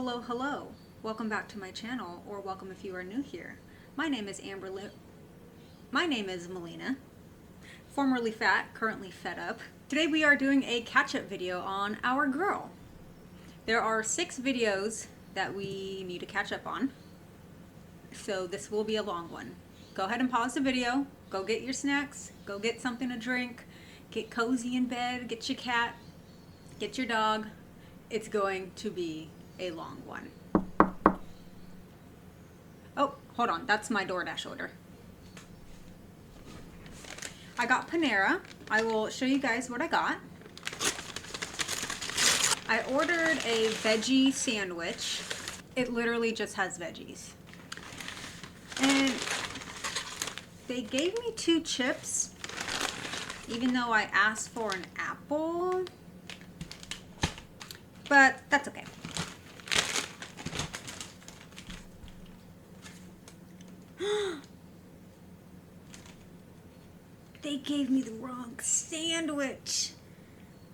Hello, hello. Welcome back to my channel, or welcome if you are new here. My name is Amberlynn. My name is Melina, formerly fat, currently fed up. Today we are doing a catch-up video on our girl. There are 6 videos that we need to catch up on, so this will be a long one. Go ahead and pause the video, go get your snacks, go get something to drink, get cozy in bed, get your cat, get your dog. It's going to be a long one. Oh, hold on, that's my DoorDash order. I got Panera. I will show you guys what I got. I ordered a veggie sandwich. It literally just has veggies. And they gave me 2 chips, even though I asked for an apple. But that's okay. They gave me the wrong sandwich.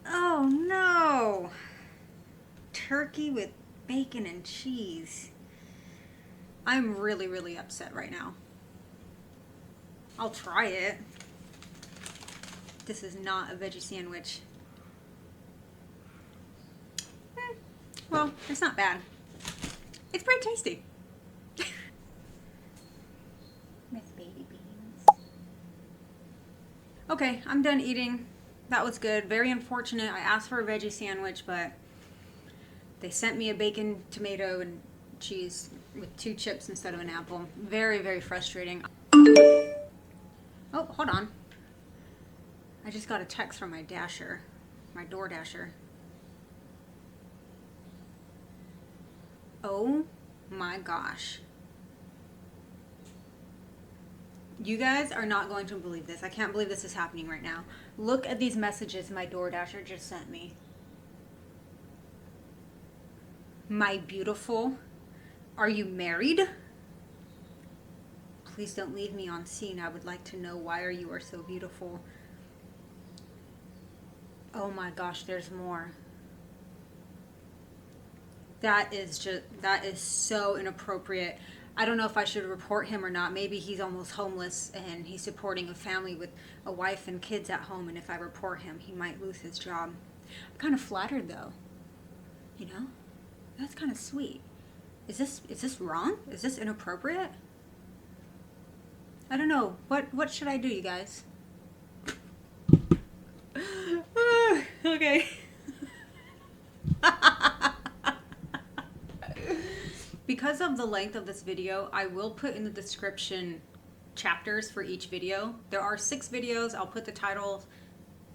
Oh no. Turkey with bacon and cheese. I'm really upset right now. I'll try it. This is not a veggie sandwich. Well, it's not bad. It's pretty tasty. Miss Baby Beans. Okay, I'm done eating. That was good. Very unfortunate. I asked for a veggie sandwich, but they sent me a bacon, tomato, and cheese with 2 chips instead of an apple. Very frustrating. Oh, hold on. I just got a text from my Dasher, my DoorDasher. Oh my gosh. You guys are not going to believe this. I can't believe this is happening right now. Look at these messages my DoorDasher just sent me. My beautiful, are you married? Please don't leave me on scene. I would like to know why you are so beautiful. Oh my gosh, there's more. That is so inappropriate. I don't know if I should report him or not. Maybe he's almost homeless and he's supporting a family with a wife and kids at home, and if I report him, he might lose his job. I'm kind of flattered though. You know? That's kind of sweet. Is this wrong? Is this inappropriate? I don't know. What should I do, you guys? Okay. Because of the length of this video, I will put in the description chapters for each video. There are 6 videos. I'll put the title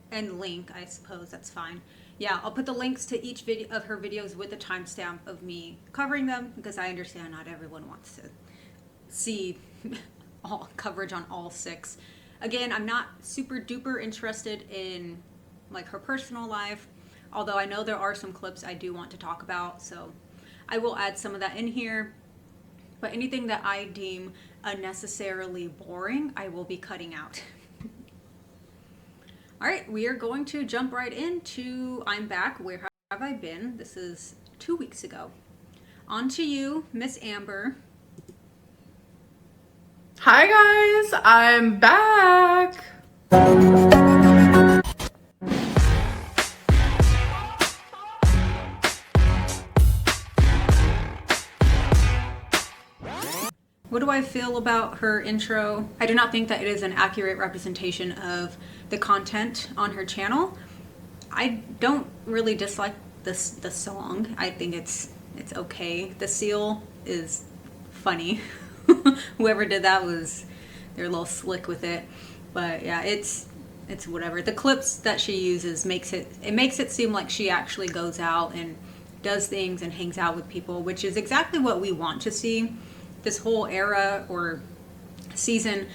and link, I suppose that's fine. Yeah, I'll put the links to each video of her videos with the timestamp of me covering them, because I understand not everyone wants to see all coverage on all 6. Again, I'm not super duper interested in like her personal life, although I know there are some clips I do want to talk about, so I will add some of that in here. But anything that I deem unnecessarily boring, I will be cutting out. All right, we are going to jump right into I'm Back, Where Have I Been? This is 2 weeks ago. On to you, Miss Amber. Hi guys, I'm back. What do I feel about her intro? I do not think that it is an accurate representation of the content on her channel. I don't really dislike the song. I think it's okay. The seal is funny. Whoever did that they're a little slick with it. But yeah, it's whatever. The clips that she uses makes it seem like she actually goes out and does things and hangs out with people, which is exactly what we want to see. This whole era or season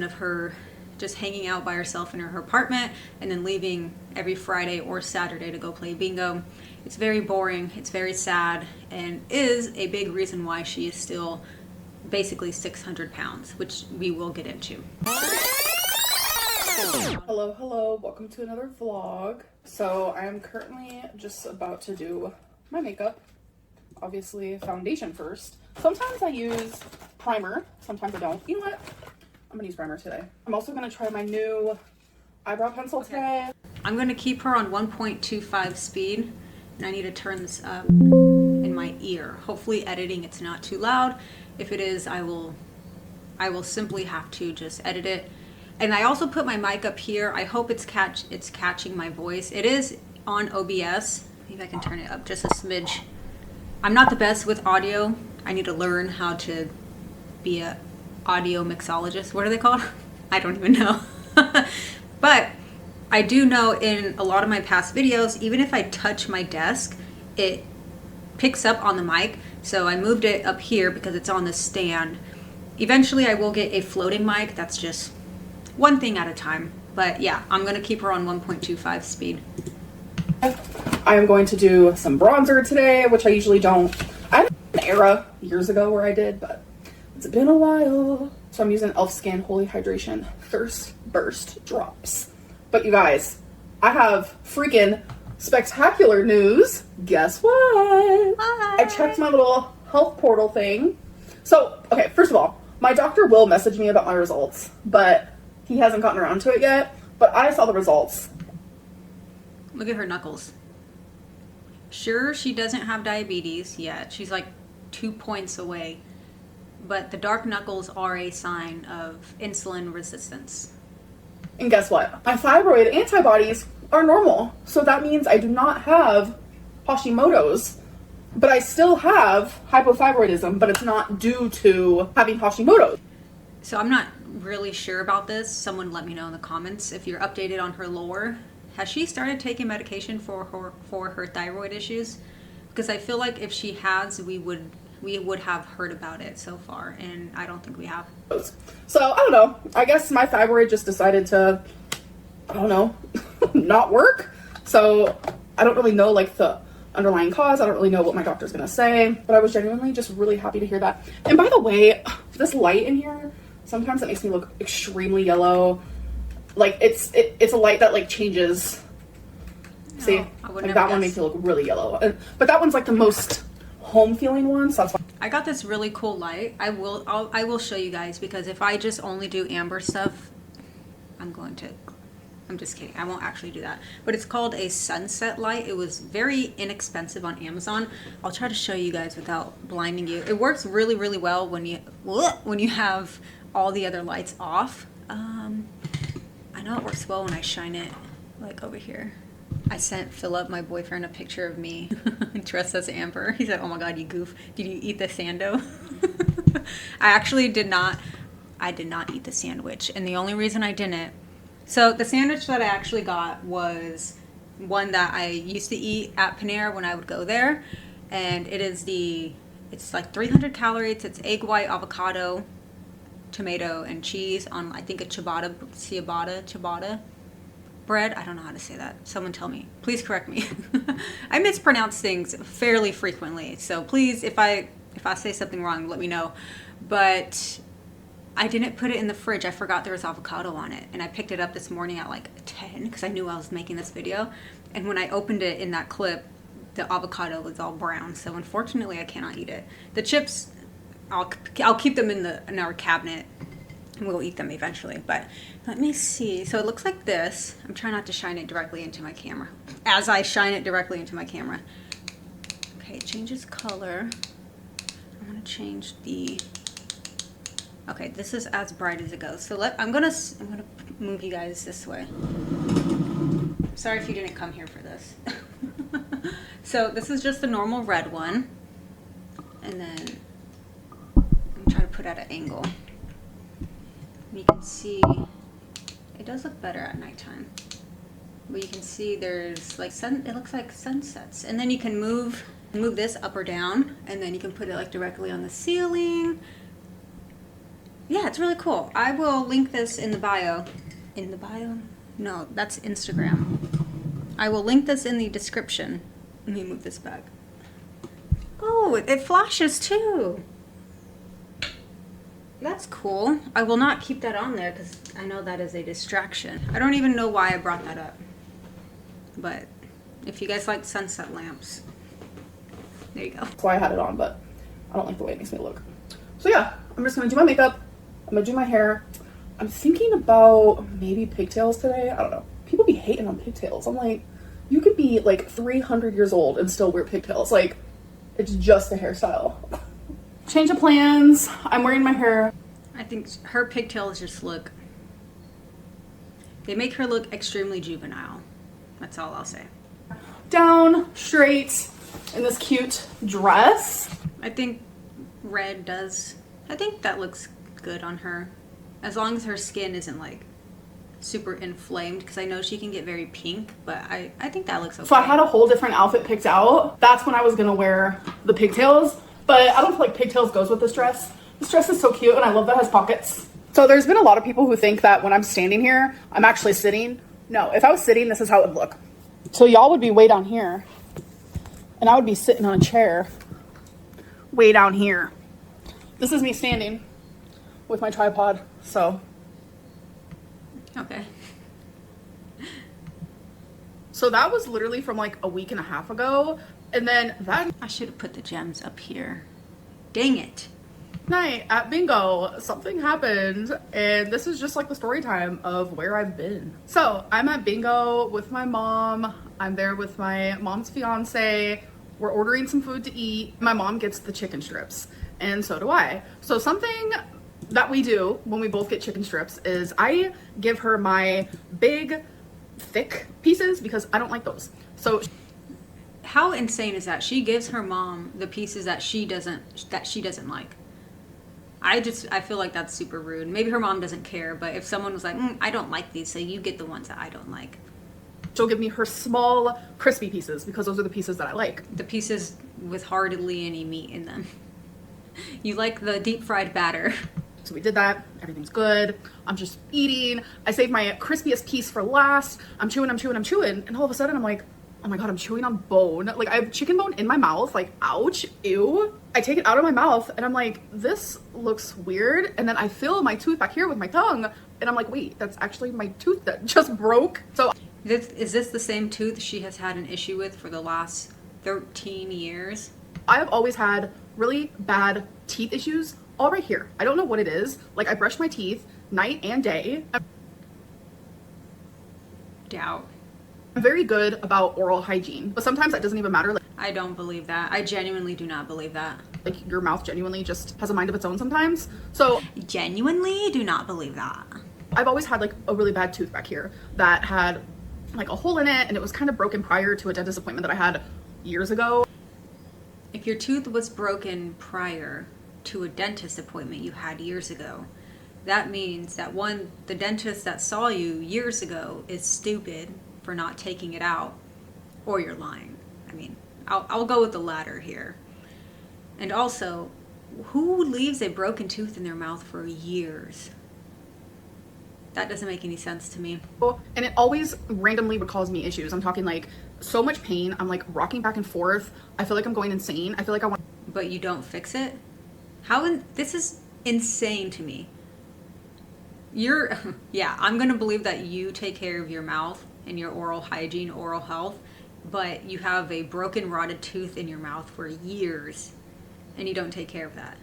of her just hanging out by herself in her apartment and then leaving every Friday or Saturday to go play bingo. It's very boring, it's very sad, and is a big reason why she is still basically 600 pounds, which we will get into. Hello, welcome to another vlog. So I'm currently just about to do my makeup. Obviously, foundation first. Sometimes I use primer, sometimes I don't. You know what? I'm gonna use primer today. I'm also gonna try my new eyebrow pencil today. I'm gonna keep her on 1.25 speed, and I need to turn this up in my ear. Hopefully editing it's not too loud. If it is, I will simply have to just edit it. And I also put my mic up here. I hope it's catching my voice. It is on OBS. Maybe I can turn it up just a smidge. I'm not the best with audio. I need to learn how to be a audio mixologist. What are they called? I don't even know. But I do know in a lot of my past videos, even if I touch my desk, it picks up on the mic. So I moved it up here because it's on the stand. Eventually I will get a floating mic. That's just one thing at a time. But yeah, I'm gonna keep her on 1.25 speed. I am going to do some bronzer today, which I usually don't. I had an era years ago where I did, but it's been a while. So I'm using e.l.f. Skin Holy Hydration Thirst Burst Drops. But you guys, I have freaking spectacular news. Guess what? Hi. I checked my little health portal thing. So, okay, first of all, my doctor will message me about my results, but he hasn't gotten around to it yet. But I saw the results. Look at her knuckles. Sure, she doesn't have diabetes yet. She's like 2 points away. But the dark knuckles are a sign of insulin resistance. And guess what? My thyroid antibodies are normal. So that means I do not have Hashimoto's. But I still have hypothyroidism, but it's not due to having Hashimoto's. So I'm not really sure about this. Someone let me know in the comments if you're updated on her lore. Has she started taking medication for her thyroid issues? Because I feel like if she has, we would have heard about it so far, and I don't think we have. So I don't know. I guess my thyroid just decided to, I don't know, not work. So I don't really know like the underlying cause. I don't really know what my doctor's gonna say, but I was genuinely just really happy to hear that. And by the way, this light in here, sometimes it makes me look extremely yellow. Like it's a light that like changes. See, like that one makes me look really yellow. But that one's like the most home feeling one, so that's why. I got this really cool light. I will show you guys, because if I just only do amber stuff, I'm just kidding. I won't actually do that. But it's called a sunset light. It was very inexpensive on Amazon. I'll try to show you guys without blinding you. It works really, really well when you have all the other lights off. I know it works well when I shine it like over here. I sent Philip, my boyfriend, a picture of me dressed as Amber. He said, "Oh my God, you goof. Did you eat the sando?" I actually did not. I did not eat the sandwich. And the only reason I didn't, so the sandwich that I actually got was one that I used to eat at Panera when I would go there. And it's like 300 calories. It's egg white, avocado, tomato, and cheese on, I think, a ciabatta bread. I don't know how to say that. Someone tell me. Please correct me. I mispronounce things fairly frequently. So please, if I say something wrong, let me know. But I didn't put it in the fridge. I forgot there was avocado on it. And I picked it up this morning at like 10 because I knew I was making this video. And when I opened it in that clip, the avocado was all brown. So unfortunately, I cannot eat it. The chips, I'll keep them in our cabinet, and we'll eat them eventually. But let me see. So it looks like this. I'm trying not to shine it directly into my camera. As I shine it directly into my camera. Okay, it changes color. I'm gonna change the. Okay, this is as bright as it goes. So I'm gonna move you guys this way. Sorry if you didn't come here for this. So this is just the normal red one, and then I'm trying to put at an angle. And you can see it does look better at nighttime. But you can see there's like it looks like sunsets, and then you can move this up or down, and then you can put it like directly on the ceiling. Yeah, it's really cool. I will link this in the bio. In the bio? No, that's Instagram. I will link this in the description. Let me move this back. Oh, it flashes too. That's cool. I will not keep that on there because I know that is a distraction. I don't even know why I brought that up. But if you guys like sunset lamps, There you go. That's why I had it on, but I don't like the way it makes me look. So yeah, I'm just gonna do my makeup. I'm gonna do my hair. I'm thinking about maybe pigtails today. I don't know. People be hating on pigtails. I'm like, you could be like 300 years old and still wear pigtails. Like, it's just a hairstyle. Change of plans. I'm wearing my hair. I think her pigtails just look, they make her look extremely juvenile. That's all I'll say. Down, straight, in this cute dress. I think red does, I think that looks good on her. As long as her skin isn't like super inflamed, because I know she can get very pink, but I think that looks okay. So I had a whole different outfit picked out. That's when I was gonna wear the pigtails, but I don't feel like pigtails goes with this dress. This dress is so cute, and I love that it has pockets. So there's been a lot of people who think that when I'm standing here, I'm actually sitting. No, if I was sitting, this is how it would look. So y'all would be way down here, and I would be sitting on a chair way down here. This is me standing with my tripod, so. Okay. So that was literally from like a week and a half ago. And then that I should have put the gems up here. Dang it. night at bingo, something happened. And this is just like the story time of where I've been. So I'm at bingo with my mom. I'm there with my mom's fiance. We're ordering some food to eat. My mom gets the chicken strips, and so do I. So something that we do when we both get chicken strips is I give her my big, thick pieces because I don't like those. So How insane is that? She gives her mom the pieces that she doesn't like. I feel like that's super rude. Maybe her mom doesn't care, but if someone was like, I don't like these, so you get the ones that I don't like. she'll give me her small, crispy pieces because those are the pieces that I like. The pieces with hardly any meat in them. You like the deep fried batter. So we did that. Everything's good. I'm just eating. I saved my crispiest piece for last. I'm chewing. And all of a sudden I'm like, oh my God, I'm chewing on bone. Like I have chicken bone in my mouth. Like, ouch, ew. I take it out of my mouth and I'm like, this looks weird. And then I feel my tooth back here with my tongue. And I'm like, wait, that's actually my tooth that just broke. So Is this the same tooth she has had an issue with for the last 13 years? I have always had really bad teeth issues all right here. I don't know what it is. Like I brush my teeth night and day. Doubt. I'm very good about oral hygiene, but sometimes that doesn't even matter. Like, I don't believe that. I genuinely do not believe that. like your mouth genuinely just has a mind of its own sometimes. So Genuinely do not believe that. I've always had like a really bad tooth back here that had like a hole in it, and it was kind of broken prior to a dentist appointment that I had years ago. If your tooth was broken prior to a dentist appointment you had years ago, that means that the dentist that saw you years ago is stupid for not taking it out, or you're lying. I mean, I'll go with the latter here. And also, who leaves a broken tooth in their mouth for years? That doesn't make any sense to me. And it always randomly would cause me issues. I'm talking like so much pain. I'm like rocking back and forth. I feel like I'm going insane. I feel like I want. But you don't fix it? This is insane to me. Yeah, I'm gonna believe that you take care of your mouth and your oral hygiene, oral health, but you have a broken, rotted tooth in your mouth for years and you don't take care of that.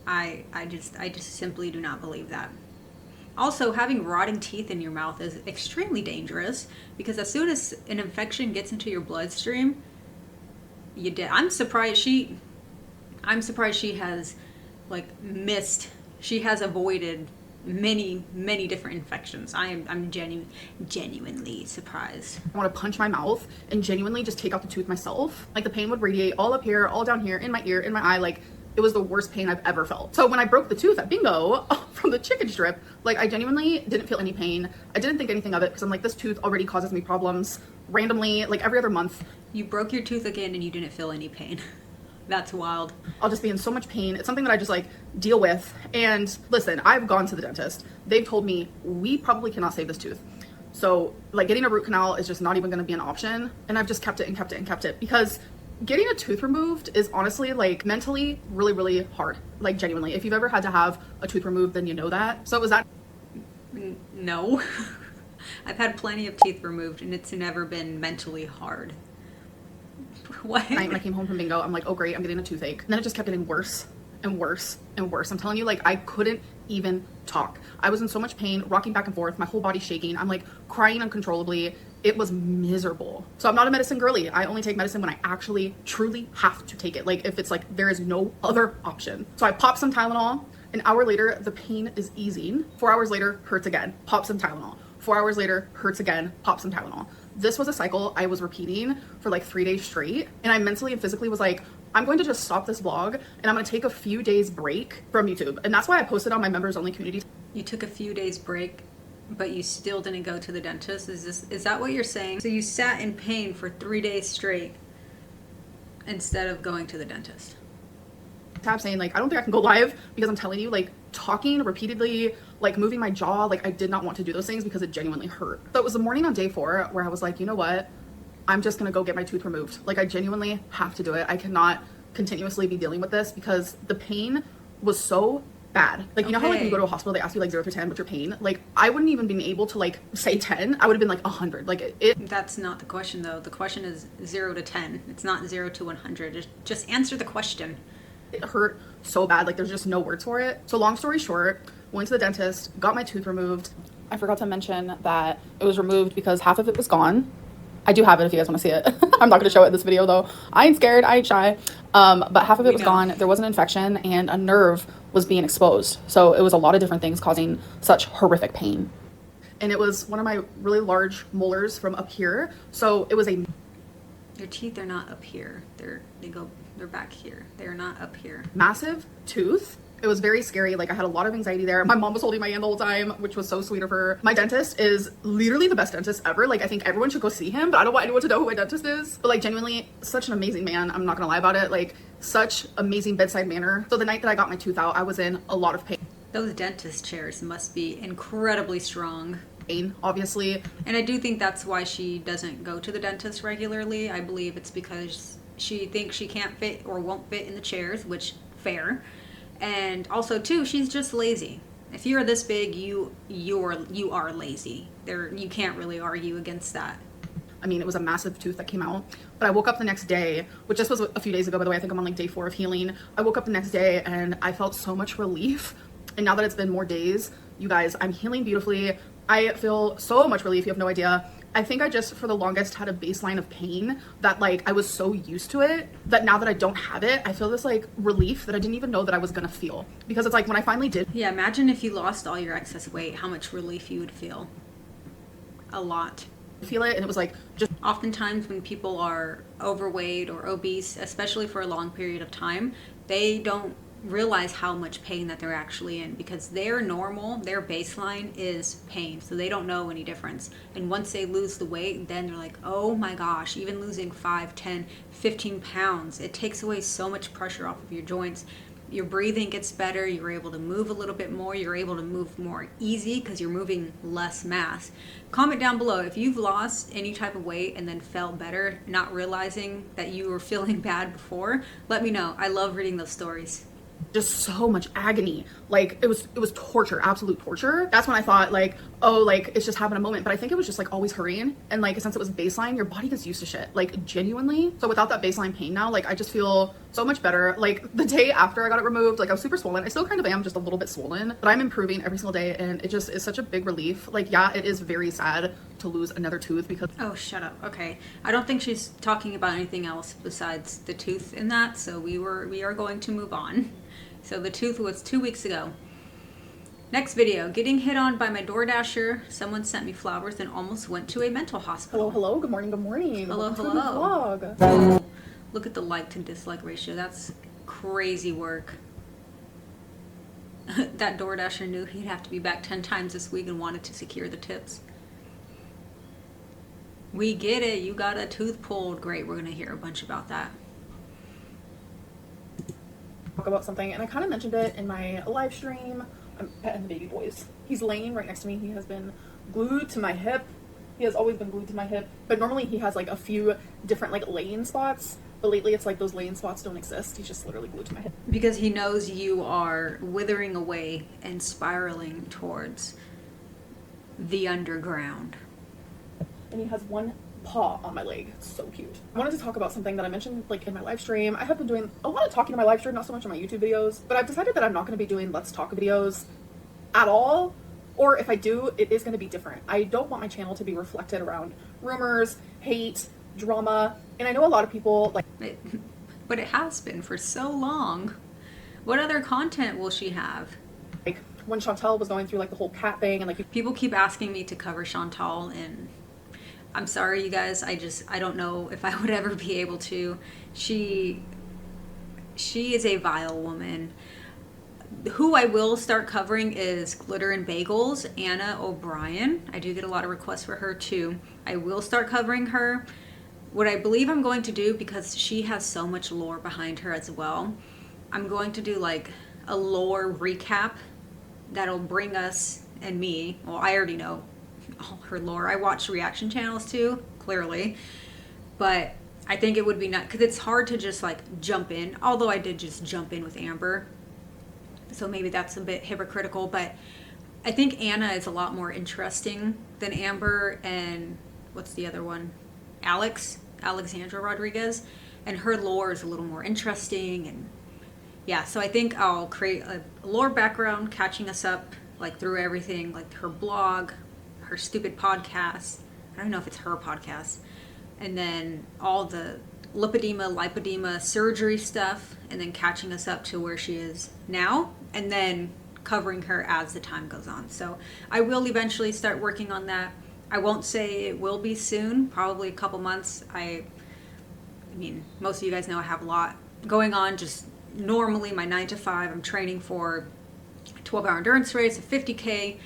I just simply do not believe that. Also, having rotting teeth in your mouth is extremely dangerous because as soon as an infection gets into your bloodstream, you dead. I'm surprised she has she has avoided many different infections. I'm genuinely surprised. I want to punch my mouth and genuinely just take out the tooth myself. Like the pain would radiate all up here, all down here, in my ear, in my eye. Like it was the worst pain I've ever felt. So when I broke the tooth at bingo from the chicken strip, like I genuinely didn't feel any pain. I didn't think anything of it because I'm like, this tooth already causes me problems randomly, like every other month. You broke your tooth again and you didn't feel any pain. That's wild. I'll just be in so much pain. It's something that I just like deal with. And listen, I've gone to the dentist. They've told me we probably cannot save this tooth. So like getting a root canal is just not even going to be an option. And I've just kept it because getting a tooth removed is honestly like mentally really hard. Like genuinely, if you've ever had to have a tooth removed, then you know that. So was that? No. I've had plenty of teeth removed and it's never been mentally hard. What? Night when I came home from bingo, I'm like, oh great, I'm getting a toothache. And then it just kept getting worse and worse and worse. I'm telling you, like, I couldn't even talk. I was in so much pain, rocking back and forth, my whole body shaking. I'm like crying uncontrollably. It was miserable. So I'm not a medicine girly. I only take medicine when I actually truly have to take it. Like if it's like there is no other option. So I pop some Tylenol. An hour later, the pain is easing. 4 hours later, hurts again. Pop some Tylenol. 4 hours later, hurts again. Pop some Tylenol. This was a cycle I was repeating for like 3 days straight. And I mentally and physically was like, I'm going to just stop this vlog and I'm going to take a few days break from YouTube. And that's why I posted on my members only community. You took a few days break, but you still didn't go to the dentist. Is that what you're saying? So you sat in pain for 3 days straight instead of going to the dentist. Tab saying like, I don't think I can go live because I'm telling you, like, talking repeatedly, like moving my jaw, like I did not want to do those things because it genuinely hurt. So it was the morning on day 4 where I was like, you know what? I'm just gonna go get my tooth removed. Like I genuinely have to do it. I cannot continuously be dealing with this because the pain was so bad. Like, you know how like when you go to a hospital, they ask you like 0 to 10, what's your pain? Like I wouldn't even been able to like say 10. I would have been like 100. Like it. That's not the question though. The question is 0 to 10. It's not 0 to 100. Just answer the question. It hurt so bad. Like there's just no words for it. So long story short, went to the dentist, got my tooth removed. I forgot to mention that it was removed because half of it was gone. I do have it if you guys want to see it. I'm not going to show it in this video though. I ain't scared. I ain't shy. But half of it was gone. There was an infection and a nerve was being exposed. So it was a lot of different things causing such horrific pain. And it was one of my really large molars from up here. So it was a... Your teeth are not up here. They're back here. They're not up here. Massive tooth. It was very scary. Like I had a lot of anxiety there. My mom was holding my hand the whole time, which was so sweet of her. My dentist is literally the best dentist ever. Like I think everyone should go see him, but I don't want anyone to know who my dentist is. But like genuinely such an amazing man. I'm not gonna lie about it. Like such amazing bedside manner. So the night that I got my tooth out, I was in a lot of pain. Those dentist chairs must be incredibly strong. Pain, obviously. And I do think that's why she doesn't go to the dentist regularly. I believe it's because she thinks she can't fit or won't fit in the chairs, which fair. And also too, she's just lazy. If you're this big, you are lazy. You can't really argue against that. I mean, it was a massive tooth that came out. But I woke up the next day, which just was a few days ago, by the way. I think I'm on like day 4 of healing. I woke up the next day and I felt so much relief. And now that it's been more days, you guys, I'm healing beautifully. I feel so much relief. You have no idea. I think I just, for the longest, had a baseline of pain that like I was so used to it that now that I don't have it, I feel this like relief that I didn't even know that I was gonna feel, because it's like when I finally did. Yeah, imagine if you lost all your excess weight, how much relief you would feel. A lot. Feel it, and it was like just oftentimes when people are overweight or obese, especially for a long period of time, they don't realize how much pain that they're actually in, because their normal, their baseline is pain, so they don't know any difference. And once they lose the weight, then they're like, oh my gosh, even losing 5, 10, 15 pounds, it takes away so much pressure off of your joints. Your breathing gets better, you're able to move a little bit more, you're able to move more easy because you're moving less mass. Comment down below if you've lost any type of weight and then felt better, not realizing that you were feeling bad before. Let me know. I love reading those stories. Just so much agony. Like it was torture, absolute torture. That's when I thought like, oh, like it's just having a moment. But I think it was just like always hurrying, and like since it was baseline, your body gets used to shit, like genuinely. So without that baseline pain now, like I just feel so much better. Like the day after I got it removed, like I was super swollen. I still kind of am, just a little bit swollen, but I'm improving every single day, and it just is such a big relief. Like yeah, it is very sad to lose another tooth because... Oh, shut up. Okay, I don't think she's talking about anything else besides the tooth in that, so we are going to move on. So the tooth was 2 weeks ago. Next video, getting hit on by my DoorDasher. Someone sent me flowers and almost went to a mental hospital. Hello, good morning, good morning. Hello, Welcome hello. to the vlog. Oh, look at the like to dislike ratio. That's crazy work. That DoorDasher knew he'd have to be back 10 times this week and wanted to secure the tips. We get it. You got a tooth pulled. Great. We're going to hear a bunch about that. Talk about something, and I kind of mentioned it in my live stream. I'm petting the baby boys. He's laying right next to me. He has been glued to my hip. He has always been glued to my hip, but normally he has like a few different like laying spots, but lately it's like those laying spots don't exist. He's just literally glued to my hip. Because he knows you are withering away and spiraling towards the underground. And he has one paw on my leg. It's so cute. I wanted to talk about something that I mentioned like in my live stream. I have been doing a lot of talking in my live stream, not so much on my YouTube videos, but I've decided that I'm not going to be doing Let's Talk videos at all. Or if I do, it is going to be different. I don't want my channel to be reflected around rumors, hate, drama. And I know a lot of people like... But it has been for so long. What other content will she have? Like when Chantal was going through like the whole cat thing and like... People keep asking me to cover Chantal, and I'm sorry, you guys. I don't know if I would ever be able to. She is a vile woman. Who I will start covering is Glitter and Bagels, Anna O'Brien. I do get a lot of requests for her too. I will start covering her. What I believe I'm going to do, because she has so much lore behind her as well, I'm going to do like a lore recap that'll bring us and me, well, I already know all her lore. I watch reaction channels too, clearly, but I think it would be nice because it's hard to just like jump in, although I did just jump in with Amber, so maybe that's a bit hypocritical, but I think Anna is a lot more interesting than Amber, and what's the other one? Alexandra Rodriguez, and her lore is a little more interesting. And yeah, so I think I'll create a lore background catching us up like through everything, like her blog, her stupid podcast, I don't know if it's her podcast, and then all the lipedema surgery stuff, and then catching us up to where she is now, and then covering her as the time goes on. So I will eventually start working on that. I won't say it will be soon, probably a couple months. I mean, most of you guys know I have a lot going on. Just normally my 9 to 5, I'm training for a 12-hour endurance race, a 50K.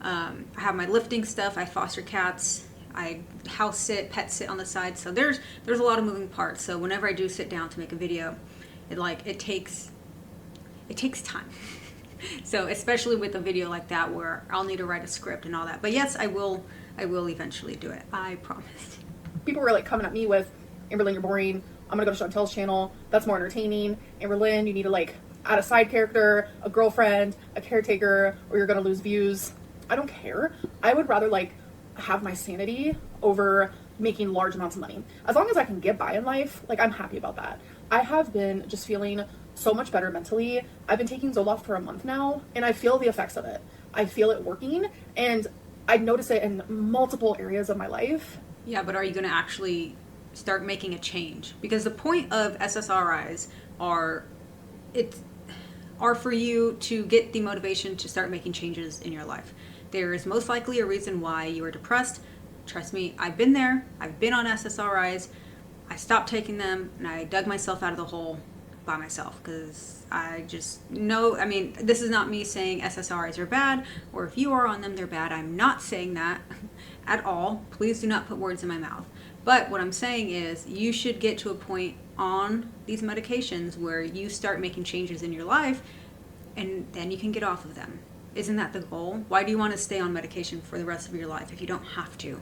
I have my lifting stuff. I foster cats. I house sit, pet sit on the side. So there's a lot of moving parts. So whenever I do sit down to make a video, it takes time. So especially with a video like that where I'll need to write a script and all that. But yes, I will eventually do it. I promise. People were like coming at me with, Amberlynn, you're boring. I'm gonna go to Chantel's channel. That's more entertaining. Amberlynn, you need to like add a side character, a girlfriend, a caretaker, or you're gonna lose views. I don't care. I would rather like have my sanity over making large amounts of money. As long as I can get by in life, like I'm happy about that. I have been just feeling so much better mentally. I've been taking Zoloft for a month now, and I feel the effects of it. I feel it working, and I notice it in multiple areas of my life. Yeah, but are you going to actually start making a change? Because the point of SSRIs are for you to get the motivation to start making changes in your life. There is most likely a reason why you are depressed. Trust me, I've been there. I've been on SSRIs. I stopped taking them, and I dug myself out of the hole by myself, because I just know, I mean, this is not me saying SSRIs are bad, or if you are on them, they're bad. I'm not saying that at all. Please do not put words in my mouth. But what I'm saying is you should get to a point on these medications where you start making changes in your life, and then you can get off of them. Isn't that the goal? Why do you want to stay on medication for the rest of your life if you don't have to?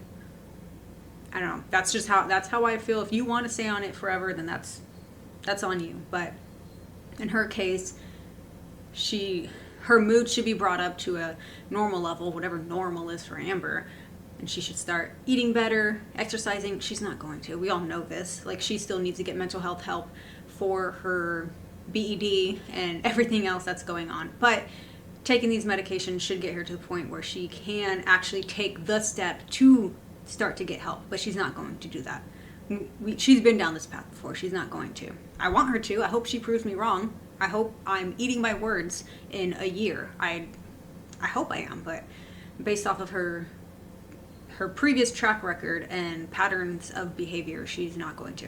I don't know. That's how I feel. If you want to stay on it forever, then that's on you. But in her case, her mood should be brought up to a normal level, whatever normal is for Amber, and she should start eating better, exercising. She's not going to. We all know this. Like, she still needs to get mental health help for her BED and everything else that's going on. But taking these medications should get her to a point where she can actually take the step to start to get help. But she's not going to do that. She's been down this path before. She's not going to. I want her to. I hope she proves me wrong. I hope I'm eating my words in a year. I hope I am, but based off of her previous track record and patterns of behavior, she's not going to.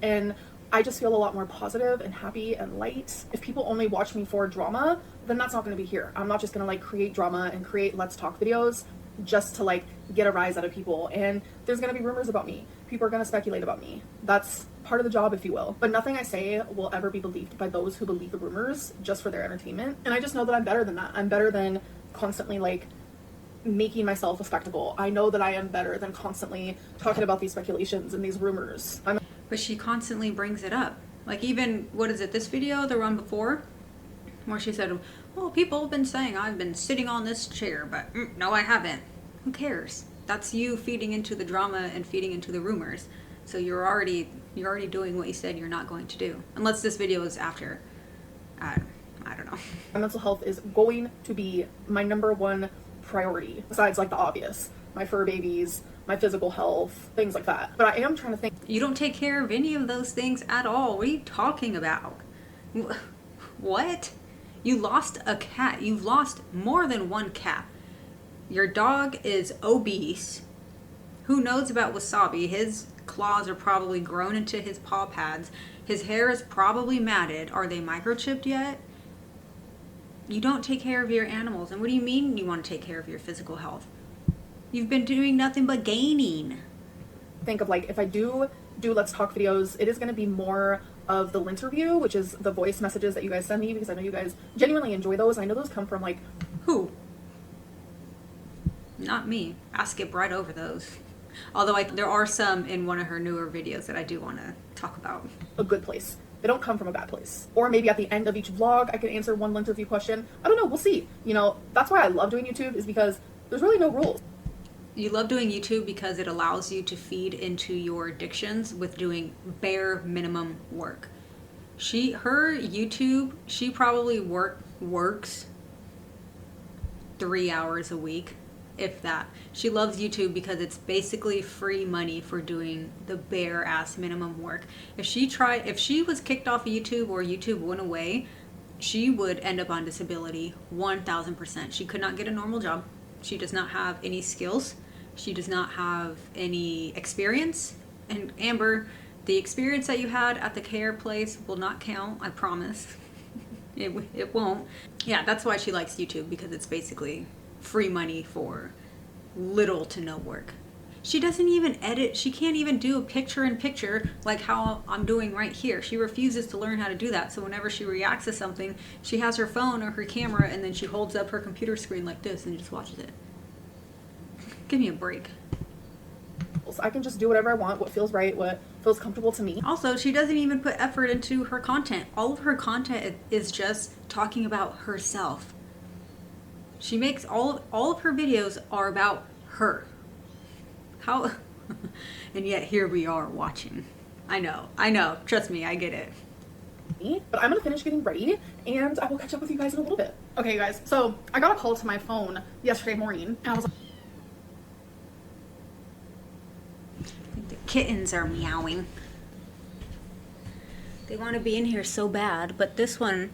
And I just feel a lot more positive and happy and light. If people only watch me for drama, then that's not going to be here. I'm not just going to like create drama and create Let's Talk videos just to like get a rise out of people. And there's going to be rumors about me. People are going to speculate about me. That's part of the job, if you will. But nothing I say will ever be believed by those who believe the rumors just for their entertainment. And I just know that I'm better than that. I'm better than constantly like making myself a spectacle. I know that I am better than constantly talking about these speculations and these rumors. But she constantly brings it up. Like, even, what is it, this video, the one before, where she said, well, people have been saying I've been sitting on this chair, but no, I haven't. Who cares? That's you feeding into the drama and feeding into the rumors. So you're already doing what you said you're not going to do. Unless this video is after. I don't know. My mental health is going to be my #1 priority, besides like the obvious, my fur babies, my physical health, things like that. But I am trying to think. You don't take care of any of those things at all. What are you talking about? What? You lost a cat. You've lost more than one cat. Your dog is obese. Who knows about Wasabi? His claws are probably grown into his paw pads. His hair is probably matted. Are they microchipped yet? You don't take care of your animals. And what do you mean you want to take care of your physical health? You've been doing nothing but gaining. Think of like, if I do Let's Talk videos, it is going to be more of the interview, which is the voice messages that you guys send me, because I know you guys genuinely enjoy those. I know those come from like... Who? Not me. I skip right over those. Although there are some in one of her newer videos that I do want to talk about. A good place. They don't come from a bad place. Or maybe at the end of each vlog, I can answer one interview question. I don't know. We'll see. You know, that's why I love doing YouTube, is because there's really no rules. You love doing YouTube because it allows you to feed into your addictions with doing bare minimum work. Her YouTube, she probably works 3 hours a week, if that. She loves YouTube because it's basically free money for doing the bare ass minimum work. If she was kicked off of YouTube or YouTube went away, she would end up on disability 1000%. She could not get a normal job. She does not have any skills. She does not have any experience. And Amber, the experience that you had at the care place will not count, I promise. It won't. Yeah, that's why she likes YouTube, because it's basically free money for little to no work. She doesn't even edit. She can't even do a picture-in-picture like how I'm doing right here. She refuses to learn how to do that. So whenever she reacts to something, she has her phone or her camera and then she holds up her computer screen like this and just watches it. Give me a break. So I can just do whatever I want, what feels right, what feels comfortable to me. Also, she doesn't even put effort into her content. All of her content is just talking about herself. She makes all of her videos are about her. How? And yet here we are watching. I know. Trust me, I get it. But I'm gonna finish getting ready and I will catch up with you guys in a little bit. Okay, guys, so I got a call to my phone yesterday morning and I was like, The kittens are meowing. They want to be in here so bad, but this one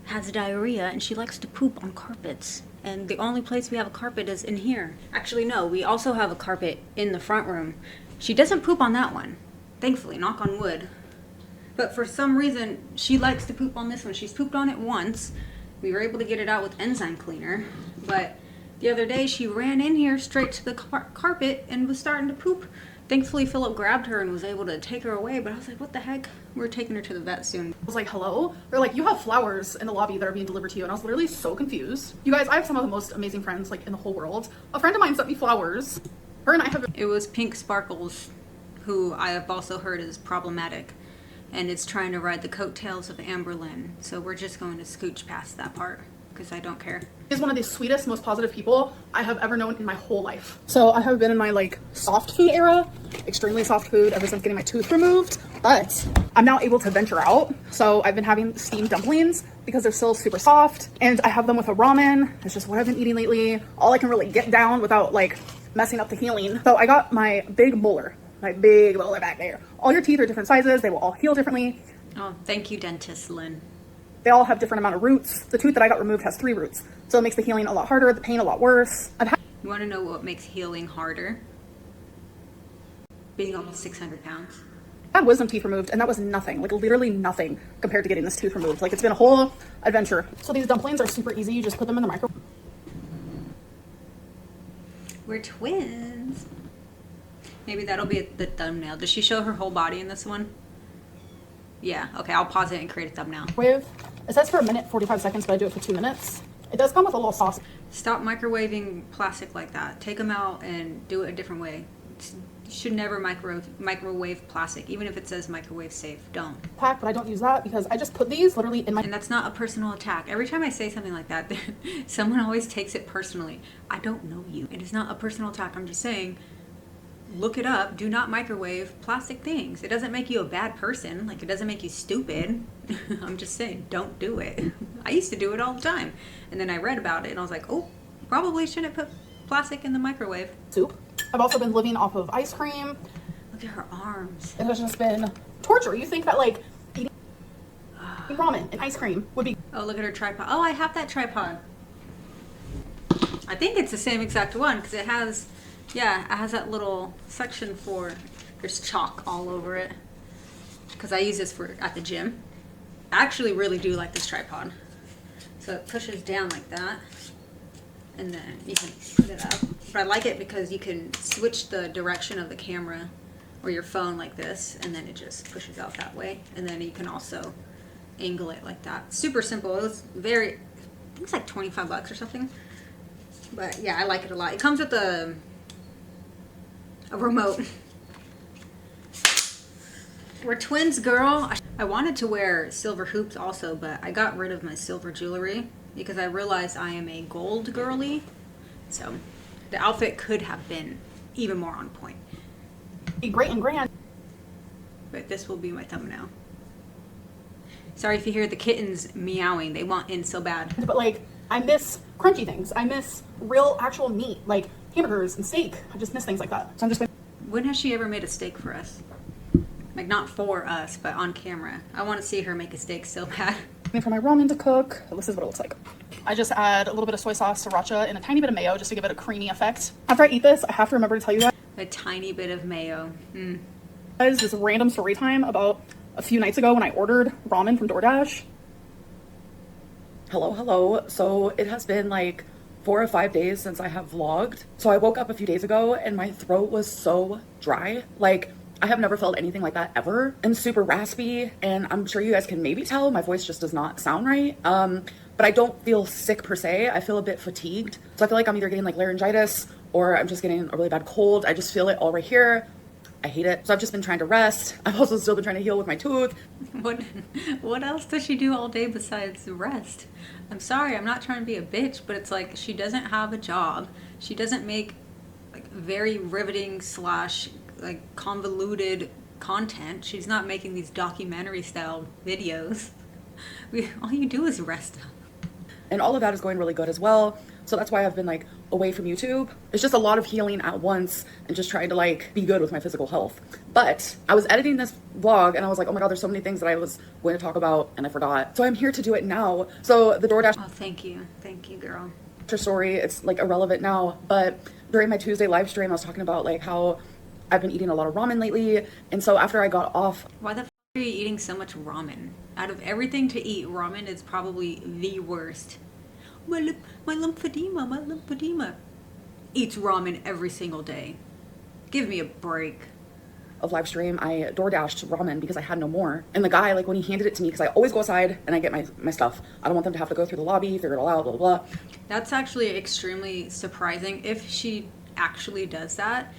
has diarrhea and she likes to poop on carpets. And the only place we have a carpet is in here. Actually, no, we also have a carpet in the front room. She doesn't poop on that one. Thankfully, knock on wood. But for some reason, she likes to poop on this one. She's pooped on it once. We were able to get it out with enzyme cleaner. But the other day, she ran in here straight to the carpet and was starting to poop. Thankfully, Philip grabbed her and was able to take her away. But I was like, what the heck? We're taking her to the vet soon. I was like, hello? They're like, you have flowers in the lobby that are being delivered to you. And I was literally so confused. You guys, I have some of the most amazing friends like in the whole world. A friend of mine sent me flowers. Her and I have... It was Pink Sparkles, who I have also heard is problematic. And it's trying to ride the coattails of Amberlynn. So we're just going to scooch past that part because I don't care. Is one of the sweetest, most positive people I have ever known in my whole life. So I have been in my like soft food era, extremely soft food ever since getting my tooth removed, but I'm now able to venture out. So I've been having steamed dumplings because they're still super soft, and I have them with a ramen. It's just what I've been eating lately. All I can really get down without like messing up the healing. So I got my big molar back there. All your teeth are different sizes. They will all heal differently. Oh, thank you, Dentist Lynn. They all have different amount of roots. The tooth that I got removed has 3 roots. So it makes the healing a lot harder, the pain a lot worse. You want to know what makes healing harder? Being almost 600 pounds. I had wisdom teeth removed and that was nothing, like literally nothing compared to getting this tooth removed. Like it's been a whole adventure. So these dumplings are super easy. You just put them in the microwave. We're twins. Maybe that'll be the thumbnail. Does she show her whole body in this one? Yeah, okay, I'll pause it and create a thumbnail. It says for 1:45 seconds, but I do it for 2 minutes. It does come with a little sauce. Stop microwaving plastic like that. Take them out and do it a different way. You should never microwave plastic, even if it says microwave safe. Don't. pack, but I don't use that because I just put these literally in my... And that's not a personal attack. Every time I say something like that, someone always takes it personally. I don't know you. It is not a personal attack. I'm just saying, look it up. Do not microwave plastic things. It doesn't make you a bad person. Like, it doesn't make you stupid. I'm just saying, don't do it. I used to do it all the time. And then I read about it and I was like, oh, probably shouldn't put plastic in the microwave. Soup. I've also been living off of ice cream. Look at her arms. It has just been torture. You think that like eating ramen and ice cream would be... Oh, look at her tripod. Oh, I have that tripod. I think it's the same exact one because it has, yeah, it has that little section for, there's chalk all over it. Because I use this for at the gym. I actually really do like this tripod. So it pushes down like that. And then you can put it up. But I like it because you can switch the direction of the camera or your phone like this, and then it just pushes out that way. And then you can also angle it like that. Super simple. It was very, I think it's like 25 bucks or something. But yeah, I like it a lot. It comes with a remote. We're twins, girl. I wanted to wear silver hoops also, but I got rid of my silver jewelry because I realized I am a gold girly. So the outfit could have been even more on point. Be great and grand. But this will be my thumbnail. Sorry if you hear the kittens meowing. They want in so bad. But like, I miss crunchy things. I miss real actual meat, like hamburgers and steak. I just miss things like that. So I'm just been... When has she ever made a steak for us? Like, not for us, but on camera. I want to see her make a steak so bad. For my ramen to cook, this is what it looks like. I just add a little bit of soy sauce, sriracha, and a tiny bit of mayo just to give it a creamy effect. After I eat this, I have to remember to tell you guys. A tiny bit of mayo. This random story time about a few nights ago when I ordered ramen from DoorDash. Hello. So it has been like 4 or 5 days since I have vlogged. So I woke up a few days ago and my throat was so dry. Like, I have never felt anything like that ever, and super raspy, and I'm sure you guys can maybe tell my voice just does not sound right. But I don't feel sick per se. I feel a bit fatigued. So I feel like I'm either getting like laryngitis or I'm just getting a really bad cold. I just feel it all right here. I hate it. So I've just been trying to rest. I've also still been trying to heal with my tooth. What else does she do all day besides rest? I'm sorry, I'm not trying to be a bitch, but it's like she doesn't have a job. She doesn't make like very riveting / like convoluted content. She's not making these documentary style videos. All you do is rest up. And all of that is going really good as well. So that's why I've been like away from YouTube. It's just a lot of healing at once and just trying to like be good with my physical health. But I was editing this vlog and I was like, oh my God, there's so many things that I was going to talk about and I forgot. So I'm here to do it now. So the DoorDash. Oh, thank you, girl. Story, it's like irrelevant now. But during my Tuesday live stream, I was talking about like how I've been eating a lot of ramen lately. And so after I got off. Why the f are you eating so much ramen? Out of everything to eat, ramen is probably the worst. My lymphedema eats ramen every single day. Give me a break. Of live stream, I DoorDashed ramen because I had no more. And the guy, like when he handed it to me, because I always go outside and I get my stuff. I don't want them to have to go through the lobby, figure it all out, blah, blah, blah. That's actually extremely surprising. If she actually does that,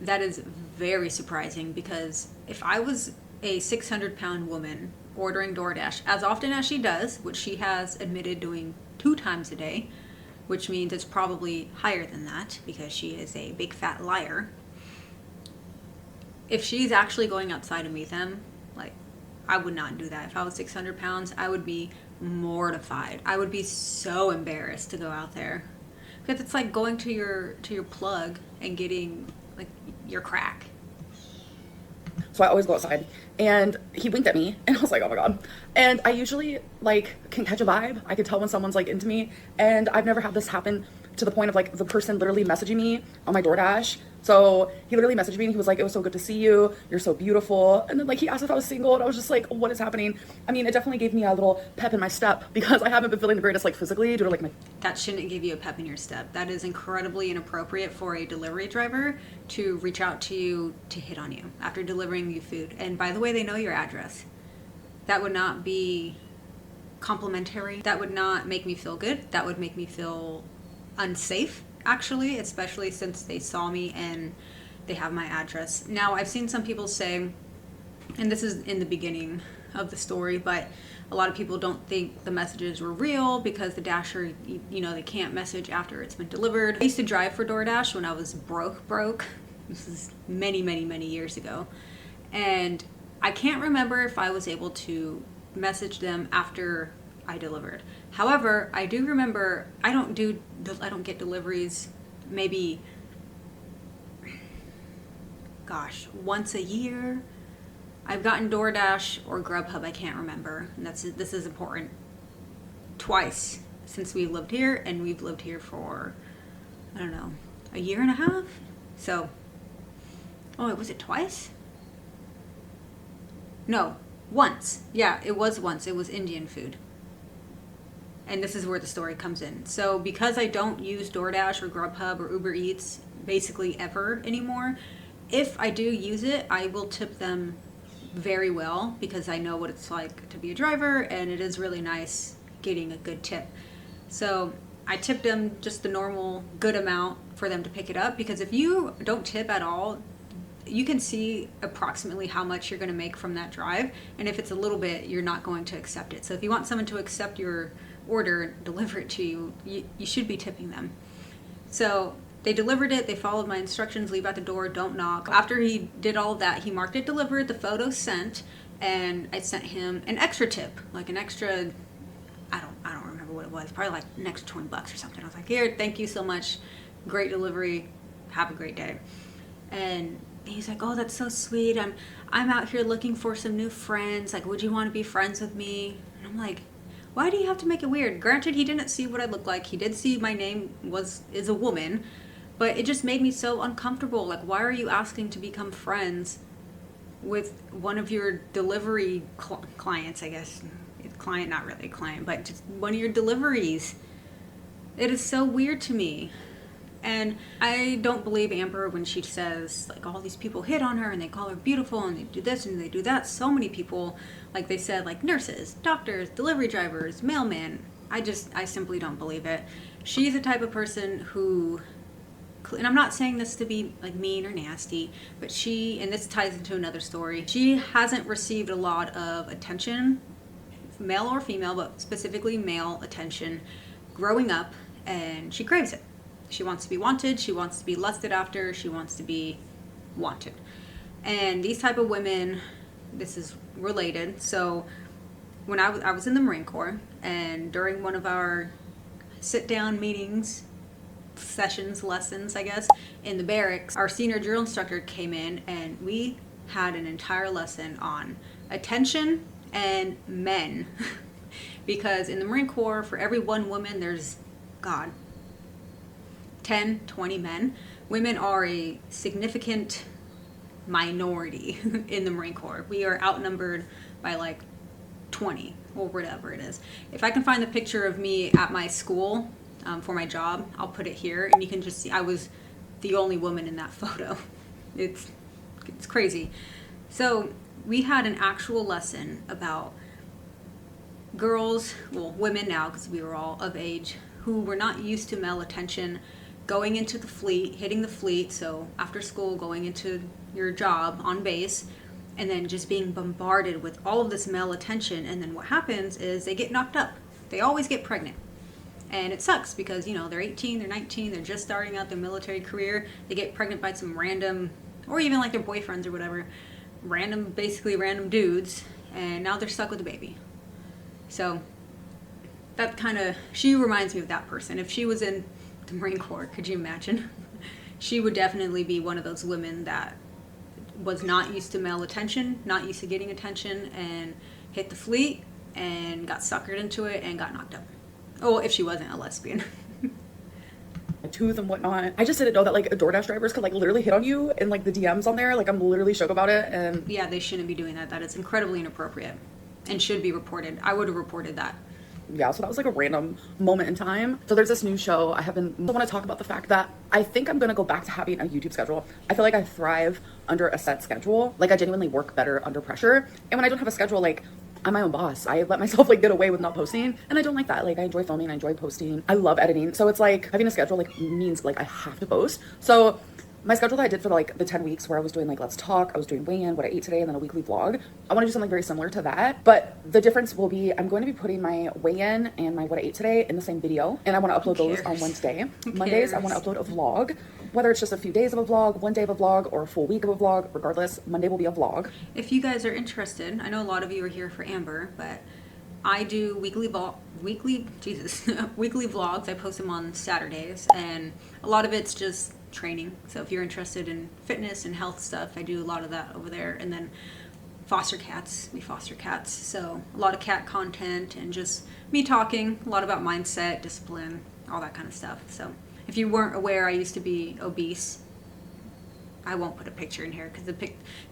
that is very surprising, because if I was a 600-pound woman ordering DoorDash as often as she does, which she has admitted doing 2 times a day, which means it's probably higher than that because she is a big fat liar. If she's actually going outside to meet them, like, I would not do that. If I was 600 pounds, I would be mortified. I would be so embarrassed to go out there, because it's like going to your plug and getting like your crack. So I always go outside, and he winked at me and I was like, oh my God. And I usually like can catch a vibe. I can tell when someone's like into me, and I've never had this happen to the point of like the person literally messaging me on my DoorDash. So he literally messaged me and he was like, it was so good to see you. You're so beautiful. And then like he asked if I was single, and I was just like, what is happening? I mean, it definitely gave me a little pep in my step, because I haven't been feeling the greatest like physically due to like my... That shouldn't give you a pep in your step. That is incredibly inappropriate for a delivery driver to reach out to you to hit on you after delivering you food. And by the way, they know your address. That would not be complimentary. That would not make me feel good. That would make me feel unsafe, actually, especially since they saw me and they have my address. Now, I've seen some people say, and this is in the beginning of the story, but a lot of people don't think the messages were real because the Dasher, you know, they can't message after it's been delivered. I used to drive for DoorDash when I was broke. This is many, many, many years ago. And I can't remember if I was able to message them after I delivered. However, I do remember I don't get deliveries maybe, gosh, once a year. I've gotten DoorDash or Grubhub, I can't remember. And this is important. Twice since we lived here, and we've lived here for, I don't know, a year and a half. So, oh, was it twice? No, once. Yeah, it was once. It was Indian food. And this is where the story comes in. So because I don't use DoorDash or Grubhub or Uber Eats basically ever anymore, if I do use it, I will tip them very well because I know what it's like to be a driver, and it is really nice getting a good tip. So I tipped them just the normal good amount for them to pick it up, because if you don't tip at all, you can see approximately how much you're going to make from that drive, and if it's a little bit, you're not going to accept it. So if you want someone to accept your order and deliver it to you, you should be tipping them. So they delivered it, they followed my instructions, leave at the door, don't knock. After he did all of that, he marked it delivered, the photo sent, and I sent him an extra tip, like an extra, I don't remember what it was, probably like an extra 20 bucks or something. I was like, here, thank you so much, great delivery, have a great day. And he's like, oh, that's so sweet, I'm out here looking for some new friends, like, would you want to be friends with me? And I'm like, why do you have to make it weird? Granted, he didn't see what I look like, he did see my name is a woman, but it just made me so uncomfortable. Like, why are you asking to become friends with one of your delivery clients, I guess. Client, not really a client, but just one of your deliveries. It is so weird to me. And I don't believe Amber when she says, like, all these people hit on her and they call her beautiful and they do this and they do that. So many people, like they said, like nurses, doctors, delivery drivers, mailmen. I simply don't believe it. She's the type of person who, and I'm not saying this to be like mean or nasty, but and this ties into another story, she hasn't received a lot of attention, male or female, but specifically male attention growing up, and she craves it. She wants to be wanted, she wants to be lusted after, she wants to be wanted. And these type of women, this is related. So when I was in the Marine Corps, and during one of our sit-down meetings, sessions, lessons, I guess, in the barracks, our senior drill instructor came in and we had an entire lesson on attention and men. Because in the Marine Corps, for every one woman, there's, 10, 20 men. Women are a significant minority in the Marine Corps. We are outnumbered by like 20 or whatever it is. If I can find the picture of me at my school for my job, I'll put it here, and you can just see I was the only woman in that photo. It's crazy. So we had an actual lesson about girls, well, women now, because we were all of age, who were not used to male attention, going into the fleet, hitting the fleet, so after school going into your job on base, and then just being bombarded with all of this male attention. And then what happens is they get knocked up. They always get pregnant. And it sucks because, you know, they're 18, they're 19, they're just starting out their military career. They get pregnant by some random, or even like their boyfriends or whatever, basically random dudes, and now they're stuck with a baby. So that she reminds me of that person. If she was in the Marine Corps, could you imagine? She would definitely be one of those women that was not used to male attention, not used to getting attention, and hit the fleet and got suckered into it and got knocked up. Oh, if she wasn't a lesbian. A tooth and whatnot. I just didn't know that like DoorDash drivers could like literally hit on you in like the DMs on there. Like I'm literally shook about it. And yeah, they shouldn't be doing that. That is incredibly inappropriate and should be reported. I would have reported that. Yeah, so that was like a random moment in time. So there's this new show. I want to talk about the fact that I think I'm going to go back to having a YouTube schedule. I feel like I thrive under a set schedule. Like I genuinely work better under pressure. And when I don't have a schedule, like I'm my own boss. I let myself like get away with not posting. And I don't like that. Like I enjoy filming, I enjoy posting. I love editing. So it's like having a schedule like means like I have to post. So My schedule that I did for like the 10 weeks where I was doing like Let's Talk, I was doing weigh-in, what I ate today, and then a weekly vlog. I want to do something very similar to that, but the difference will be I'm going to be putting my weigh-in and my what I ate today in the same video, and I want to upload those on Wednesday. Mondays, I want to upload a vlog, whether it's just a few days of a vlog, one day of a vlog, or a full week of a vlog. Regardless, Monday will be a vlog. If you guys are interested, I know a lot of you are here for Amber, but I do weekly vlogs. I post them on Saturdays, and a lot of it's just training. So if you're interested in fitness and health stuff, I do a lot of that over there. And then foster cats, we foster cats, so a lot of cat content and just me talking a lot about mindset, discipline, all that kind of stuff. So if you weren't aware, I used to be obese. I won't put a picture in here because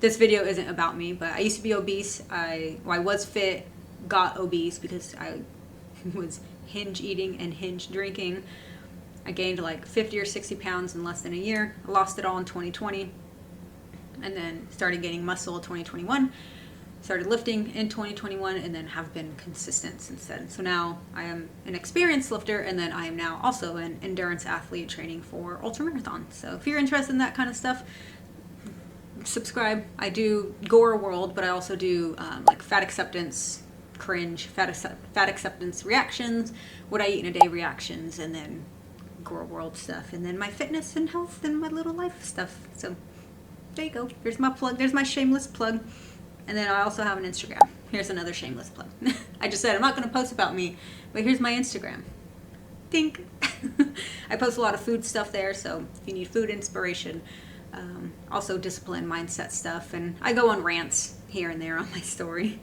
this video isn't about me, but I used to be obese. I was fit, got obese because I was hinge eating and hinge drinking. I gained like 50 or 60 pounds in less than a year. I lost it all in 2020 and then started gaining muscle in 2021. Started lifting in 2021 and then have been consistent since then. So now I am an experienced lifter, and then I am now also an endurance athlete training for ultramarathon. So if you're interested in that kind of stuff, subscribe. I do Gore World, but I also do like fat acceptance, cringe, fat acceptance reactions, what I eat in a day reactions, and then Gore World stuff, and then my fitness and health and my little life stuff. So there you go. There's my plug. There's my shameless plug. And then I also have an Instagram. Here's another shameless plug. I just said I'm not going to post about me, but here's my Instagram. Think. I post a lot of food stuff there, so if you need food inspiration, also discipline, mindset stuff, and I go on rants here and there on my story.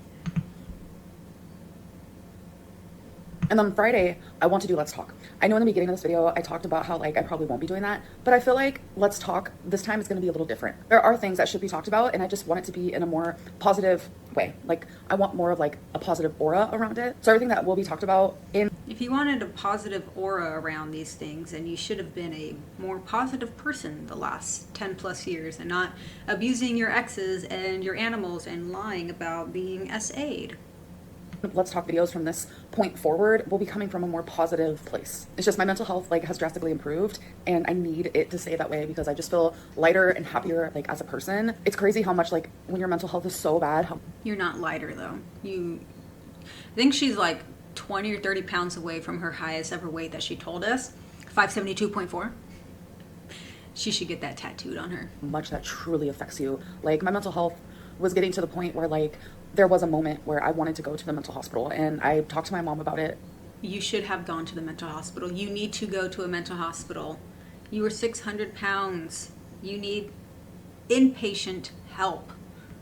And then Friday, I want to do Let's Talk. I know in the beginning of this video, I talked about how like I probably won't be doing that, but I feel like Let's Talk this time is going to be a little different. There are things that should be talked about, and I just want it to be in a more positive way. Like I want more of like a positive aura around it. So everything that will be talked about in... If you wanted a positive aura around these things, then you should have been a more positive person the last 10 plus years and not abusing your exes and your animals and lying about being SA'd. Let's Talk videos from this point forward will be coming from a more positive place. It's just my mental health like has drastically improved, and I need it to stay that way because I just feel lighter and happier like as a person. It's crazy how much like when your mental health is so bad, how... You're not lighter though. I think she's like 20 or 30 pounds away from her highest ever weight that she told us, 572.4. She should get that tattooed on her. Much that truly affects you. Like my mental health was getting to the point where like there was a moment where I wanted to go to the mental hospital, and I talked to my mom about it. You should have gone to the mental hospital. You need to go to a mental hospital. You were 600 pounds. You need inpatient help.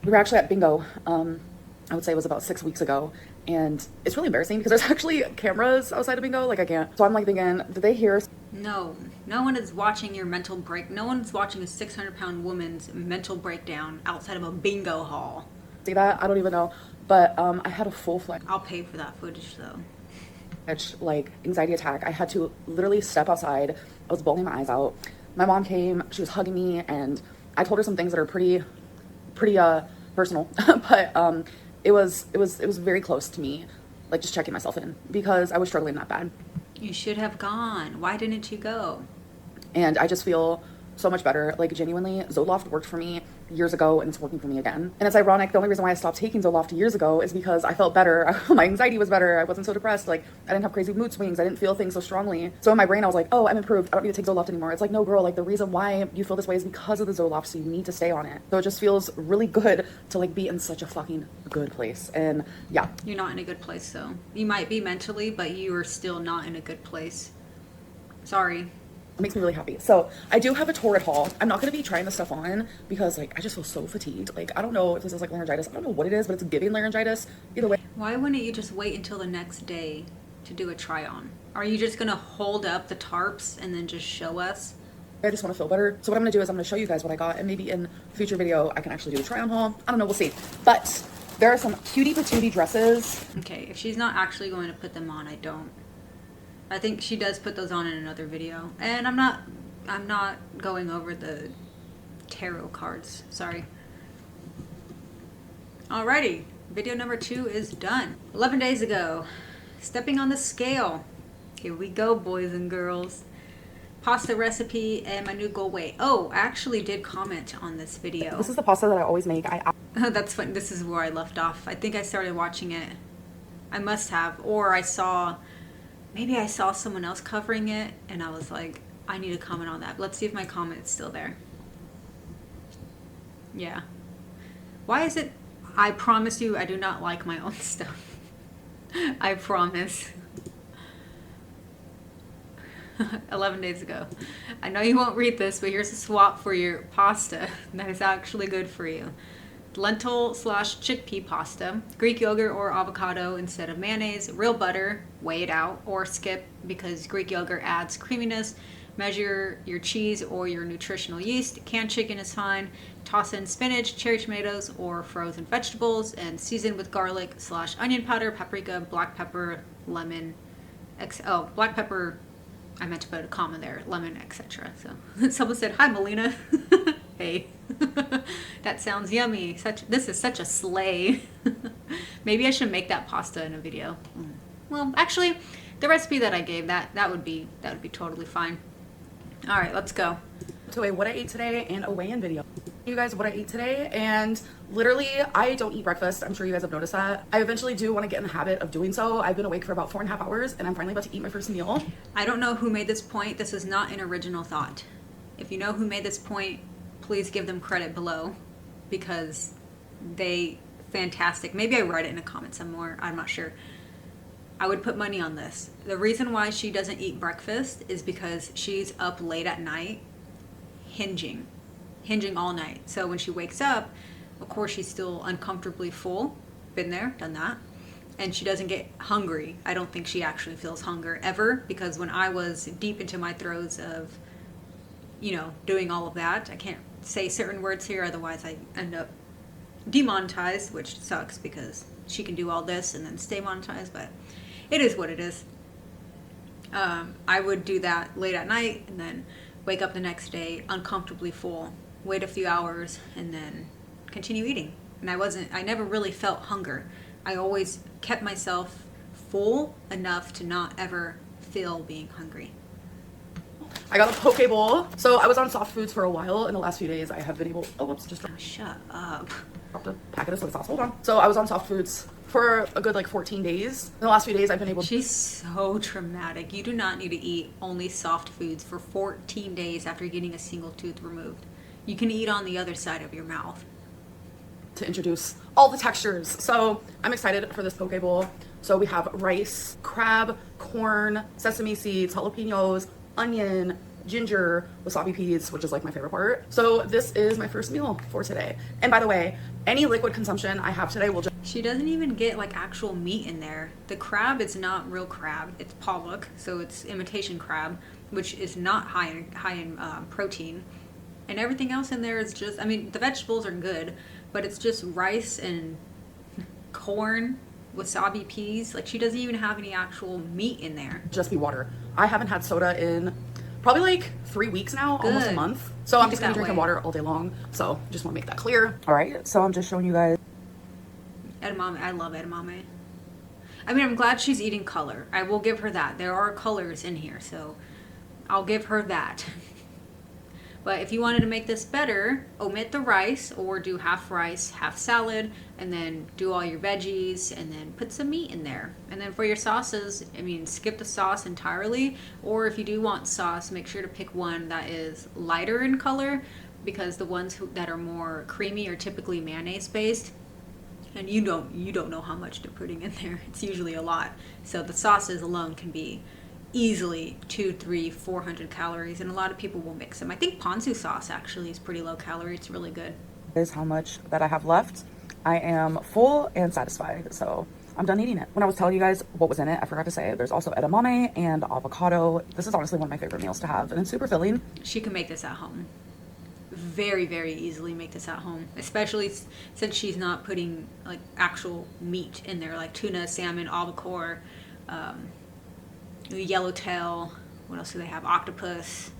We were actually at bingo. I would say it was about 6 weeks ago, and it's really embarrassing because there's actually cameras outside of bingo. Like I can't. So I'm like thinking, did they hear? No one is watching your mental break. No one's watching a 600-pound woman's mental breakdown outside of a bingo hall. See that? I don't even know. But I had a full-fledged... I'll pay for that footage though. Like anxiety attack. I had to literally step outside. I was bawling my eyes out. My mom came. She was hugging me, and I told her some things that are pretty personal. But it was very close to me, like just checking myself in because I was struggling that bad. You should have gone. Why didn't you go? And I just feel so much better. Like genuinely, Zoloft worked for me years ago, and it's working for me again. And it's ironic, the only reason why I stopped taking Zoloft years ago is because I felt better. My anxiety was better. I wasn't so depressed. Like I didn't have crazy mood swings. I didn't feel things so strongly. So in my brain I was like, oh, I'm improved. I don't need to take Zoloft anymore. It's like, no girl, like the reason why you feel this way is because of the Zoloft, so you need to stay on it. So it just feels really good to like be in such a fucking good place. And yeah. You're not in a good place though. You might be mentally, but you are still not in a good place. Sorry. It makes me really happy. So I do have a Torrid haul. I'm not going to be trying this stuff on because like I just feel so fatigued. Like I don't know if this is like laryngitis. I don't know what it is, but it's giving laryngitis. Either way. Why wouldn't you just wait until the next day to do a try on? Are you just going to hold up the tarps and then just show us? I just want to feel better. So what I'm going to do is I'm going to show you guys what I got, and maybe in a future video I can actually do a try on haul. I don't know. We'll see. But there are some cutie patootie dresses. Okay. If she's not actually going to put them on, I think she does put those on in another video. And I'm not going over the tarot cards. Sorry. Alrighty. Video number 2 is done. 11 days ago. Stepping on the scale. Here we go, boys and girls. pasta recipe and my new goal weight. Oh, I actually did comment on this video. This is the pasta that I always make. That's fun. This is where I left off. I think I started watching it. I must have. Or maybe I saw someone else covering it and I was like, I need to comment on that. Let's see if my comment is still there. Yeah. Why is it? I promise you I do not like my own stuff. I promise. 11 days ago. I know you won't read this, but here's a swap for your pasta that is actually good for you. Lentil/chickpea pasta, Greek yogurt or avocado instead of mayonnaise, real butter, weigh it out or skip because Greek yogurt adds creaminess. Measure your cheese or your nutritional yeast. Canned chicken is fine. Toss in spinach, cherry tomatoes, or frozen vegetables and season with garlic/onion powder, paprika, black pepper, lemon, black pepper, I meant to put a comma there, lemon, etc. So someone said, hi, Melina. Hey, that sounds yummy. This is such a slay. Maybe I should make that pasta in a video. Well, actually, the recipe that I gave, that would be totally fine. All right, let's go. To a what I ate today and a weigh-in video. You guys, what I ate today, and literally I don't eat breakfast. I'm sure you guys have noticed that. I eventually do want to get in the habit of doing so. I've been awake for about 4.5 hours and I'm finally about to eat my first meal. I don't know who made this point. This is not an original thought. If you know who made this point, please give them credit below because fantastic. Maybe I read it in a comment somewhere. I'm not sure. I would put money on this. The reason why she doesn't eat breakfast is because she's up late at night hinging all night. So when she wakes up, of course she's still uncomfortably full. Been there, done that. And she doesn't get hungry. I don't think she actually feels hunger ever because when I was deep into my throes of, doing all of that, I can't say certain words here, otherwise I end up demonetized, which sucks because she can do all this and then stay monetized, but it is what it is. I would do that late at night and then wake up the next day uncomfortably full, wait a few hours, and then continue eating. And I never really felt hunger. I always kept myself full enough to not ever feel being hungry. I got a poke bowl. So I was on soft foods for a while. In the last few days, I have been able, Shut up. Dropped a packet of soy sauce. Hold on. So I was on soft foods for a good 14 days. In the last few days, I've been able to. She's so dramatic. You do not need to eat only soft foods for 14 days after getting a single tooth removed. You can eat on the other side of your mouth. To introduce all the textures. So I'm excited for this poke bowl. So we have rice, crab, corn, sesame seeds, jalapenos, onion, ginger, wasabi peas, which is my favorite part. So this is my first meal for today. And by the way, any liquid consumption I have today will just... She doesn't even get actual meat in there. The crab is not real crab. It's pollock, so it's imitation crab, which is not high in protein. And everything else in there is just, the vegetables are good, but it's just rice and corn, wasabi peas. She doesn't even have any actual meat in there. Just be water. I haven't had soda in probably 3 weeks now, Good. almost a month. So I'm Keep just it gonna that drink way. water all day long. So just want to make that clear. All right, so I'm just showing you guys. Edamame, I love edamame. I'm glad she's eating color. I will give her that. There are colors in here, so I'll give her that. But if you wanted to make this better, omit the rice or do half rice, half salad, and then do all your veggies and then put some meat in there. And then for your sauces, skip the sauce entirely. Or if you do want sauce, make sure to pick one that is lighter in color because the ones that are more creamy are typically mayonnaise based. And you don't know how much they're putting in there. It's usually a lot. So the sauces alone can be easily 200, 300, 400 calories, and a lot of people will mix them. I think ponzu sauce actually is pretty low calorie. It's really good. Is how much that I have left. I am full and satisfied, so I'm done eating it. When I was telling you guys what was in it, I forgot to say there's also edamame and avocado. This is honestly one of my favorite meals to have, and it's super filling. She can make this at home. Very, very easily make this at home, especially since she's not putting actual meat in there, like tuna, salmon, albacore, yellowtail. What else do they have? Octopus.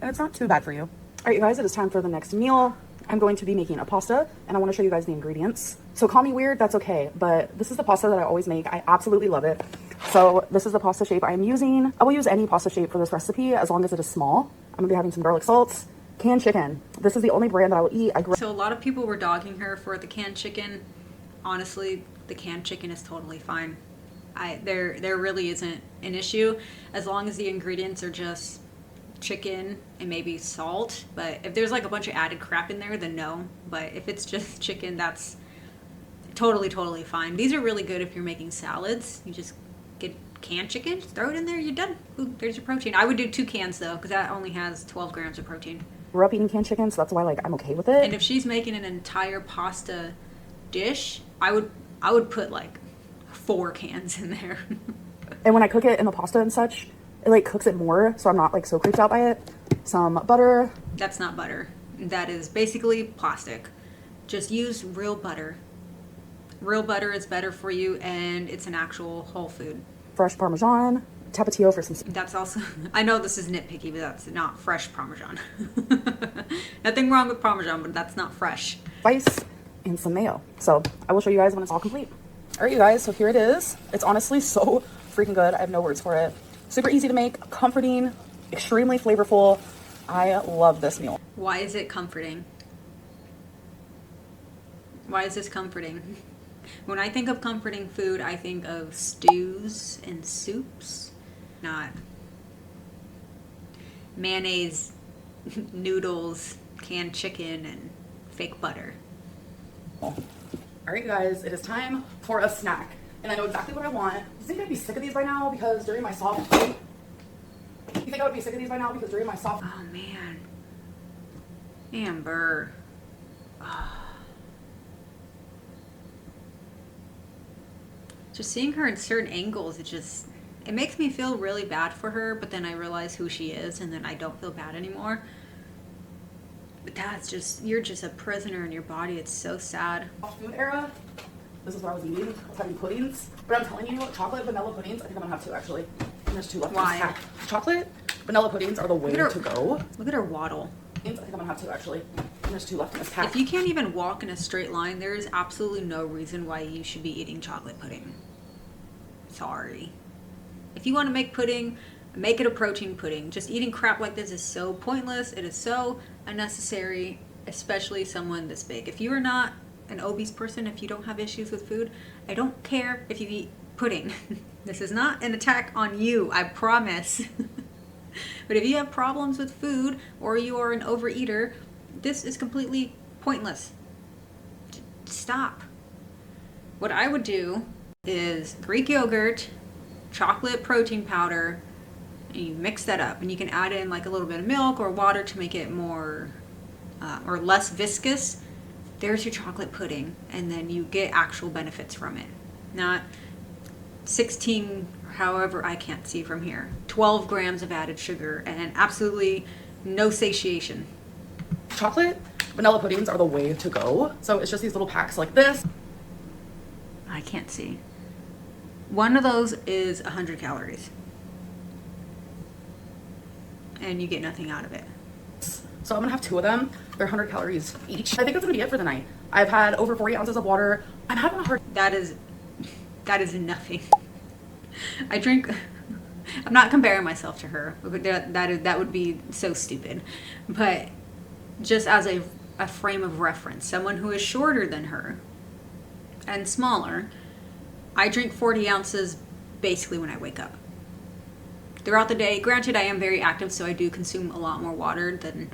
And it's not too bad for you. All right, you guys, it is time for the next meal. I'm going to be making a pasta, and I want to show you guys the ingredients. So call me weird, that's okay, but this is the pasta that I always make. I absolutely love it. So this is the pasta shape I'm using. I will use any pasta shape for this recipe as long as it is small. I'm gonna be having some garlic salts, canned chicken. This is the only brand that I will eat. So a lot of people were dogging her for the canned chicken. Honestly, the canned chicken is totally fine. There really isn't an issue as long as the ingredients are just chicken and maybe salt. But if there's like a bunch of added crap in there, then no. But if it's just chicken, that's totally fine. These are really good if you're making salads. You just get canned chicken, just throw it in there, you're done. Ooh, there's your protein. I would do 2 cans though, because that only has 12 grams of protein. Grew up eating canned chicken, so that's why like I'm okay with it. And if she's making an entire pasta dish, I would put like 4 cans in there. And when I cook it in the pasta and such, it like cooks it more, so I'm not like so creeped out by it. Some butter. That's not butter. That is basically plastic. Just use real butter. Real butter is better for you, and it's an actual whole food. Fresh Parmesan, Tapatio for some. That's also, I know this is nitpicky, but that's not fresh Parmesan. Nothing wrong with Parmesan, but that's not fresh. Spice and some mayo. So I will show you guys when it's all complete. All right, you guys, so here it is. It's honestly so freaking good. I have no words for it. Super easy to make, comforting, extremely flavorful. I love this meal. Why is it comforting? Why is this comforting? When I think of comforting food, I think of stews and soups, not mayonnaise, noodles, canned chicken, and fake butter. All right, guys, it is time for a snack. And I know exactly what I want. You think I'd be sick of these by now because during my soft food? You think I would be sick of these by now because during my soft... Oh, man. Amber. Oh. Just seeing her in certain angles, it makes me feel really bad for her, but then I realize who she is, and then I don't feel bad anymore. But you're just a prisoner in your body. It's so sad. Food era, this is what I was eating. I was having puddings. But I'm telling you, chocolate vanilla puddings, I think I'm gonna have 2 actually. And there's 2 left. Why? In this pack. Chocolate vanilla puddings are the way to go. Look at her waddle. I think I'm gonna have 2 actually. And there's 2 left in this pack. If you can't even walk in a straight line, there is absolutely no reason why you should be eating chocolate pudding. Sorry. If you want to make pudding, make it a protein pudding. Just eating crap like this is so pointless. It is so unnecessary, especially someone this big. If you are not an obese person, if you don't have issues with food, I don't care if you eat pudding. This is not an attack on you, I promise. But if you have problems with food or you are an overeater, this is completely pointless. Stop. What I would do is Greek yogurt, chocolate protein powder, and you mix that up, and you can add in like a little bit of milk or water to make it more or less viscous. There's your chocolate pudding, and then you get actual benefits from it, not 16, however, I can't see from here, 12 grams of added sugar and absolutely no satiation. Chocolate vanilla puddings are the way to go. So it's just these little packs like this. I can't see. One of those is 100 calories. And you get nothing out of it. So I'm gonna have 2 of them. They're 100 calories each. I think that's gonna be it for the night. I've had over 40 ounces of water. I'm having a hard... That is nothing. I'm not comparing myself to her. That would be so stupid. But just as a frame of reference, someone who is shorter than her and smaller, I drink 40 ounces basically when I wake up. Throughout the day, granted I am very active, so I do consume a lot more water than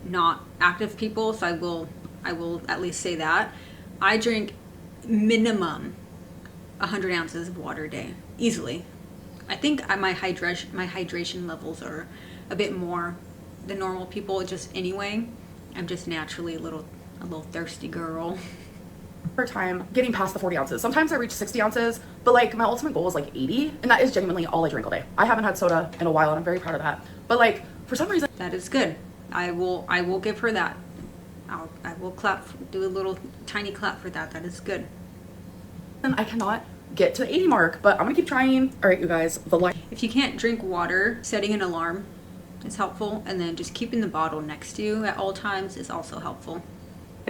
not active people, so I will at least say that. I drink minimum 100 ounces of water a day, easily. I think my hydration levels are a bit more than normal people, just anyway. I'm just naturally a little thirsty girl. Time getting past the 40 ounces. Sometimes I reach 60 ounces, but like my ultimate goal is like 80, and that is genuinely all I drink all day. I haven't had soda in a while, and I'm very proud of that. But like for some reason, that is good. I will give her that. I will clap, do a little tiny clap for that. That is good. And I cannot get to the 80 mark, but I'm gonna keep trying. All right, you guys, the light. If you can't drink water, setting an alarm is helpful, and then just keeping the bottle next to you at all times is also helpful.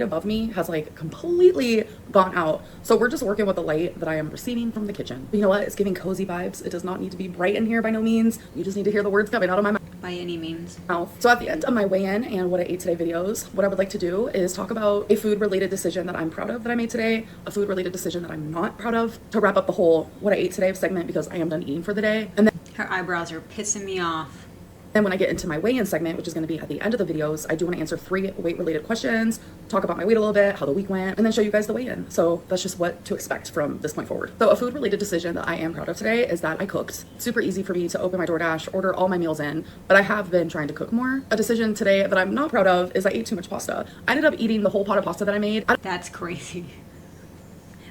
above me has like completely gone out. So we're just working with the light that I am receiving from the kitchen. But you know what? It's giving cozy vibes. It does not need to be bright in here by no means. You just need to hear the words coming out of my mouth. By any means. So at the end of my weigh-in and what I ate today videos, what I would like to do is talk about a food-related decision that I'm proud of that I made today, a food-related decision that I'm not proud of, to wrap up the whole what I ate today segment because I am done eating for the day. And then Her eyebrows are pissing me off. when I get into my weigh-in segment, which is going to be at the end of the videos, I do want to answer 3 weight-related questions, talk about my weight a little bit, how the week went, and then show you guys the weigh-in. So that's just what to expect from this point forward. So a food-related decision that I am proud of today is that I cooked. Super easy for me to open my DoorDash, order all my meals in, but I have been trying to cook more. A decision today that I'm not proud of is I ate too much pasta. I ended up eating the whole pot of pasta that I made. That's crazy.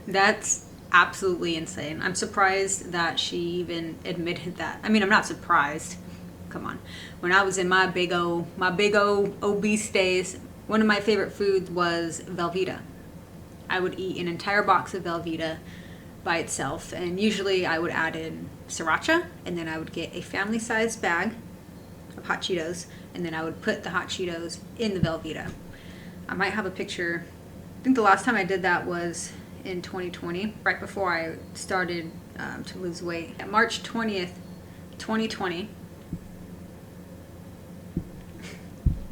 That's absolutely insane. I'm surprised that she even admitted that. I mean, I'm not surprised. Come on. When I was in my big old obese days, one of my favorite foods was Velveeta. I would eat an entire box of Velveeta by itself, and usually I would add in sriracha, and then I would get a family-sized bag of hot Cheetos, and then I would put the hot Cheetos in the Velveeta. I might have a picture. I think the last time I did that was in 2020, right before I started to lose weight. At March 20th, 2020.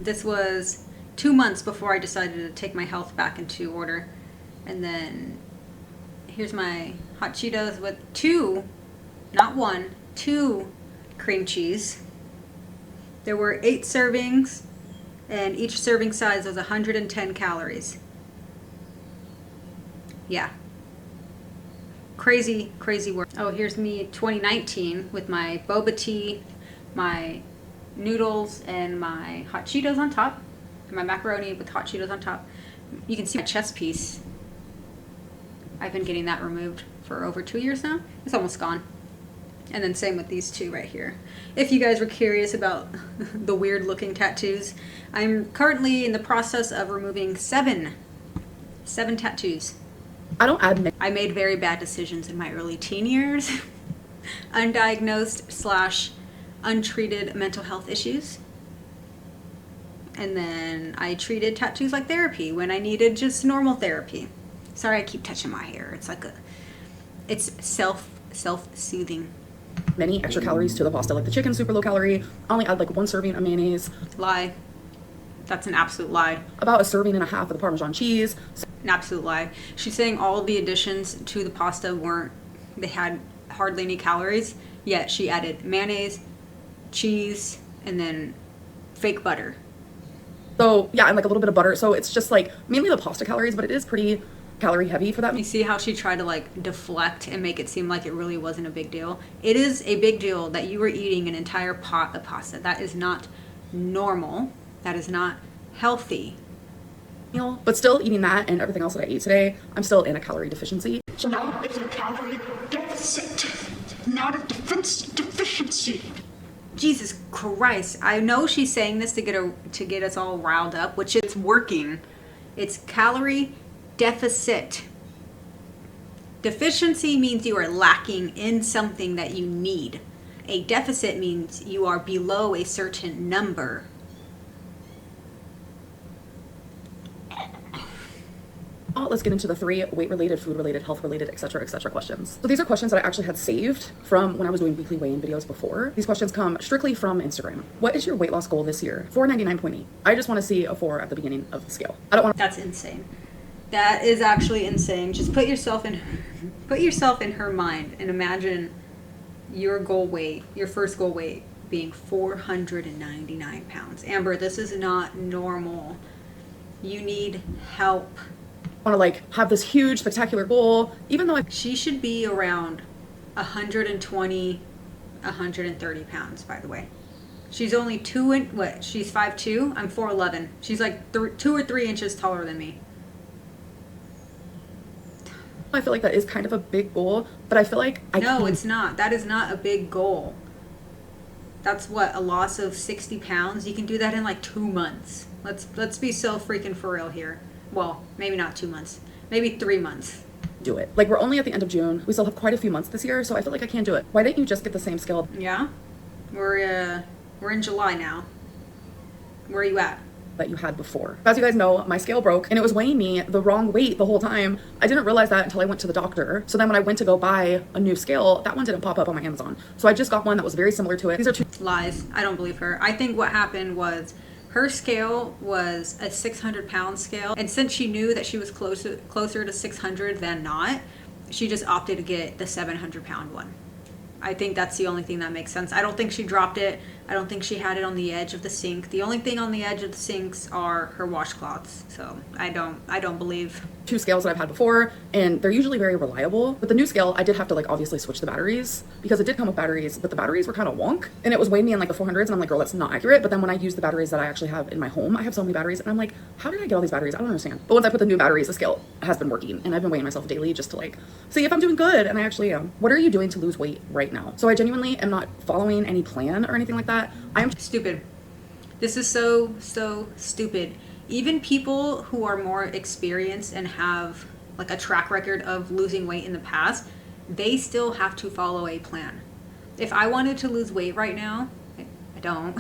This was 2 months before I decided to take my health back into order. And then here's my hot Cheetos with 2, not 1, 2 cream cheese. There were 8 servings, and each serving size was 110 calories. Yeah. Crazy, crazy work. Oh, here's me 2019 with my boba tea, my noodles, and my hot Cheetos on top, and my macaroni with hot Cheetos on top. You can see my chest piece. I've been getting that removed for over 2 years now. It's almost gone. And then same with these 2 right here. If you guys were curious about the weird looking tattoos, I'm currently in the process of removing 7 tattoos. I don't add I made very bad decisions in my early teen years. Undiagnosed / untreated mental health issues. And then I treated tattoos like therapy when I needed just normal therapy. Sorry, I keep touching my hair. It's like it's self-soothing. many extra calories to the pasta. Like the chicken, super low calorie. I only add like 1 serving of mayonnaise. Lie. That's an absolute lie. About 1.5 servings of the Parmesan cheese. An absolute lie. She's saying all the additions to the pasta they had hardly any calories, yet she added mayonnaise, cheese, and then fake butter. So yeah, and like a little bit of butter. So it's just like mainly the pasta calories, but it is pretty calorie heavy for that. You see how she tried to like deflect and make it seem like it really wasn't a big deal? It is a big deal that you were eating an entire pot of pasta. That is not normal. That is not healthy. Meal, but still eating that and everything else that I ate today, I'm still in a calorie deficiency. So now it's a calorie deficit, not a deficiency. Jesus Christ. I know she's saying this to get us all riled up, which it's working. It's calorie deficit. Deficiency means you are lacking in something that you need. A deficit means you are below a certain number. Let's get into the 3 weight-related, food-related, health-related, etc., questions. So these are questions that I actually had saved from when I was doing weekly weigh-in videos before. These questions come strictly from Instagram. What is your weight loss goal this year? 499.8. I just want to see a 4 at the beginning of the scale. I don't want. That's insane. That is actually insane. Just put yourself in her mind and imagine your goal weight, your first goal weight being 499 pounds. Amber, this is not normal. You need help. Want to like have this huge spectacular goal, even though She should be around 120, 130 pounds, by the way. She's only she's 5'2", I'm 4'11". She's like 2 or 3 inches taller than me. I feel like that is kind of a big goal, but I feel like No, it's not. That is not a big goal. That's what, a loss of 60 pounds? You can do that in like 2 months. Let's be so freaking for real here. Well, maybe not 2 months. Maybe 3 months. do it. Like, we're only at the end of June. We still have quite a few months this year, so I feel like I can't do it. Why didn't you just get the same scale? Yeah? We're in July now. Where are you at? that you had before. As you guys know, my scale broke and it was weighing me the wrong weight the whole time. I didn't realize that until I went to the doctor. So then when I went to go buy a new scale, that one didn't pop up on my Amazon. So I just got one that was very similar to it. These are two Lies. I don't believe her. I think what happened was her scale was a 600-pound scale, and since she knew that she was closer to 600 than not, she just opted to get the 700-pound one. I think that's the only thing that makes sense. I don't think she dropped it. I don't think she had it on the edge of the sink. The only thing on the edge of the sinks are her washcloths. So I don't believe. two scales that I've had before, and they're usually very reliable. With the new scale, I did have to like obviously switch the batteries because it did come with batteries, but the batteries were kind of wonk, and it was weighing me in like the 400s, and I'm like, girl, that's not accurate. But then when I use the batteries that I actually have in my home, I have so many batteries, and I'm like, how did I get all these batteries? I don't understand. But once I put the new batteries, the scale has been working, and I've been weighing myself daily just to like see if I'm doing good, and I actually am. What are you doing to lose weight right now? So I genuinely am not following any plan or anything like that. I am Stupid. This is so stupid. Even people who are more experienced and have like a track record of losing weight in the past, they still have to follow a plan. If I wanted to lose weight right now, I don't,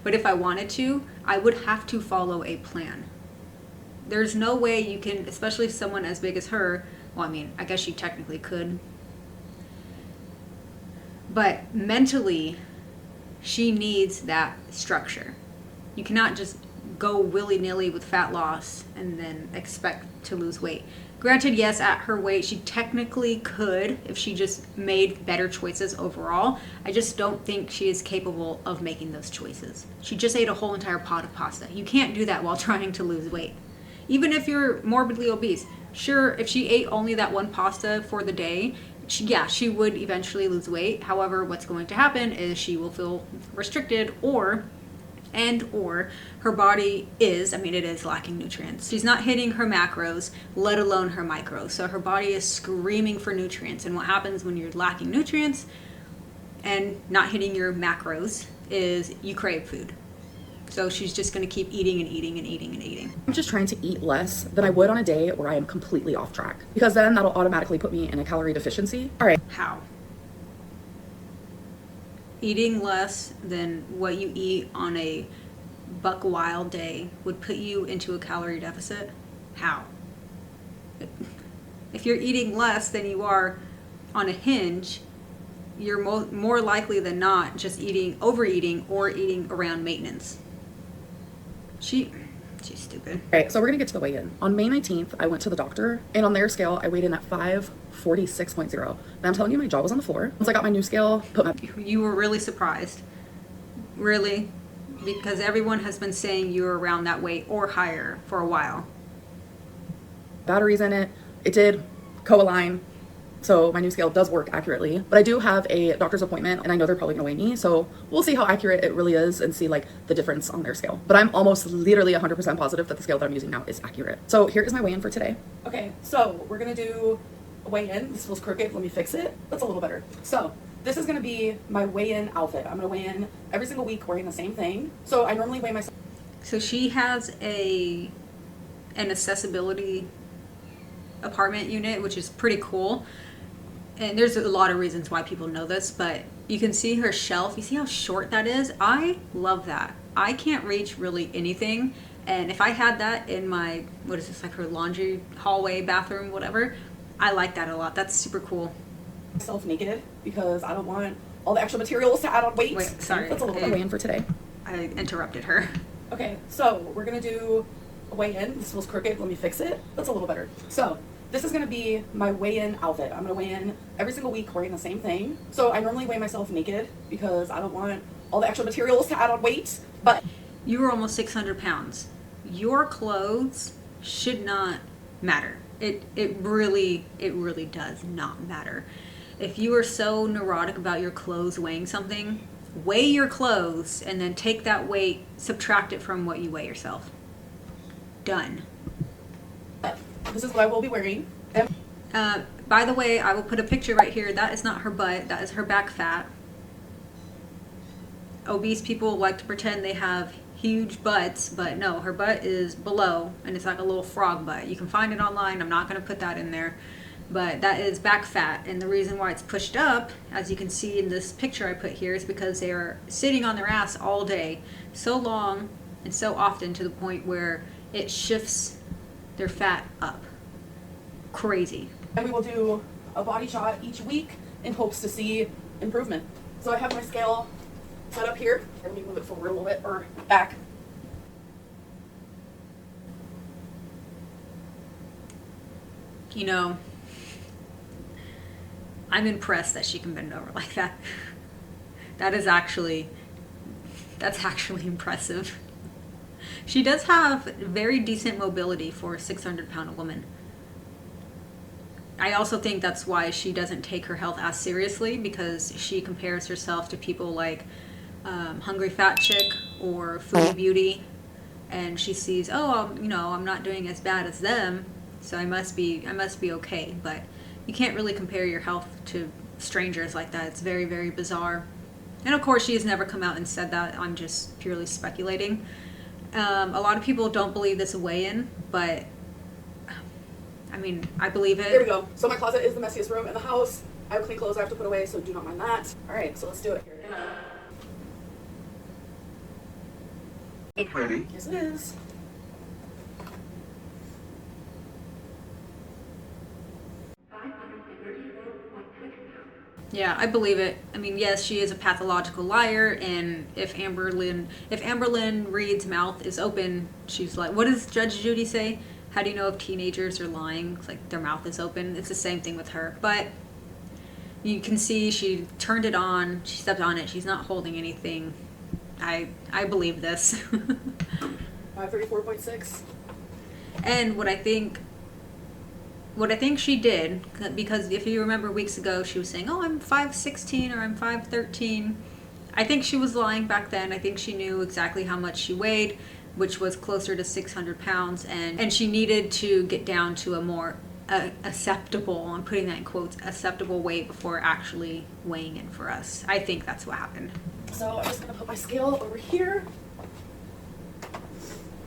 but if I wanted to, I would have to follow a plan. There's no way you can, especially someone as big as her, well, I mean, I guess she technically could, but mentally, she needs that structure. You cannot just go willy-nilly with fat loss and then expect to lose weight. Granted, yes, at her weight, she technically could if she just made better choices overall. I just don't think she is capable of making those choices. She just ate a whole entire pot of pasta. You can't do that while trying to lose weight. Even if you're morbidly obese, sure, if she ate only that one pasta for the day, she would eventually lose weight. However, what's going to happen is she will feel restricted or her body is, it is lacking nutrients. She's not hitting her macros, let alone her micros. So her body is screaming for nutrients. And what happens when you're lacking nutrients and not hitting your macros is you crave food. So she's just going to keep eating and eating and eating and eating. I'm just trying to eat less than I would on a day where I am completely off track, because then that'll automatically put me in a calorie deficiency. All right. How? Eating less than what you eat on a buck wild day would put you into a calorie deficit? How? If you're eating less than you are on a hinge, you're more likely than not just overeating or eating around maintenance. She's stupid. All right, so we're gonna get to the weigh-in. On May 19th, I went to the doctor, and on their scale, I weighed in at 546.0. And I'm telling you, my jaw was on the floor. Once I got my new scale, You were really surprised. Really? Because everyone has been saying you're around that weight or higher for a while. batteries in it. It did co-align. So my new scale does work accurately, but I do have a doctor's appointment, and I know they're probably gonna weigh me. So we'll see how accurate it really is and see like the difference on their scale. But I'm almost literally 100% positive that the scale that I'm using now is accurate. So here is my weigh-in for today. Okay, so we're gonna do a weigh-in. This feels crooked. Let me fix it. That's a little better. So this is gonna be my weigh-in outfit. I'm gonna weigh in every single week wearing the same thing. So I normally weigh myself. So she has an accessibility apartment unit, which is pretty cool. And there's a lot of reasons why people know this, but you can see her shelf. You see how short that is? I love that. I can't reach really anything. And if I had that in my, what is this, like her laundry, hallway, bathroom, whatever, I like that a lot. That's super cool. Myself naked because I don't want all the extra materials to add on weight. Wait, sorry. That's a little bit weigh-in for today. I interrupted her. Okay, so we're gonna do a weigh-in. This feels crooked. Let me fix it. That's a little better. So this is gonna be my weigh-in outfit. I'm gonna weigh in every single week wearing the same thing. So I normally weigh myself naked because I don't want all the extra materials to add on weight. But You were almost 600 pounds. Your clothes should not matter. It really does not matter. If you are so neurotic about your clothes weighing something, weigh your clothes and then take that weight, subtract it from what you weigh yourself. Done. this is what I will be wearing. By the way, I will put a picture right here. That is not her butt. That is her back fat. Obese people like to pretend they have huge butts, but no, her butt is below, and it's like a little frog butt. You can find it online. I'm not going to put that in there, but that is back fat. And the reason why it's pushed up, as you can see in this picture I put here, is because they are sitting on their ass all day, so long and so often to the point where it shifts their fat up. Crazy. And we will do a body shot each week in hopes to see improvement. So I have my scale set up here. Let me move it forward a little bit, or back. You know, I'm impressed that she can bend over like that. That's actually impressive. She does have very decent mobility for a 600-pound woman. I also think that's why she doesn't take her health as seriously, because she compares herself to people like Hungry Fat Chick or Foodie Beauty, and she sees, oh, I'm not doing as bad as them, so I must be okay. But you can't really compare your health to strangers like that. It's very, very bizarre. And of course, she has never come out and said that. I'm just purely speculating. A lot of people don't believe this weigh-in, but I mean, I believe it. Here we go. So my closet is the messiest room in the house. I have clean clothes I have to put away, so do not mind that. All right, so let's do it. Here it is. It's ready. Yes, it is. Yeah, I believe it. I mean, yes, she is a pathological liar, and if Amberlynn Reid's mouth is open, she's like, what does Judge Judy say? How do you know if teenagers are lying? It's like their mouth is open. It's the same thing with her. But you can see she turned it on. She stepped on it. She's not holding anything. I believe this. 34.6. And what I think she did, because if you remember weeks ago, she was saying, oh, I'm 5'16" or I'm 5'13". I think she was lying back then. I think she knew exactly how much she weighed, which was closer to 600 pounds. And she needed to get down to a more acceptable, I'm putting that in quotes, acceptable weight before actually weighing in for us. I think that's what happened. So I'm just going to put my scale over here.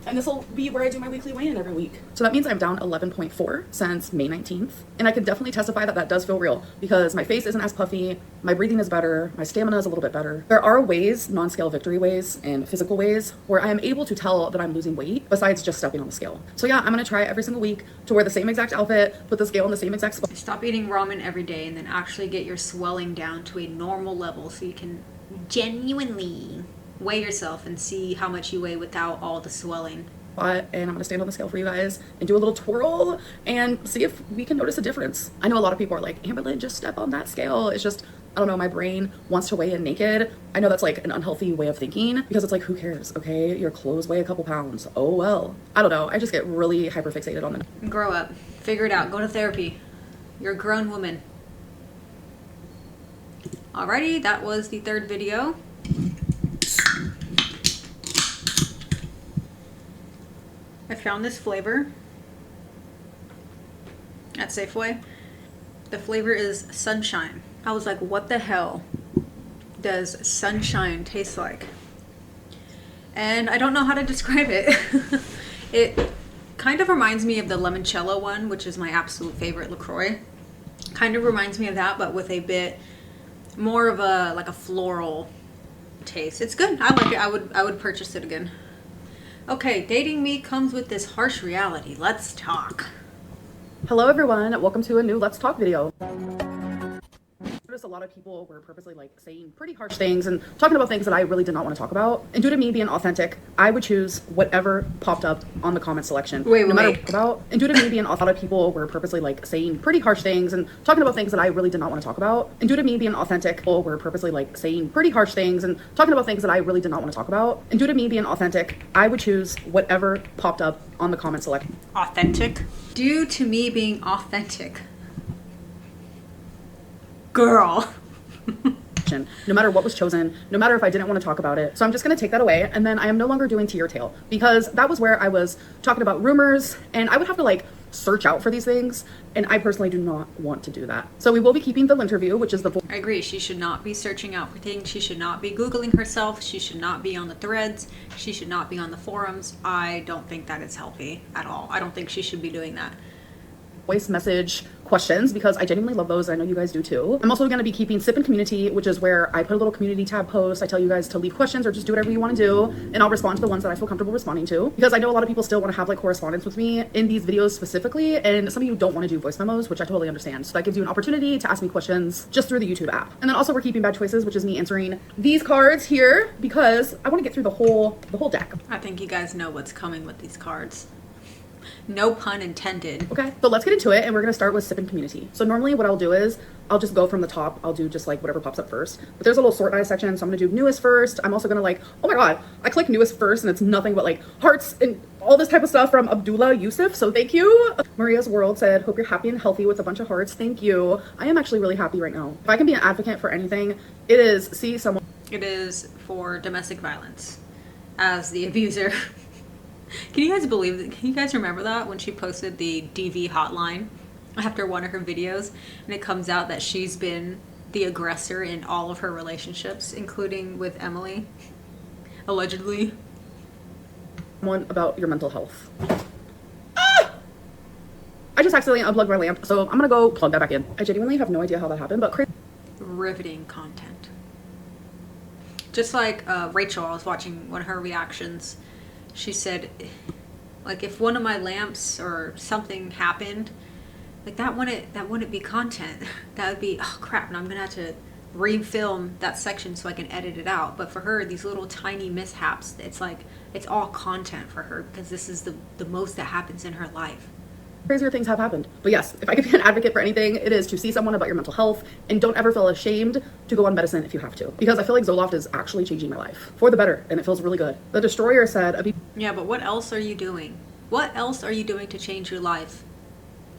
And this will be where I do my weekly weigh-in every week. So that means I'm down 11.4 since May 19th. And I can definitely testify that that does feel real, because my face isn't as puffy, my breathing is better, my stamina is a little bit better. There are ways, non-scale victory ways and physical ways, where I am able to tell that I'm losing weight besides just stepping on the scale. So yeah, I'm gonna try every single week to wear the same exact outfit, put the scale in the same exact spot. Stop eating ramen every day and then actually get your swelling down to a normal level so you can genuinely weigh yourself and see how much you weigh without all the swelling. And I'm gonna stand on the scale for you guys and do a little twirl and see if we can notice a difference. I know a lot of people are like, Amberlynn, just step on that scale. It's just, I don't know, my brain wants to weigh in naked. I know that's like an unhealthy way of thinking, because it's like, who cares? Okay, your clothes weigh a couple pounds. Oh well. I don't know. I just get really hyper fixated on them. Grow up. Figure it out. Go to therapy. You're a grown woman. Alrighty, that was the third video. I found this flavor at Safeway. The flavor is Sunshine. I was like, what the hell does Sunshine taste like? And I don't know how to describe it. It kind of reminds me of the limoncello one, which is my absolute favorite LaCroix. Kind of reminds me of that, but with a bit more of a like a floral taste. It's good. I like it. I would purchase it again. Okay, dating me comes with this harsh reality. Let's talk. Hello everyone, welcome to a new Let's Talk video. A lot of people were purposely like saying pretty harsh things and talking about things that I really did not want to talk about. And due to me being authentic, I would choose whatever popped up on the comment selection. And due to me being a lot of people were purposely like saying pretty harsh things and talking about things that I really did not want to talk about. And due to me being authentic, people were purposely like saying pretty harsh things and talking about things that I really did not want to talk about. And due to me being authentic, I would choose whatever popped up on the comment selection. Authentic? Due to me being authentic. Girl. No matter what was chosen, no matter if I didn't want to talk about it. So I'm just going to take that away, and then I am no longer doing To Your Tale, because that was where I was talking about rumors, and I would have to like search out for these things, and I personally do not want to do that. So we will be keeping the interview, which is the I agree. She should not be searching out for things. She should not be Googling herself. She should not be on the threads. She should not be on the forums. I don't think that is healthy at all. I don't think she should be doing that. voice message questions because I genuinely love those. I know you guys do too. I'm also going to be keeping Sip and Community, which is where I put a little community tab post. I tell you guys to leave questions or just do whatever you want to do, and I'll respond to the ones that I feel comfortable responding to, because I know a lot of people still want to have like correspondence with me in these videos specifically, and some of you don't want to do voice memos, which I totally understand. So that gives you an opportunity to ask me questions just through the YouTube app. And then also we're keeping Bad Choices, which is me answering these cards here because I want to get through the whole deck. I think you guys know what's coming with these cards. No pun intended. Okay, so let's get into it, and we're gonna start with Sip and Community. So normally what I'll do is I'll just go from the top. I'll do just like whatever pops up first. But there's a little sort by section, so I'm gonna do newest first. I'm also gonna like, oh my god, I click newest first, and it's nothing but like hearts and all this type of stuff from Abdullah Yusuf. So thank you. Maria's World said, hope you're happy and healthy with a bunch of hearts. Thank you. I am actually really happy right now. If I can be an advocate for anything, it is see someone. It is for domestic violence as the abuser. Can you guys believe that? Can you guys remember that when she posted the DV hotline after one of her videos, and it comes out that she's been the aggressor in all of her relationships, including with Emily, allegedly. One about your mental health. Ah! I just accidentally unplugged my lamp, so I'm gonna go plug that back in. I genuinely have no idea how that happened, but crazy. Riveting content. Just like Rachel, I was watching one of her reactions. She said, like, if one of my lamps or something happened, like that wouldn't be content. That would be, oh crap, and I'm gonna have to refilm that section so I can edit it out. But for her, these little tiny mishaps, it's like it's all content for her because this is the most that happens in her life. Crazier things have happened. But yes, if I could be an advocate for anything, it is to see someone about your mental health, and don't ever feel ashamed to go on medicine if you have to. Because I feel like Zoloft is actually changing my life for the better, and it feels really good. The Destroyer said, yeah, but what else are you doing? What else are you doing to change your life?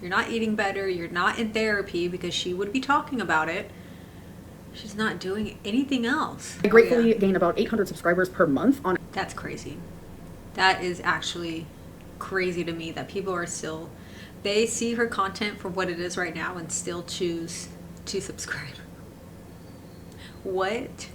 You're not eating better, you're not in therapy, because she would be talking about it. She's not doing anything else. I gratefully gained about 800 subscribers per month on. That's crazy. That is actually crazy to me that people are still, they see her content for what it is right now and still choose to subscribe. What?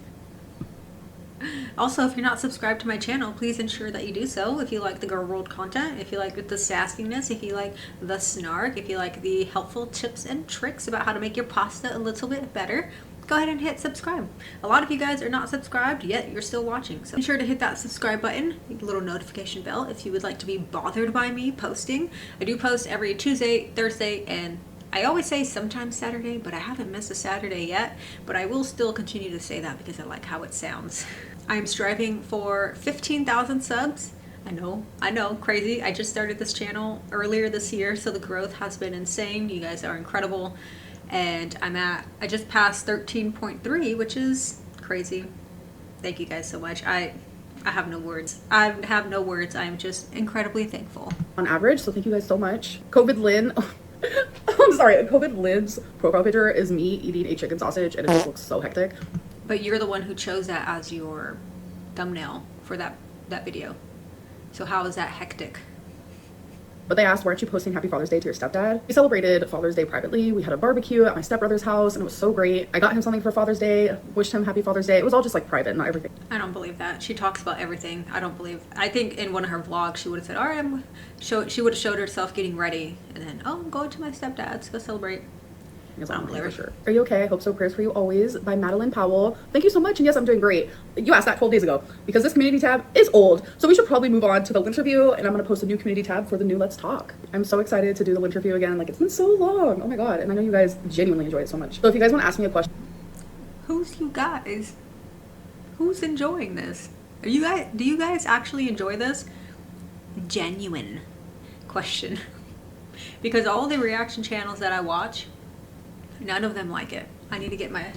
Also, if you're not subscribed to my channel, please ensure that you do so. If you like the girl world content, if you like the sassiness, if you like the snark, if you like the helpful tips and tricks about how to make your pasta a little bit better, go ahead and hit subscribe. A lot of you guys are not subscribed, yet you're still watching. So be sure to hit that subscribe button, the little notification bell if you would like to be bothered by me posting. I do post every Tuesday, Thursday, and I always say sometimes Saturday, but I haven't missed a Saturday yet. But I will still continue to say that because I like how it sounds. I am striving for 15,000 subs. I know, crazy. I just started this channel earlier this year, so the growth has been insane. You guys are incredible. And I just passed 13.3, which is crazy. Thank you guys so much. I have no words. I have no words. I'm just incredibly thankful. On average, so thank you guys so much. COVID Lynn. I'm sorry, COVID Lynn's profile picture is me eating a chicken sausage, and it just looks so hectic. But you're the one who chose that as your thumbnail for that video. So how is that hectic? But they asked, why aren't you posting Happy Father's Day to your stepdad? We celebrated Father's Day privately. We had a barbecue at my stepbrother's house, and it was so great. I got him something for Father's Day, wished him Happy Father's Day. It was all just like private, not everything. I don't believe that. She talks about everything. I think in one of her vlogs, she would have said, all right, she would have showed herself getting ready, and then, oh, I'm going to my stepdad's to go celebrate. I don't believe her. Sure. Are you okay? Hope so. Prayers for you always by Madeline Powell. Thank you so much. And yes, I'm doing great. You asked that 12 days ago because this community tab is old. So we should probably move on to the Lynch review, and I'm going to post a new community tab for the new Let's Talk. I'm so excited to do the Lynch review again. Like, it's been so long. Oh my God. And I know you guys genuinely enjoy it so much. So if you guys want to ask me a question. Who's you guys? Who's enjoying this? Do you guys actually enjoy this? Genuine question. Because all the reaction channels that I watch, none of them like it. I need to get my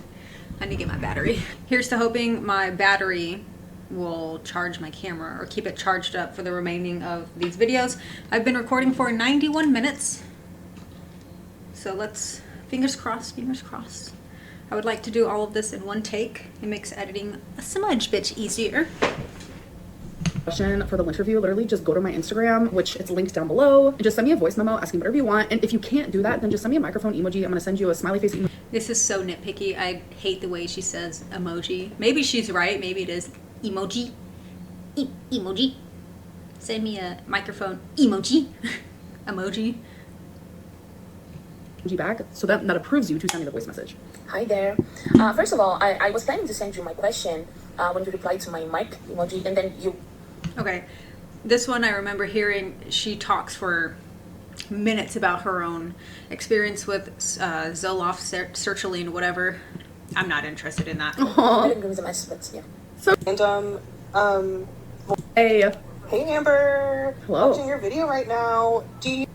battery. Here's to hoping my battery will charge my camera or keep it charged up for the remaining of these videos. I've been recording for 91 minutes. So let's, fingers crossed, fingers crossed. I would like to do all of this in one take. It makes editing a smudge bit easier. Question for the Lynch review, literally just go to my Instagram, which it's linked down below, and just send me a voice memo asking whatever you want. And if you can't do that, then just send me a microphone emoji. I'm gonna send you a smiley face emoji. This is so nitpicky. I hate the way she says emoji. Maybe she's right. Maybe it is emoji. Emoji. Send me a microphone emoji. Emoji. you back, so that approves you to send me the voice message. Hi there. First of all, I was planning to send you my question when you replied to my mic emoji, and then you... Okay, this one I remember hearing, she talks for minutes about her own experience with Zoloft, sertraline, whatever. I'm not interested in that. I didn't give a mess, but yeah. And Hey. hey Amber. Hello. Watching your video right now. Do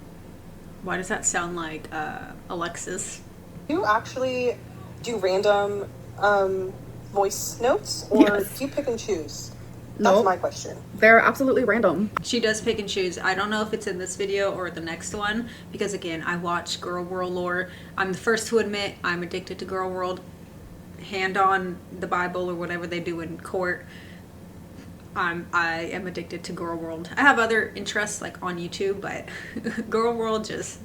Why does that sound like Alexis? you actually do random voice notes, or Yes. do you pick and choose? That's Nope. my question. They're absolutely random. She does pick and choose. I don't know if it's in this video or the next one, because again, I watch Girl World lore. I'm the first to admit I'm addicted to Girl World. Hand on the Bible or whatever they do in court. I am addicted to Girl World. I have other interests like on YouTube, but Girl World just,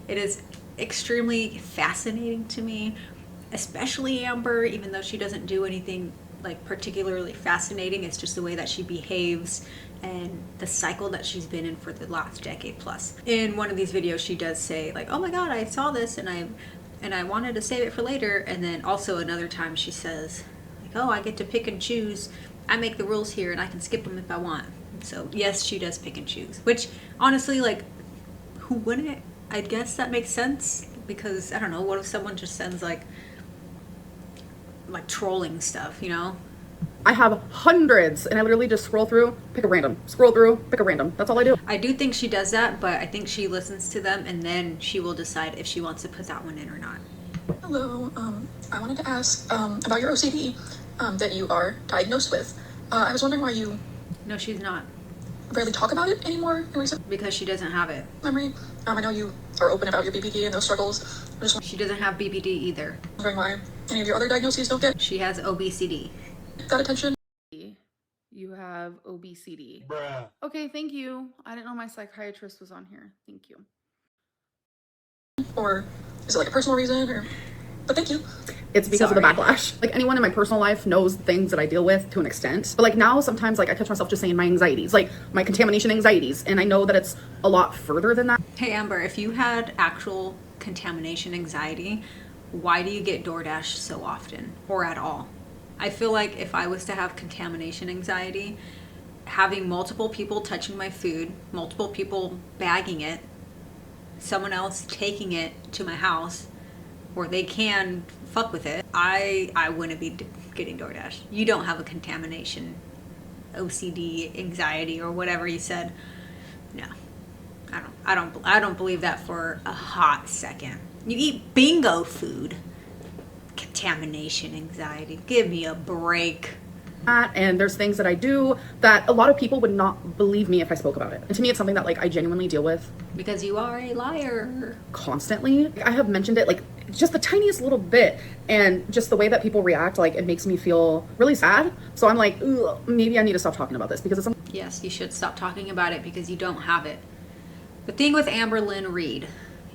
it is extremely fascinating to me, especially Amber, even though she doesn't do anything like particularly fascinating. It's just the way that she behaves and the cycle that she's been in for the last decade plus. In one of these videos, she does say like, oh my God, I saw this and I wanted to save it for later. And then also another time she says like, oh, I get to pick and choose. I make the rules here and I can skip them if I want. So yes, she does pick and choose, which honestly, like, who wouldn't? I guess that makes sense, because I don't know, what if someone just sends like trolling stuff, you know? I have hundreds, and I literally just scroll through, pick a random, scroll through, pick a random. That's all I do. I do think she does that, but I think she listens to them and then she will decide if she wants to put that one in or not. Hello, I wanted to ask about your OCD that you are diagnosed with. I was wondering why you No, she's not, rarely talk about it anymore in recent because she doesn't have it. memory. I know you are open about your BPD and those struggles. I'm just She doesn't have BPD either. wondering why any of your other diagnoses don't get She has obesity. that attention. You have obesity. Bruh. Okay, thank you. I didn't know my psychiatrist was on here. Thank you. Or is it like a personal reason? Or but thank you. It's because of the Sorry. backlash. Like, anyone in my personal life knows things that I deal with to an extent. But like now, sometimes like I catch myself just saying my anxieties, like my contamination anxieties. And I know that it's a lot further than that. Hey Amber, if you had actual contamination anxiety, why do you get DoorDash so often or at all? I feel like if I was to have contamination anxiety, having multiple people touching my food, multiple people bagging it, someone else taking it to my house, or they can fuck with it, I wouldn't be getting DoorDash. You don't have a contamination OCD anxiety or whatever you said. No, I don't believe that for a hot second. You eat bingo food. Contamination anxiety. Give me a break. And there's things that I do that a lot of people would not believe me if I spoke about it. And to me, it's something that like I genuinely deal with Because you are a liar. constantly. I have mentioned it like just the tiniest little bit, and just the way that people react, like it makes me feel really sad. So I'm like, ugh, maybe I need to stop talking about this because it's something. Yes, you should stop talking about it because you don't have it. The thing with Amberlynn Reid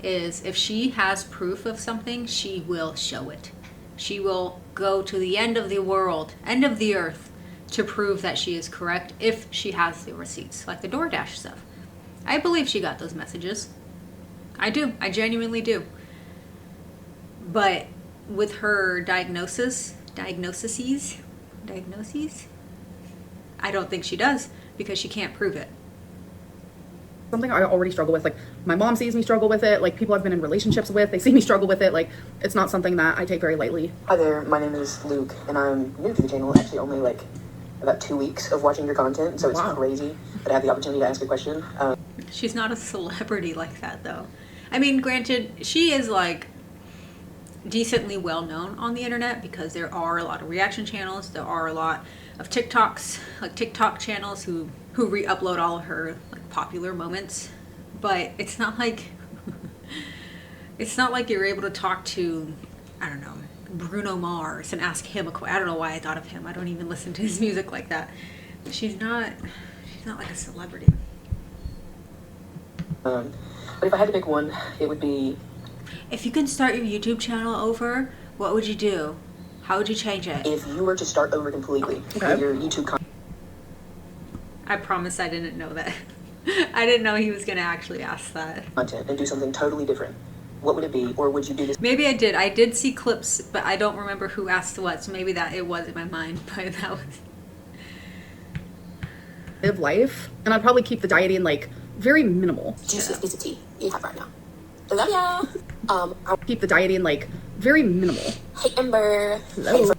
is if she has proof of something, she will show it. She will go to the end of the world, end of the earth, to prove that she is correct if she has the receipts, like the DoorDash stuff. I believe she got those messages. I do. I genuinely do. But with her diagnoses, I don't think she does because she can't prove it. Something I already struggle with. Like my mom sees me struggle with it. Like people I've been in relationships with, they see me struggle with it. Like it's not something that I take very lightly. Hi there, my name is Luke, and I'm new to the channel. Actually, only like about 2 weeks of watching your content, so it's Wow. crazy that I have the opportunity to ask a question. She's not a celebrity like that, though. I mean, granted, she is like decently well known on the internet because there are a lot of reaction channels. There are a lot of TikToks, like TikTok channels who re-upload all of her like popular moments. But it's not like you're able to talk to, I don't know, Bruno Mars and ask him a question. I don't know why I thought of him. I don't even listen to his music like that. She's not like a celebrity. But if I had to pick one, it would be If you can start your YouTube channel over, what would you do? How would you change it? if you were to start over completely Okay. with your YouTube I promise I didn't know that. I didn't know he was going to actually ask that. content and do something totally different. what would it be? Or would you do this? Maybe I did. I did see clips, but I don't remember who asked what, so maybe that it was in my mind, but that was... Live life, and I'd probably keep the dieting like very minimal. Juicy you have right now. I love ya. I'll keep the dieting like very minimal. Hey Amber. Hello.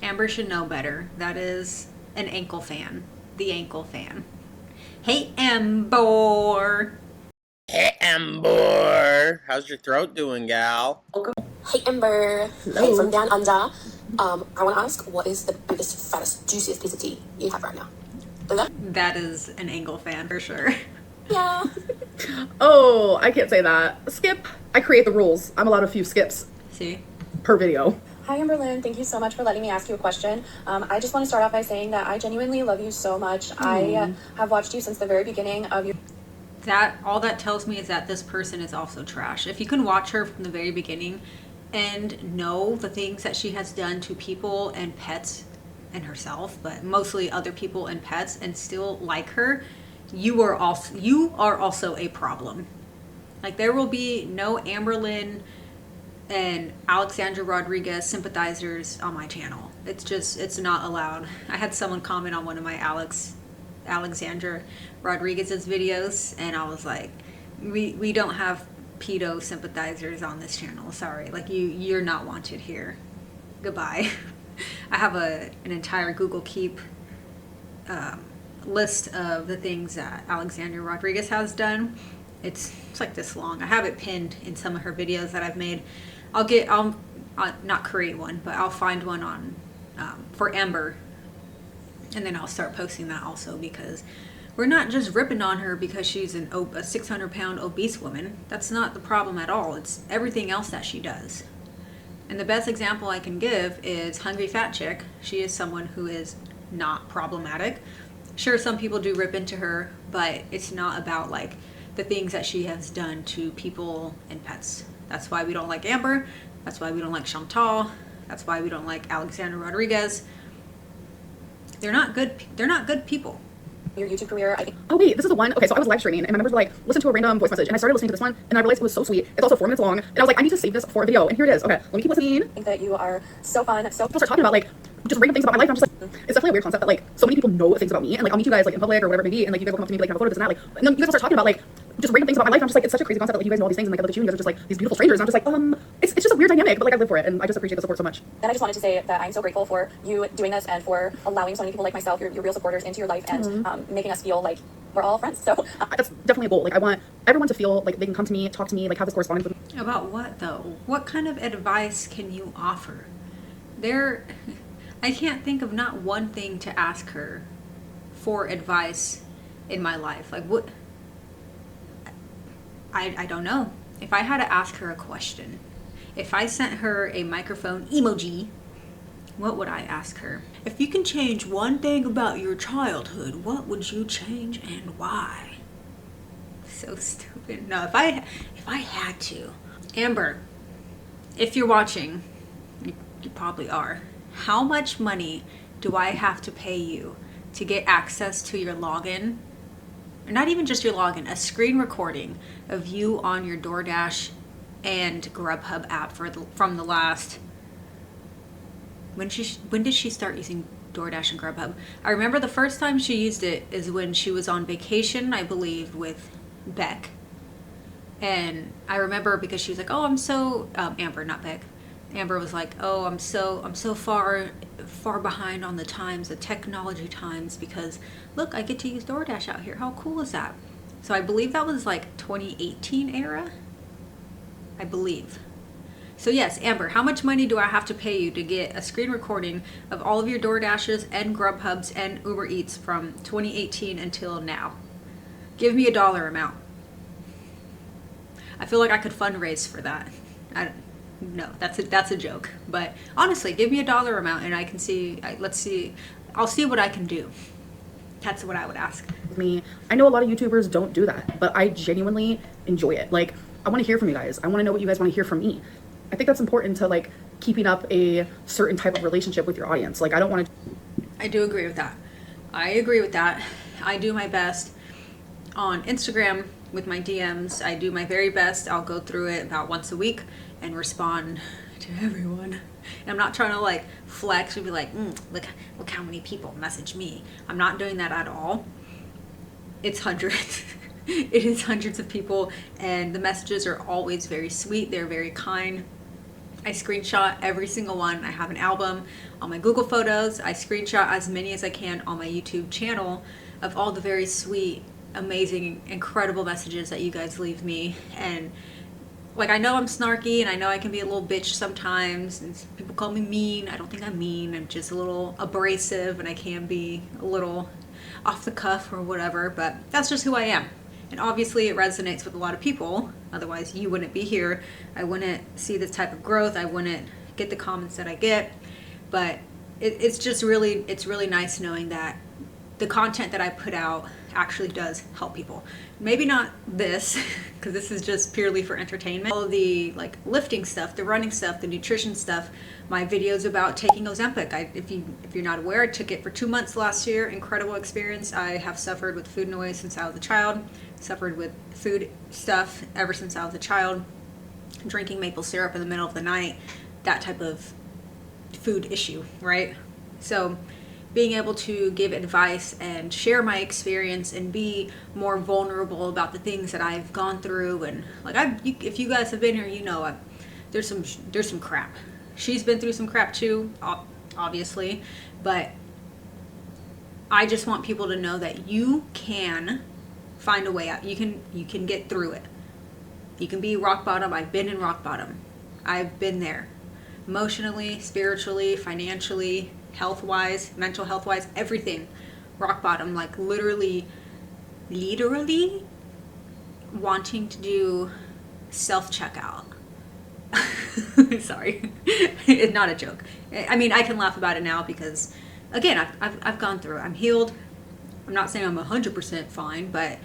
Amber should know better. That is an ankle fan. The ankle fan. Hey, Amber. Hey, Amber. How's your throat doing, gal? Hey Amber. Hey, from down under. I want to ask, what is the biggest, fattest, juiciest piece of tea you have right now? That is an ankle fan for sure. Yeah. Oh, I can't say that. Skip. I create the rules. I'm allowed a few skips See? per video. Hi Amberlynn, thank you so much for letting me ask you a question. I just want to start off by saying that I genuinely love you so much. I have watched you since the very beginning of your... All that tells me is that this person is also trash. If you can watch her from the very beginning and know the things that she has done to people and pets and herself, but mostly other people and pets, and still like her, you are also a problem. Like, there will be no Amberlynn and Alexandra Rodriguez sympathizers on my channel. It's not allowed. I had someone comment on one of my Alexandra Rodriguez's videos, and I was like, we don't have pedo sympathizers on this channel. Sorry, like you're not wanted here. Goodbye. I have an entire Google Keep list of the things that Alexandra Rodriguez has done. It's like this long. I have it pinned in some of her videos that I've made. I'll not create one, but I'll find one on for Amber, and then I'll start posting that also, because we're not just ripping on her because she's a 600-pound obese woman. That's not the problem at all. It's everything else that she does. And the best example I can give is Hungry Fat Chick. She is someone who is not problematic. Sure, some people do rip into her, but it's not about like the things that she has done to people and pets. That's why we don't like Amber. That's why we don't like Chantal. That's why we don't like Alexandra Rodriguez. They're not good. They're not good people. Your YouTube career, Oh wait, this is the one. Okay, so I was live streaming and my members were like, listen to a random voice message, and I started listening to this one and I realized it was so sweet. It's also 4 minutes long, and I was like, I need to save this for a video, and here it is. Okay, let me keep listening. I think that you are so fun, so... People start talking about like just random things about my life, and I'm just like, it's definitely a weird concept that like so many people know things about me, and like I'll meet you guys like in public or whatever it may be, and like you guys will come up to me like, have a photo, this and that, like, and then you guys will start talking about like just random things about my life. And I'm just like, it's such a crazy concept that like you guys know all these things, and like I look at you and you guys are just like these beautiful strangers, and I'm just like, it's just a weird dynamic, but like I live for it, and I just appreciate the support so much. And I just wanted to say that I'm so grateful for you doing this and for allowing so many people like myself, your real supporters, into your life, and making us feel like we're all friends. So that's definitely a goal. Like I want everyone to feel like they can come to me, talk to me, like have this correspondence with me. About what though? What kind of advice can you offer? I can't think of not one thing to ask her for advice in my life. Like what? I don't know. If I had to ask her a question, if I sent her a microphone emoji, what would I ask her? If you can change one thing about your childhood, what would you change and why? So stupid. No, if I had to. Amber, if you're watching, you probably are. How much money do I have to pay you to get access to your login? Or not even just your login, a screen recording of you on your DoorDash and Grubhub app from the last... When did she start using DoorDash and Grubhub? I remember the first time she used it is when she was on vacation, I believe, with Beck. And I remember because she was like, oh, I'm so... Amber, not Beck. Amber was like, oh, I'm so far behind on the times, the technology times, because look, I get to use DoorDash out here. How cool is that? So I believe that was like 2018 era. I believe. So yes, Amber, how much money do I have to pay you to get a screen recording of all of your DoorDashes and Grubhubs and Uber Eats from 2018 until now? Give me a dollar amount. I feel like I could fundraise for that. No, that's a joke. But honestly, give me a dollar amount and I can see. Let's see. I'll see what I can do. That's what I would ask. Me, I know a lot of YouTubers don't do that, but I genuinely enjoy it. Like, I want to hear from you guys. I want to know what you guys want to hear from me. I think that's important to like keeping up a certain type of relationship with your audience. Like, I don't want to. I do agree with that. I agree with that. I do my best on Instagram with my DMs. I do my very best. I'll go through it about once a week and respond to everyone. And I'm not trying to like flex and be like, look how many people message me. I'm not doing that at all. It's hundreds. It is hundreds of people, and the messages are always very sweet. They're very kind. I screenshot every single one. I have an album on my Google Photos. I screenshot as many as I can on my YouTube channel of all the very sweet, amazing, incredible messages that you guys leave me. And like, I know I'm snarky and I know I can be a little bitch sometimes, and people call me mean. I don't think I'm mean. I'm just a little abrasive, and I can be a little off the cuff or whatever, but that's just who I am. And obviously it resonates with a lot of people. Otherwise you wouldn't be here. I wouldn't see this type of growth. I wouldn't get the comments that I get. But it's just really, it's really nice knowing that the content that I put out actually does help people. Maybe not this, because this is just purely for entertainment. All of the like lifting stuff, the running stuff, the nutrition stuff, my videos about taking Ozempic. If you're not aware, I took it for 2 months last year. Incredible experience. I have suffered with food noise since I was a child. Suffered with food stuff ever since I was a child. Drinking maple syrup in the middle of the night, that type of food issue, right? So being able to give advice and share my experience and be more vulnerable about the things that I've gone through, and like if you guys have been here, you know there's some crap. She's been through some crap too, obviously, but I just want people to know that you can find a way out. You can get through it. You can be rock bottom. I've been in rock bottom. I've been there, emotionally, spiritually, financially, health-wise, mental health-wise, everything. Rock bottom, like literally wanting to do self-checkout. Sorry. It's not a joke. I mean, I can laugh about it now because, again, I've gone through it. I'm healed. I'm not saying I'm 100% fine, but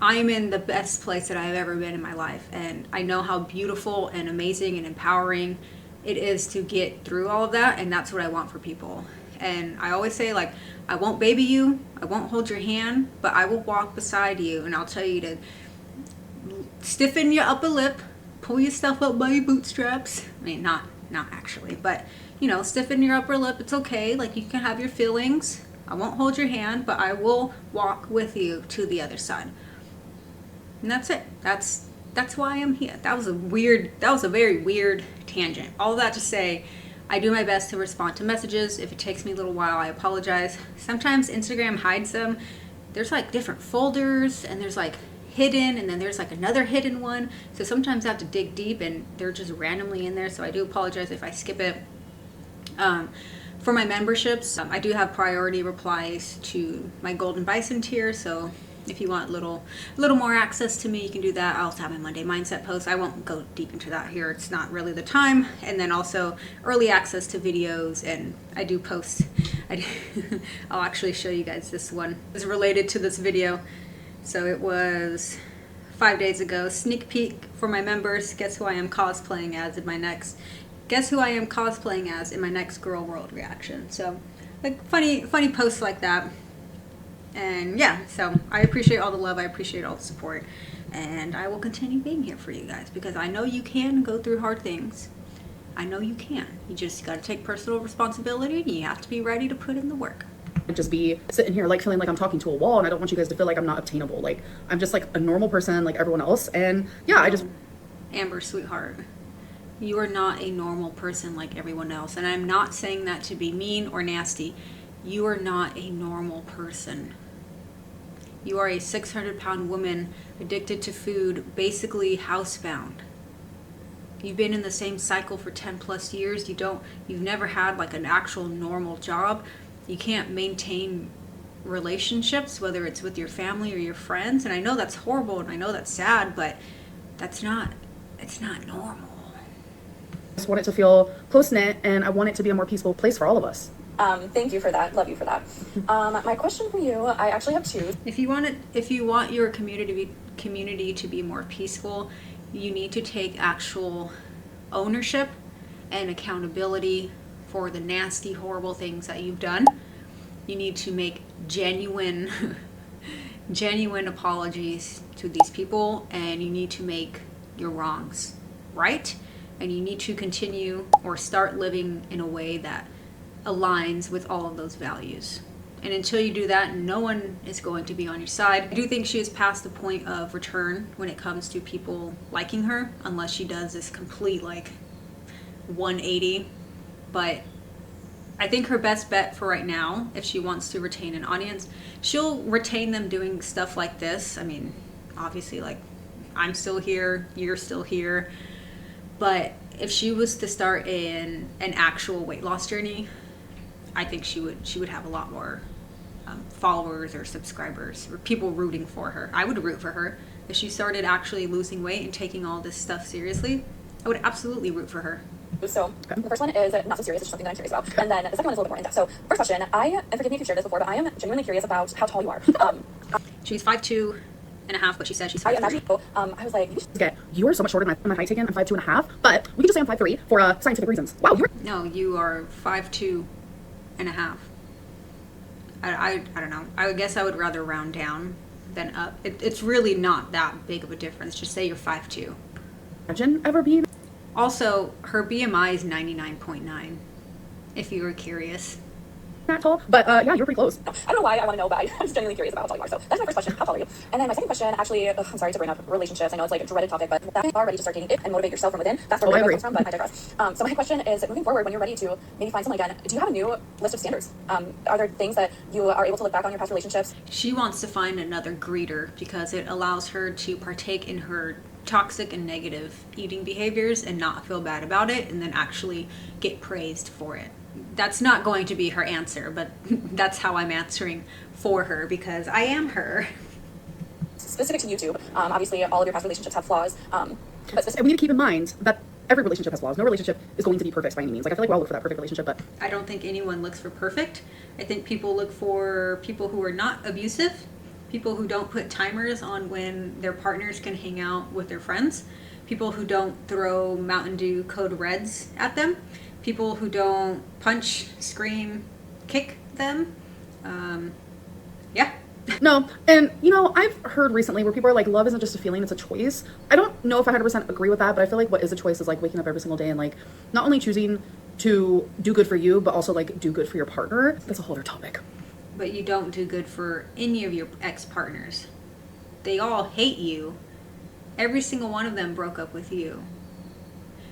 I'm in the best place that I've ever been in my life. And I know how beautiful and amazing and empowering it is to get through all of that, and that's what I want for people. And I always say, like, I won't baby you, I won't hold your hand, but I will walk beside you, and I'll tell you to stiffen your upper lip, pull yourself up by your bootstraps. I mean, not actually, but, you know, stiffen your upper lip. It's okay. Like, you can have your feelings. I won't hold your hand, but I will walk with you to the other side. And that's it. That's why I'm here. That was a very weird tangent. All that to say, I do my best to respond to messages. If it takes me a little while, I apologize. Sometimes Instagram hides them. There's like different folders, and there's like hidden, and then there's like another hidden one. So sometimes I have to dig deep, and they're just randomly in there. So I do apologize if I skip it. For my memberships, I do have priority replies to my Golden Bison tier. So if you want a little more access to me, you can do that. I also have my Monday Mindset post. I won't go deep into that here. It's not really the time. And then also early access to videos, and I do post. I'll actually show you guys this one. It's related to this video. So it was 5 days ago. Sneak peek for my members. Guess who I am cosplaying as in my next Girl World reaction. So like funny posts like that. And yeah, so I appreciate all the love. I appreciate all the support. And I will continue being here for you guys, because I know you can go through hard things. I know you can. You just got to take personal responsibility, and you have to be ready to put in the work. Just be sitting here like feeling like I'm talking to a wall, and I don't want you guys to feel like I'm not obtainable. Like, I'm just like a normal person like everyone else. And yeah, I just... Amber, sweetheart, you are not a normal person like everyone else. And I'm not saying that to be mean or nasty. You are not a normal person. You are a 600-pound woman addicted to food, basically housebound. You've been in the same cycle for 10 plus years. You've never had like an actual normal job. You can't maintain relationships, whether it's with your family or your friends. And I know that's horrible, and I know that's sad, but it's not normal. I just want it to feel close-knit, and I want it to be a more peaceful place for all of us. Thank you for that. Love you for that. My question for you, I actually have two. If you want your community to be more peaceful, you need to take actual ownership and accountability for the nasty, horrible things that you've done. You need to make genuine genuine apologies to these people, and you need to make your wrongs right, and you need to continue or start living in a way that aligns with all of those values. And until you do that, no one is going to be on your side. I do think she is past the point of return when it comes to people liking her, unless she does this complete like 180. But I think her best bet for right now, if she wants to retain an audience, she'll retain them doing stuff like this. I mean, obviously, like, I'm still here, you're still here. But if she was to start an actual weight loss journey, I think she would have a lot more followers or subscribers or people rooting for her. I would root for her. If she started actually losing weight and taking all this stuff seriously, I would absolutely root for her. So the first one is not so serious, it's something that I'm curious about. And then the second one is a little bit more in-depth. So first question, and forgive me if you've shared this before, but I am genuinely curious about how tall you are. She's 5'2" and a half, but she says she's 5'3". I imagine, I was like, Okay, you are so much shorter than my height taken. I'm 5'2" and a half, but we can just say I'm 5'3" for scientific reasons. Wow, you're... No, you are 5'2" and a half. I don't know. I guess I would rather round down than up. It's really not that big of a difference. Just say you're 5'2". Imagine ever being... Also, her BMI is 99.9, if you were curious. that tall, but yeah, you're pretty close. I don't know why I want to know, but I'm just genuinely curious about how tall you are. So that's my first question. How tall are you? And then my second question, actually, I'm sorry to bring up relationships. I know it's like a dreaded topic, but that you are ready to start dating and motivate yourself from within. That's where it comes from, but I digress. So my question is, moving forward, when you're ready to maybe find someone again, do you have a new list of standards? Are there things that you are able to look back on your past relationships? She wants to find another greeter because it allows her to partake in her toxic and negative eating behaviors and not feel bad about it, and then actually get praised for it. That's not going to be her answer, but that's how I'm answering for her because I am her. Specific to YouTube, obviously all of your past relationships have flaws, but And we need to keep in mind that every relationship has flaws. No relationship is going to be perfect by any means. Like, I feel like we all look for that perfect relationship, but I don't think anyone looks for perfect. I think people look for people who are not abusive, people who don't put timers on when their partners can hang out with their friends, people who don't throw Mountain Dew Code Reds at them, people who don't punch, scream, kick them. Yeah. no. And, you know, I've heard recently where people are like, love isn't just a feeling, it's a choice. I don't know if I 100% agree with that, but I feel like what is a choice is like waking up every single day and like not only choosing to do good for you, but also like do good for your partner. That's a whole other topic. But you don't do good for any of your ex-partners. They all hate you. Every single one of them broke up with you.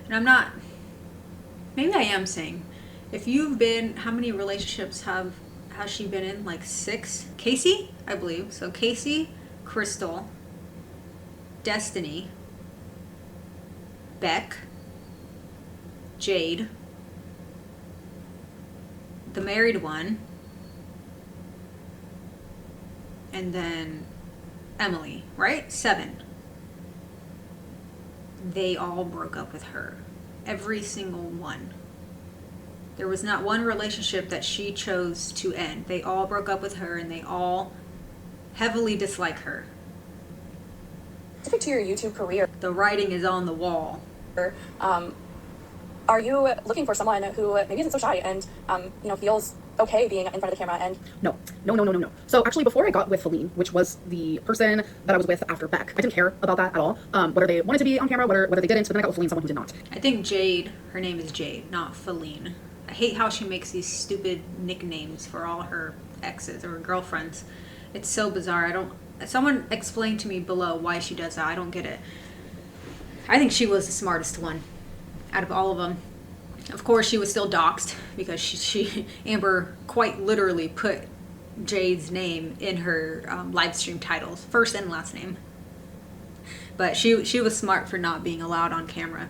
And I'm not... Maybe I am saying, if you've been... How many relationships has she been in? Like 6? Casey, I believe. So Casey, Crystal, Destiny, Beck, Jade, the married one, and then Emily, right? 7. They all broke up with her. Every single one. There was not one relationship that she chose to end. They all broke up with her and they all heavily dislike her. Specific to your YouTube career, The writing is on the wall. are you looking for someone who maybe isn't so shy and feels okay being in front of the camera? And No. So actually, before I got with Feline, which was the person that I was with after Beck, I didn't care about that at all. Whether they wanted to be on camera, whether they didn't. But then I got with Feline, someone who did not. I think Jade, her name is Jade, not Feline. I hate how she makes these stupid nicknames for all her exes or girlfriends. It's so bizarre. Someone explain to me below why she does that. I don't get it. I think she was the smartest one out of all of them. Of course, she was still doxxed because Amber quite literally put Jade's name in her live stream titles, first and last name. But she was smart for not being allowed on camera.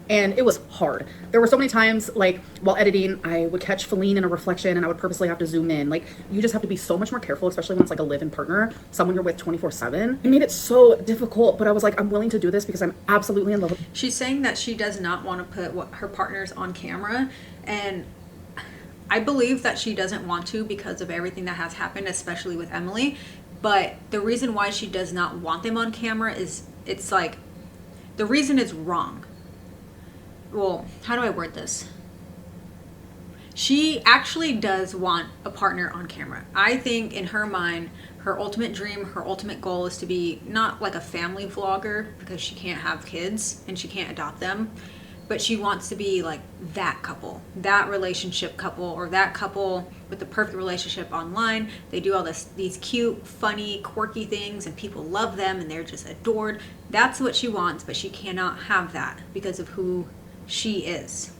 And it was hard. There were so many times, like, while editing, I would catch Feline in a reflection and I would purposely have to zoom in. Like, you just have to be so much more careful, especially when it's like a live-in partner, someone you're with 24/7. It made it so difficult, but I was like, I'm willing to do this because I'm absolutely in love with... She's saying that she does not want to put her partners on camera, and I believe that she doesn't want to because of everything that has happened, especially with Emily. But the reason why she does not want them on camera is, it's like, the reason is wrong. Well, how do I word this? She actually does want a partner on camera. I think in her mind, Her ultimate dream, her ultimate goal is to be not like a family vlogger because she can't have kids and she can't adopt them, but she wants to be like that couple, that relationship couple, or that couple with the perfect relationship online. They do all these cute, funny, quirky things and people love them and they're just adored. That's what she wants, but she cannot have that because of who she is.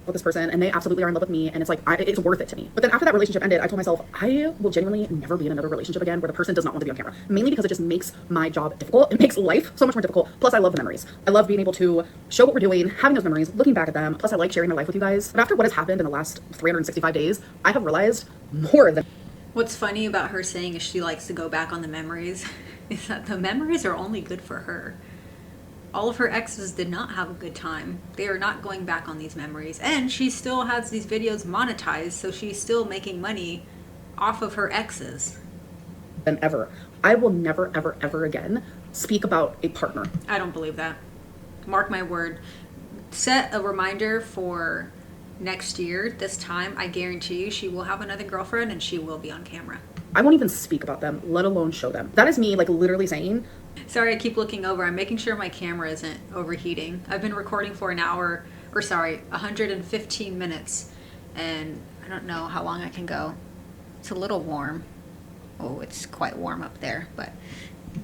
With this person, and they absolutely are in love with me, and it's like it's worth it to me. But then after that relationship ended, I told myself I will genuinely never be in another relationship again where the person does not want to be on camera, mainly because it just makes my job difficult. It makes life so much more difficult. Plus I love the memories. I love being able to show what we're doing, having those memories, looking back at them. Plus I like sharing my life with you guys. But after what has happened in the last 365 days, I have realized more than... What's funny about her saying is she likes to go back on the memories is that the memories are only good for her. All of her exes did not have a good time. They are not going back on these memories. And she still has these videos monetized, so she's still making money off of her exes. Than ever. I will never, ever, ever again speak about a partner. I don't believe that. Mark my word. Set a reminder for next year, this time. I guarantee you she will have another girlfriend and she will be on camera. I won't even speak about them, let alone show them. That is me, like, literally saying... Sorry, I keep looking over. I'm making sure my camera isn't overheating. I've been recording for 115 minutes, and I don't know how long I can go. It's a little warm. Oh, it's quite warm up there, but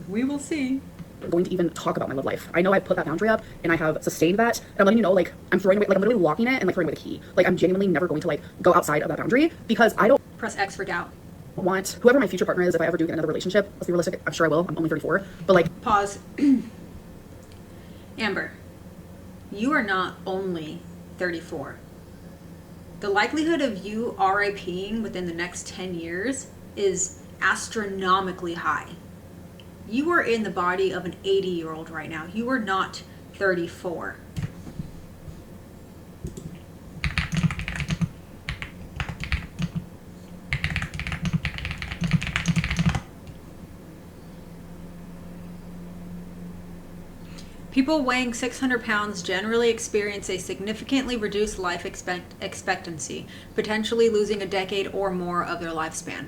we will see. I'm going to even talk about my love life. I know I put that boundary up, and I have sustained that, and I'm letting you know, like, I'm throwing away, like, I'm literally locking it and, like, throwing away the key. Like, I'm genuinely never going to, like, go outside of that boundary, because I don't... Press X for doubt. Want whoever my future partner is, if I ever do get another relationship, let's be realistic, I'm sure I will, I'm only 34, but like... Pause. Amber, you are not only 34. The likelihood of you RIPing within the next 10 years is astronomically high. You are in the body of an 80-year-old right now. You are not 34. People weighing 600 pounds generally experience a significantly reduced life expectancy, potentially losing a decade or more of their lifespan.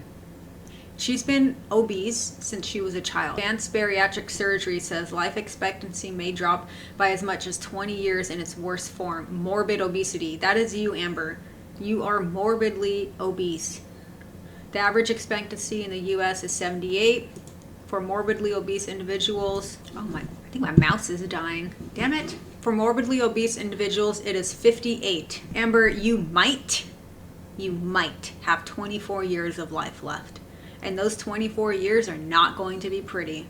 She's been obese since she was a child. Advanced bariatric surgery says life expectancy may drop by as much as 20 years in its worst form. Morbid obesity. That is you, Amber. You are morbidly obese. The average expectancy in the US is 78. For morbidly obese individuals, I think my mouse is dying. Damn it. For morbidly obese individuals, it is 58. Amber, you might have 24 years of life left. And those 24 years are not going to be pretty.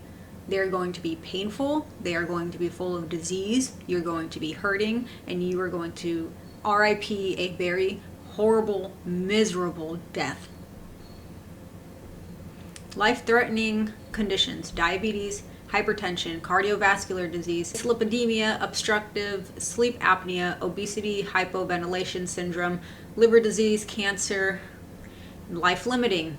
They're going to be painful. They are going to be full of disease. You're going to be hurting. And you are going to RIP a very horrible, miserable death. Life-threatening conditions: diabetes, hypertension, cardiovascular disease, dyslipidemia, obstructive sleep apnea, obesity, hypoventilation syndrome, liver disease, cancer, life-limiting,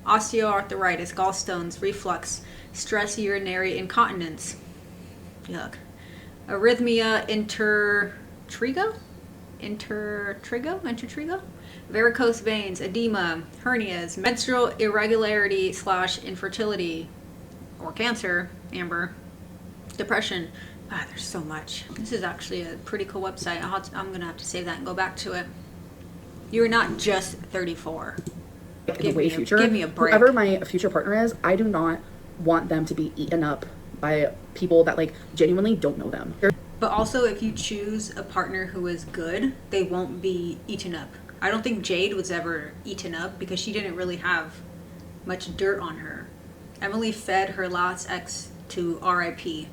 osteoarthritis, gallstones, reflux, stress urinary incontinence, yuck, arrhythmia, intertrigo, varicose veins, edema, hernias, menstrual irregularity / infertility, or cancer, Amber, depression. There's so much. This is actually a pretty cool website. I'm gonna have to save that and go back to it. You're not just 34. In the way future, give me a break. Whoever my future partner is, I do not want them to be eaten up by people that, like, genuinely don't know them. But also, if you choose a partner who is good, they won't be eaten up. I don't think Jade was ever eaten up because she didn't really have much dirt on her. Emily fed her last ex to RIP.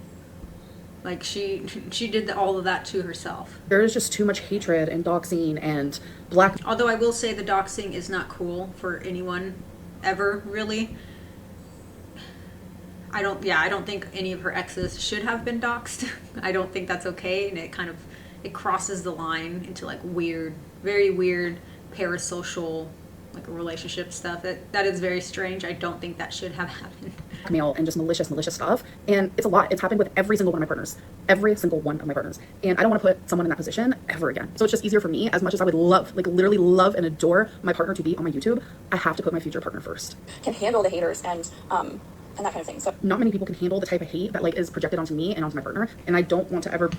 Like, she did all of that to herself. There is just too much hatred and doxing and black... Although I will say the doxing is not cool for anyone ever, really. I don't think any of her exes should have been doxed. I don't think that's okay, and it crosses the line into, like, weird, very weird parasocial, like relationship stuff. That is very strange. I don't think that should have happened. Mail and just malicious stuff. And it's a lot. It's happened with every single one of my partners. Every single one of my partners. And I don't want to put someone in that position ever again. So it's just easier for me, as much as I would love, like literally love and adore my partner to be on my YouTube, I have to put my future partner first. Can handle the haters and that kind of thing. So not many people can handle the type of hate that like is projected onto me and onto my partner. And I don't want to ever.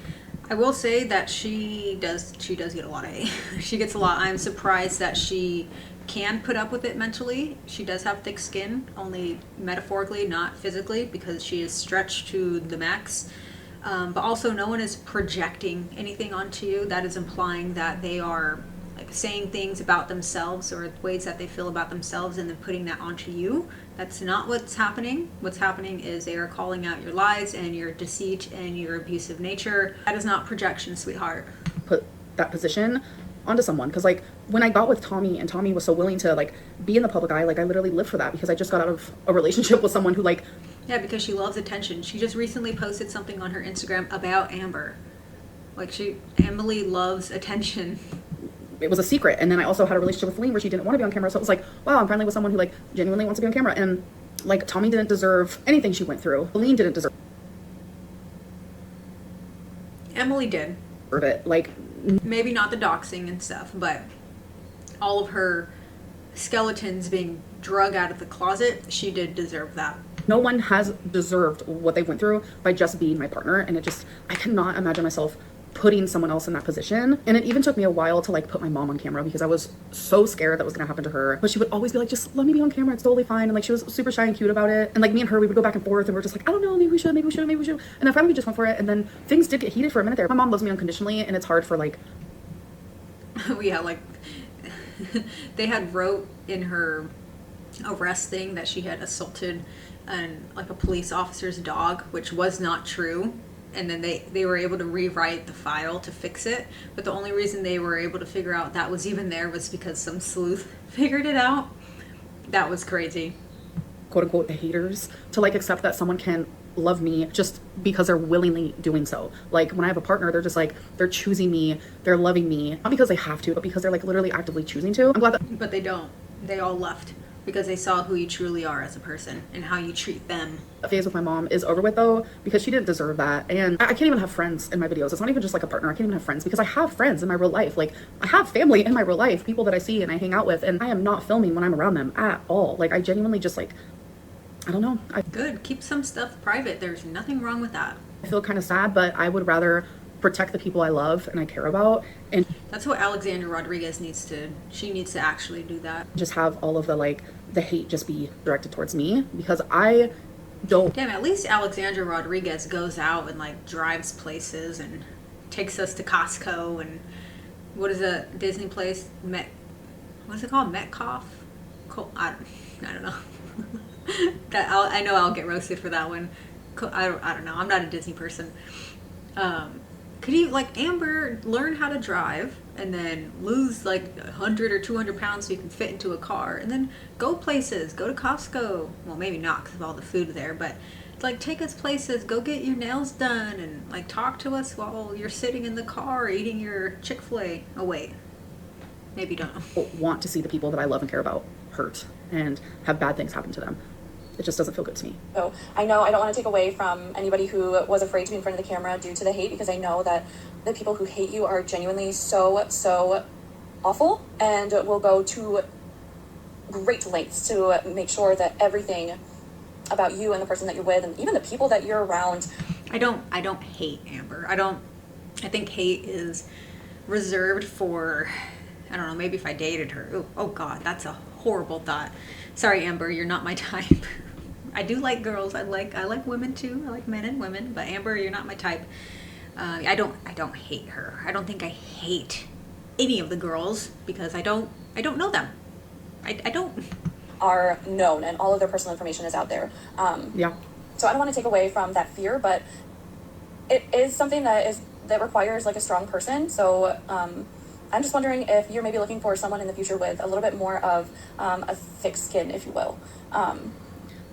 I will say that she does get a lot of hate. She gets a lot. I'm surprised that she can put up with it mentally. She does have thick skin, only metaphorically, not physically, because she is stretched to the max. But also, no one is projecting anything onto you. That is implying that they are like saying things about themselves or ways that they feel about themselves and then putting that onto you. That's not what's happening. What's happening is they are calling out your lies and your deceit and your abusive nature. That is not projection, sweetheart. Put that position onto someone, because like when I got with Tommy and Tommy was so willing to like be in the public eye, like I literally lived for that, because I just got out of a relationship with someone who like, yeah, because she loves attention. She just recently posted something on her Instagram about Amber. Like Emily loves attention. It was a secret. And then I also had a relationship with Lean where she didn't want to be on camera, so it was like, wow, I'm finally with someone who like genuinely wants to be on camera. And like Tommy didn't deserve anything she went through. Lean didn't deserve Emily did it. Like maybe not the doxing and stuff, but all of her skeletons being drug out of the closet, she did deserve that. no one has deserved what they went through by just being my partner. And I cannot imagine myself putting someone else in that position. And it even took me a while to like put my mom on camera, because I was so scared that was gonna happen to her. But she would always be like, just let me be on camera, it's totally fine. And like she was super shy and cute about it. And like me and her, we would go back and forth and we're just like, I don't know, maybe we should. And then finally we just went for it. And then things did get heated for a minute there. My mom loves me unconditionally, and it's hard for like yeah, like they had wrote in her arrest thing that she had assaulted like a police officer's dog, which was not true. And then they were able to rewrite the file to fix it. But the only reason they were able to figure out that was even there was because some sleuth figured it out. That was crazy. Quote unquote the haters to like accept that someone can love me just because they're willingly doing so. Like when I have a partner, they're just like, they're choosing me, they're loving me, not because they have to, but because they're like literally actively choosing to. I'm glad that. But they don't. They all left because they saw who you truly are as a person and how you treat them. The phase with my mom is over with though, because she didn't deserve that. And I can't even have friends in my videos. It's not even just like a partner. I can't even have friends because I have friends in my real life. Like I have family in my real life, people that I see and I hang out with, and I am not filming when I'm around them at all. Like I genuinely just like, I don't know. Good. Keep some stuff private. There's nothing wrong with that. I feel kind of sad, but I would rather protect the people I love and I care about. And that's what Alexandra Rodriguez needs to actually do that. Just have all of the hate just be directed towards me, because I don't. Damn, at least Alexandra Rodriguez goes out and like drives places and takes us to Costco and what is a Disney place? What's it called? Metcalf? I don't know. I know I'll get roasted for that one. I don't know. I'm not a Disney person. Could you, like Amber, learn how to drive and then lose like 100 or 200 pounds so you can fit into a car and then go places, go to Costco. Well, maybe not because of all the food there, but like take us places, go get your nails done and like talk to us while you're sitting in the car eating your Chick-fil-A. Oh wait, maybe you don't want to see the people that I love and care about hurt and have bad things happen to them. It just doesn't feel good to me. So I know I don't want to take away from anybody who was afraid to be in front of the camera due to the hate, because I know that the people who hate you are genuinely so awful and will go to great lengths to make sure that everything about you and the person that you're with and even the people that you're around. I don't hate Amber. I think hate is reserved for, I don't know, maybe if I dated her. Oh God, that's a horrible thought. Sorry, Amber, you're not my type. I do like girls. I like women too. I like men and women, but Amber, you're not my type. I don't hate her. I don't think I hate any of the girls because I don't know them. I don't. Are known and all of their personal information is out there. Yeah. So I don't want to take away from that fear, but it is something that requires like a strong person. So I'm just wondering if you're maybe looking for someone in the future with a little bit more of a thick skin, if you will.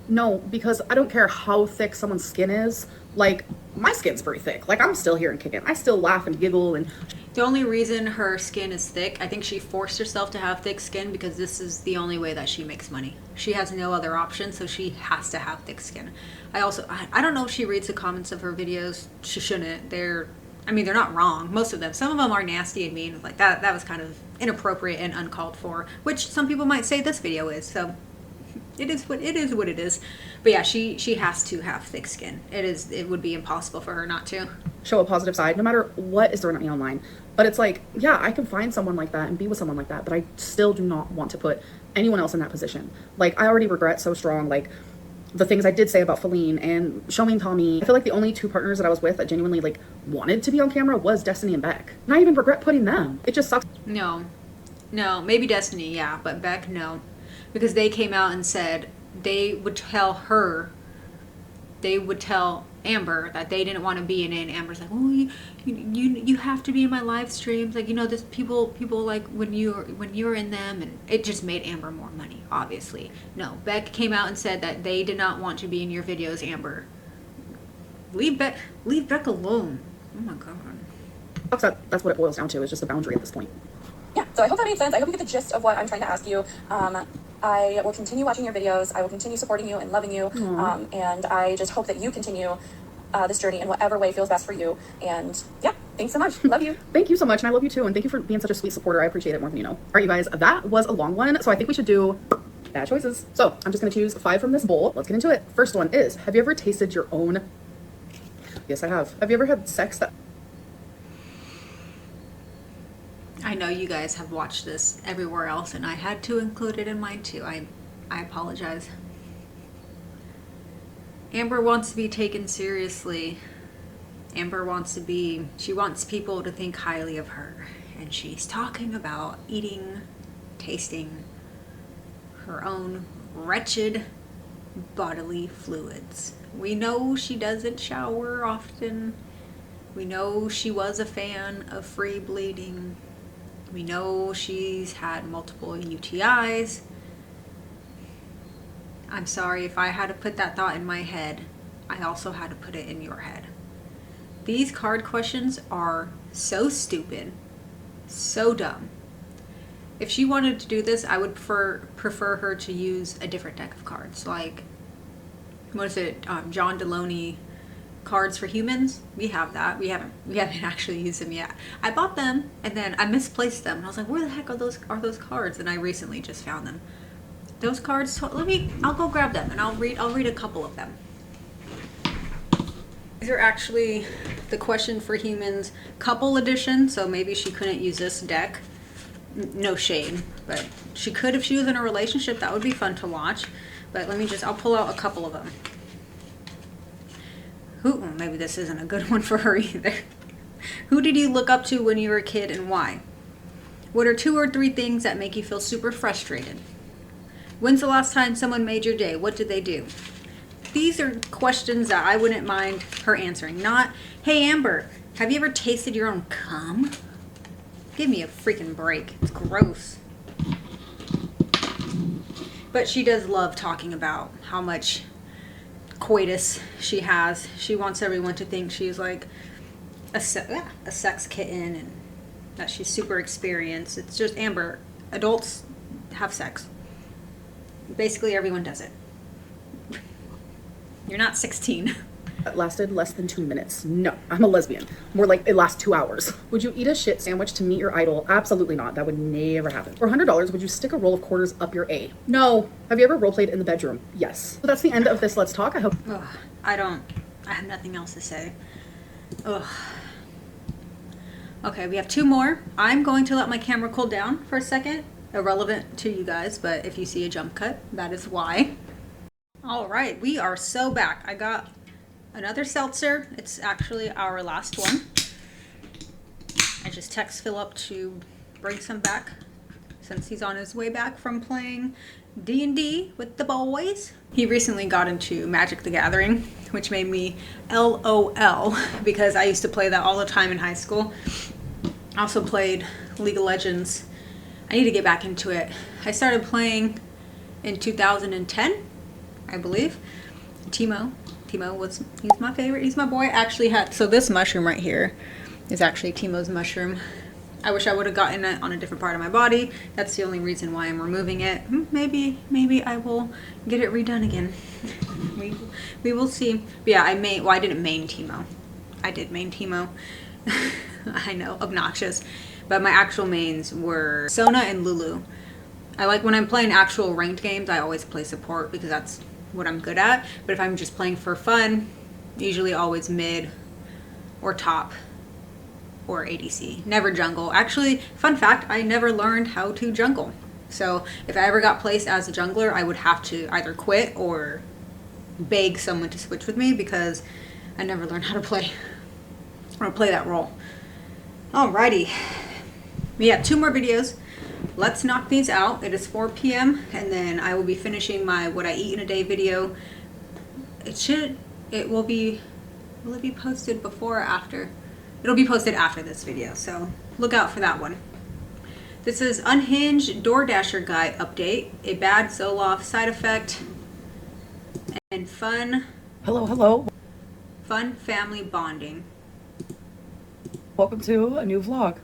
No, because I don't care how thick someone's skin is. Like, my skin's pretty thick. Like, I'm still here and kicking. I still laugh and giggle. And The only reason her skin is thick, I think she forced herself to have thick skin because this is the only way that she makes money. She has no other option, so she has to have thick skin. I don't know if she reads the comments of her videos. She shouldn't. They're not wrong. Most of them. Some of them are nasty and mean. Like that was kind of inappropriate and uncalled for, which some people might say this video is. So it is what it is. But yeah, she has to have thick skin. It would be impossible for her not to. show a positive side, no matter what is thrown at me online. But it's like, yeah, I can find someone like that and be with someone like that, but I still do not want to put anyone else in that position. Like, I already regret so strong, like, the things I did say about Feline and showing Tommy. I feel like the only two partners that I was with that genuinely, like, wanted to be on camera was Destiny and Beck. And I even regret putting them. It just sucks. No, maybe Destiny, yeah, but Beck, no. Because they came out and said they would tell Amber that they didn't want to be in it, and Amber's like, oh, you have to be in my live streams, like, this people like when you're in them, and it just made Amber more money, obviously. No, Beck came out and said that they did not want to be in your videos, Amber. Leave Beck alone. Oh my god. That's what it boils down to, is just a boundary at this point. Yeah, so I hope that made sense. I hope you get the gist of what I'm trying to ask you. I will continue watching your videos. I will continue supporting you and loving you. And I just hope that you continue this journey in whatever way feels best for you. And yeah, thanks so much. Love you. Thank you so much, and I love you too, and thank you for being such a sweet supporter. I appreciate it more than you know. All right, you guys, that was a long one, so I think we should do bad choices. So I'm just gonna choose 5 from this bowl. Let's get into it. First one is, have you ever tasted your own? Yes, I have. Have you ever had sex that... I know you guys have watched this everywhere else, and I had to include it in mine too. I apologize. Amber wants to be taken seriously. Amber wants people to think highly of her, and she's talking about tasting her own wretched bodily fluids. We know she doesn't shower often. We know she was a fan of free bleeding. We know she's had multiple UTIs. I'm sorry, if I had to put that thought in my head, I also had to put it in your head. These card questions are so stupid, so dumb. If she wanted to do this, I would prefer her to use a different deck of cards. Like, what is it, John Deloney cards for humans? We have that. We haven't actually used them yet. I bought them and then I misplaced them, and I was like, where the heck are those cards? And I recently just found them. Those cards, I'll go grab them and I'll read a couple of them. These are actually the question for humans couple edition, so maybe she couldn't use this deck. No shade, but she could if she was in a relationship. That would be fun to watch. But I'll pull out a couple of them. Maybe this isn't a good one for her either. Who did you look up to when you were a kid and why? What are 2 or 3 things that make you feel super frustrated? When's the last time someone made your day? What did they do? These are questions that I wouldn't mind her answering. Not, hey Amber, have you ever tasted your own cum? Give me a freaking break. It's gross. But she does love talking about how much coitus she has. She wants everyone to think she's like a sex kitten and that she's super experienced. It's just, Amber, adults have sex. Basically everyone does it. You're not 16. That lasted less than 2 minutes. No, I'm a lesbian. More like it lasts 2 hours. Would you eat a shit sandwich to meet your idol? Absolutely not. That would never happen. For $100, would you stick a roll of quarters up your A? No. Have you ever roleplayed in the bedroom? Yes. So that's the end of this Let's Talk. I hope... Ugh, I have nothing else to say. Ugh. Okay, we have 2 more. I'm going to let my camera cool down for a second. Irrelevant to you guys, but if you see a jump cut, that is why. All right, we are so back. I got another seltzer. It's actually our last one. I just text Philip to bring some back since he's on his way back from playing D&D with the boys. He recently got into Magic the Gathering, which made me LOL because I used to play that all the time in high school. I also played League of Legends. I need to get back into it. I started playing in 2010, I believe. Teemo Timo was, he's my favorite. He's my boy. Actually had, so this mushroom right here is actually Timo's mushroom. I wish I would have gotten it on a different part of my body. That's the only reason why I'm removing it. Maybe I will get it redone again. we will see. But yeah, I didn't main Timo. I did main Timo. I know, obnoxious. But my actual mains were Sona and Lulu. I like when I'm playing actual ranked games, I always play support because that's what I'm good at. But if I'm just playing for fun, usually always mid or top or ADC. Never jungle. Actually, fun fact, I never learned how to jungle. So if I ever got placed as a jungler, I would have to either quit or beg someone to switch with me because I never learned how to play that role. Alrighty. We have 2 more videos. Let's knock these out. It is 4 p.m. and then I will be finishing my what I eat in a day video. Will it be posted before or after? It'll be posted after this video, so look out for that one. This is Unhinged DoorDasher Guide update, a bad Zoloft side effect, and fun family bonding. Welcome to a new vlog.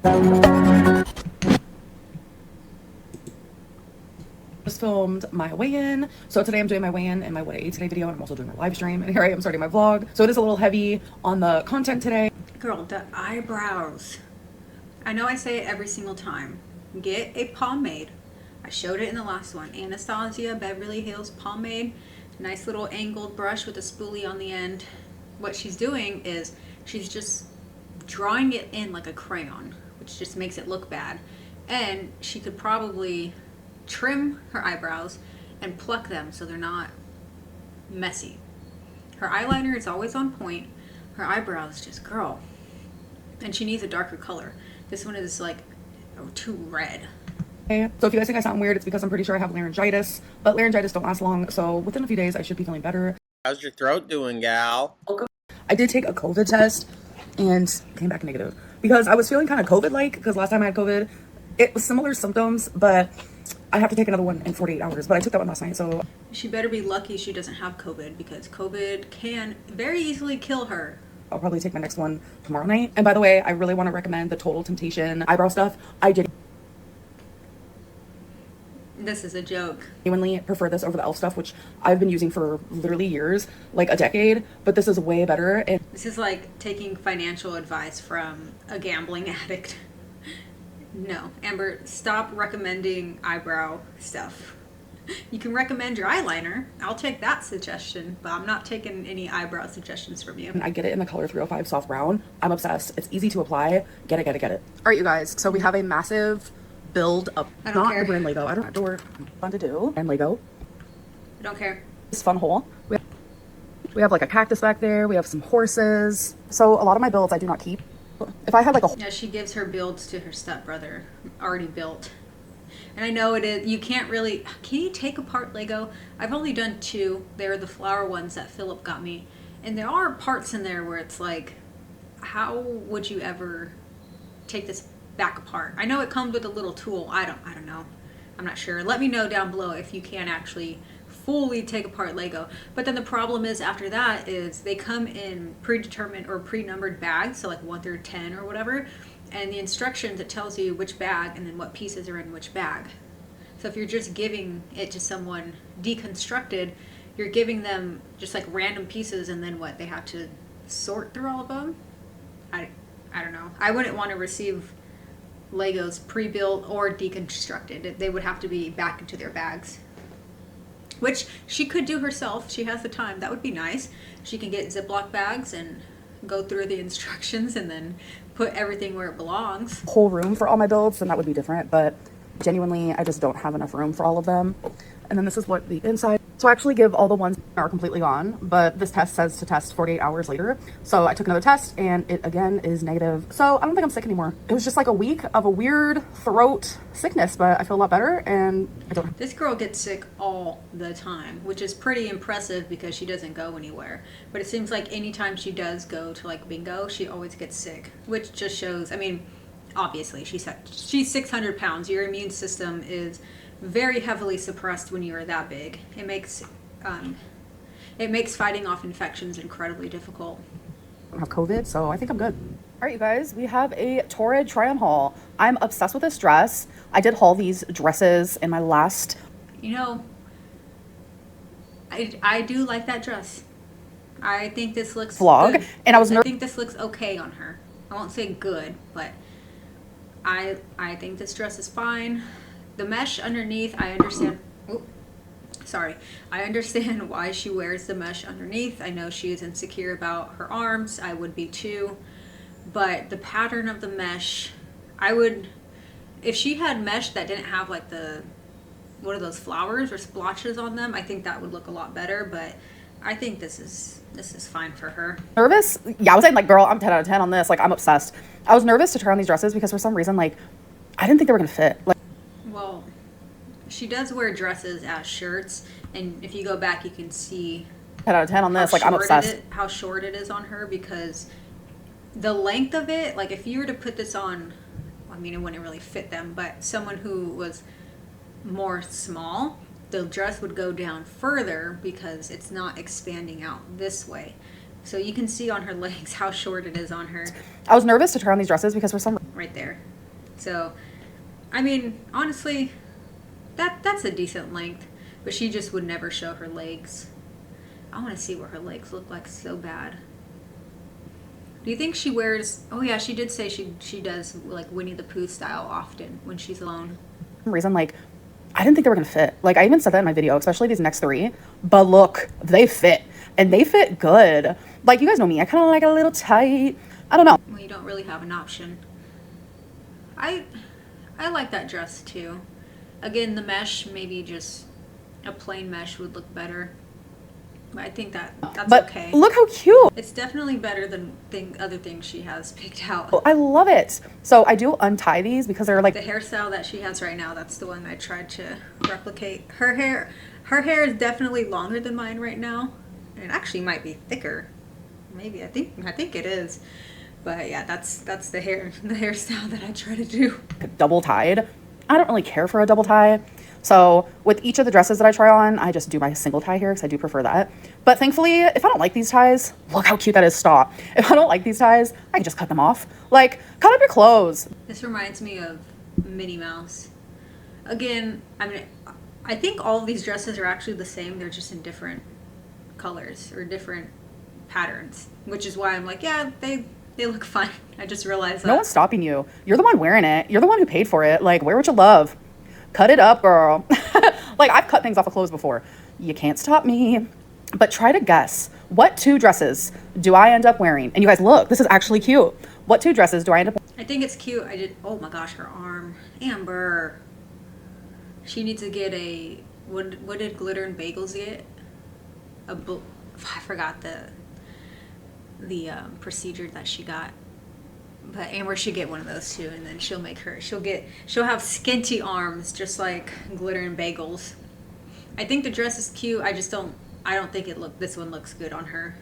Just filmed my weigh-in. So today I'm doing my weigh-in and my what I ate today video, and I'm also doing my live stream, and here I am starting my vlog. So it is a little heavy on the content today. Girl, the eyebrows. I know I say it every single time. Get a pomade. I showed it in the last one. Anastasia Beverly Hills pomade. Nice little angled brush with a spoolie on the end. What she's doing is she's just drawing it in like a crayon, which just makes it look bad. And she could probably trim her eyebrows and pluck them so they're not messy. Her eyeliner is always on point. Her eyebrows just, girl. And she needs a darker color. This one is like too red. So if you guys think I sound weird, it's because I'm pretty sure I have laryngitis, but laryngitis don't last long, so within a few days I should be feeling better. How's your throat doing, gal? I did take a COVID test and came back negative because I was feeling kind of COVID-like, because last time I had COVID, it was similar symptoms, but I have to take another one in 48 hours, but I took that one last night, so. She better be lucky she doesn't have COVID, because COVID can very easily kill her. I'll probably take my next one tomorrow night. And by the way, I really want to recommend the Total Temptation eyebrow stuff. I This is a joke. genuinely prefer this over the e.l.f. stuff, which I've been using for literally years, like a decade, but this is way better. And this is like taking financial advice from a gambling addict. No, Amber, stop recommending eyebrow stuff. You can recommend your eyeliner. I'll take that suggestion, but I'm not taking any eyebrow suggestions from you. I get it in the color 305 soft brown. I'm obsessed. It's easy to apply. Get it. All right, you guys. So we have a massive build up. I don't care. The brand Lego. I don't know. Fun to do. And Lego. I don't care. This fun hole. We have like a cactus back there. We have some horses. So a lot of my builds I do not keep. If I had like a yeah, she gives her builds to her stepbrother, already built. And I know it is, you can't really, can you take apart Lego? I've only done 2. They're the flower ones that Philip got me. And there are parts in there where it's like, how would you ever take this back apart? I know it comes with a little tool. I don't know. I'm not sure. Let me know down below if you can actually fully take apart Lego. But then the problem is after that is they come in predetermined or pre-numbered bags, so like 1 through 10 or whatever. And the instructions, it tells you which bag and then what pieces are in which bag. So if you're just giving it to someone deconstructed, you're giving them just like random pieces, and then what, they have to sort through all of them? I don't know. I wouldn't want to receive Legos pre-built or deconstructed. They would have to be back into their bags. Which she could do herself. She has the time. That would be nice. She can get Ziploc bags and go through the instructions and then put everything where it belongs. whole room for all my builds, then that would be different, but genuinely I just don't have enough room for all of them. And then this is what the inside. So I actually give all the ones that are completely gone, but this test says to test 48 hours later. So I took another test and it again is negative. So I don't think I'm sick anymore. It was just like a week of a weird throat sickness, but I feel a lot better and I don't. This girl gets sick all the time, which is pretty impressive because she doesn't go anywhere. But it seems like anytime she does go to like bingo, she always gets sick, which just shows, I mean, obviously she's 600 pounds. Your immune system it makes it makes fighting off infections incredibly difficult. I don't have COVID, so I think I'm good. All right, you guys, we have a Torrid try-on haul. I'm obsessed with this dress. I did haul these dresses in my last... You know, I do like that dress. I think this looks vlog, good. and I think this looks okay on her. I won't say good, but I think this dress is fine. The mesh underneath, I understand. I understand why she wears the mesh underneath. I know she is insecure about her arms. I would be too. But the pattern of the mesh, if she had mesh that didn't have like what are those, flowers or splotches on them, I think that would look a lot better. But I think this is fine for her. Nervous? Yeah, I was saying, like, girl, I'm 10 out of 10 on this. Like, I'm obsessed. I was nervous to try on these dresses because for some reason, like, I didn't think they were gonna fit. Like, well, she does wear dresses as shirts, and if you go back, you can see 10 out of 10 on this. Like, I'm obsessed. How short it is on her, because the length of it, like if you were to put this on, I mean, it wouldn't really fit them, but someone who was more small, the dress would go down further because it's not expanding out this way. So you can see on her legs how short it is on her. I was nervous to try on these dresses because for some right there. So, I mean, honestly, that's a decent length, but she just would never show her legs. I want to see what her legs look like so bad. Do you think she wears, oh yeah, she did say she does like Winnie the Pooh style often when she's alone. reason, like, I didn't think they were gonna fit. Like, I even said that in my video, especially these next three, but look, they fit, and they fit good. Like, you guys know me, I kind of like it a little tight. I don't know. Well, you don't really have an option. I like that dress too. Again, the mesh, maybe just a plain mesh would look better. But I think that's okay. Look how cute. It's definitely better than other things she has picked out. I love it. So I do untie these because they're like... The hairstyle that she has right now, that's the one I tried to replicate. Her hair is definitely longer than mine right now. And it actually might be thicker. Maybe, I think it is. But yeah, that's the hairstyle that I try to do. Double tied. I don't really care for a double tie. So with each of the dresses that I try on, I just do my single tie here because I do prefer that. But thankfully, if I don't like these ties, look how cute that is, stop. If I don't like these ties, I can just cut them off. Like, cut up your clothes. This reminds me of Minnie Mouse. Again, I mean, I think all of these dresses are actually the same. They're just in different colors or different patterns, which is why I'm like, yeah, they look fine. I just realized that. No one's stopping you. You're the one wearing it. You're the one who paid for it. Like, wear what you love. Cut it up, girl. Like, I've cut things off of clothes before. You can't stop me. But try to guess, what 2 dresses do I end up wearing? And you guys, look, this is actually cute. What 2 dresses do I end up wearing? I think it's cute. Oh my gosh, her arm. Amber. She needs to get what did Glitter and Bagels get? I forgot the procedure that she got. But Amber should get one of those too, and then she'll have skinty arms just like Glitter and Bagels. I think the dress is cute. I don't think this one looks good on her.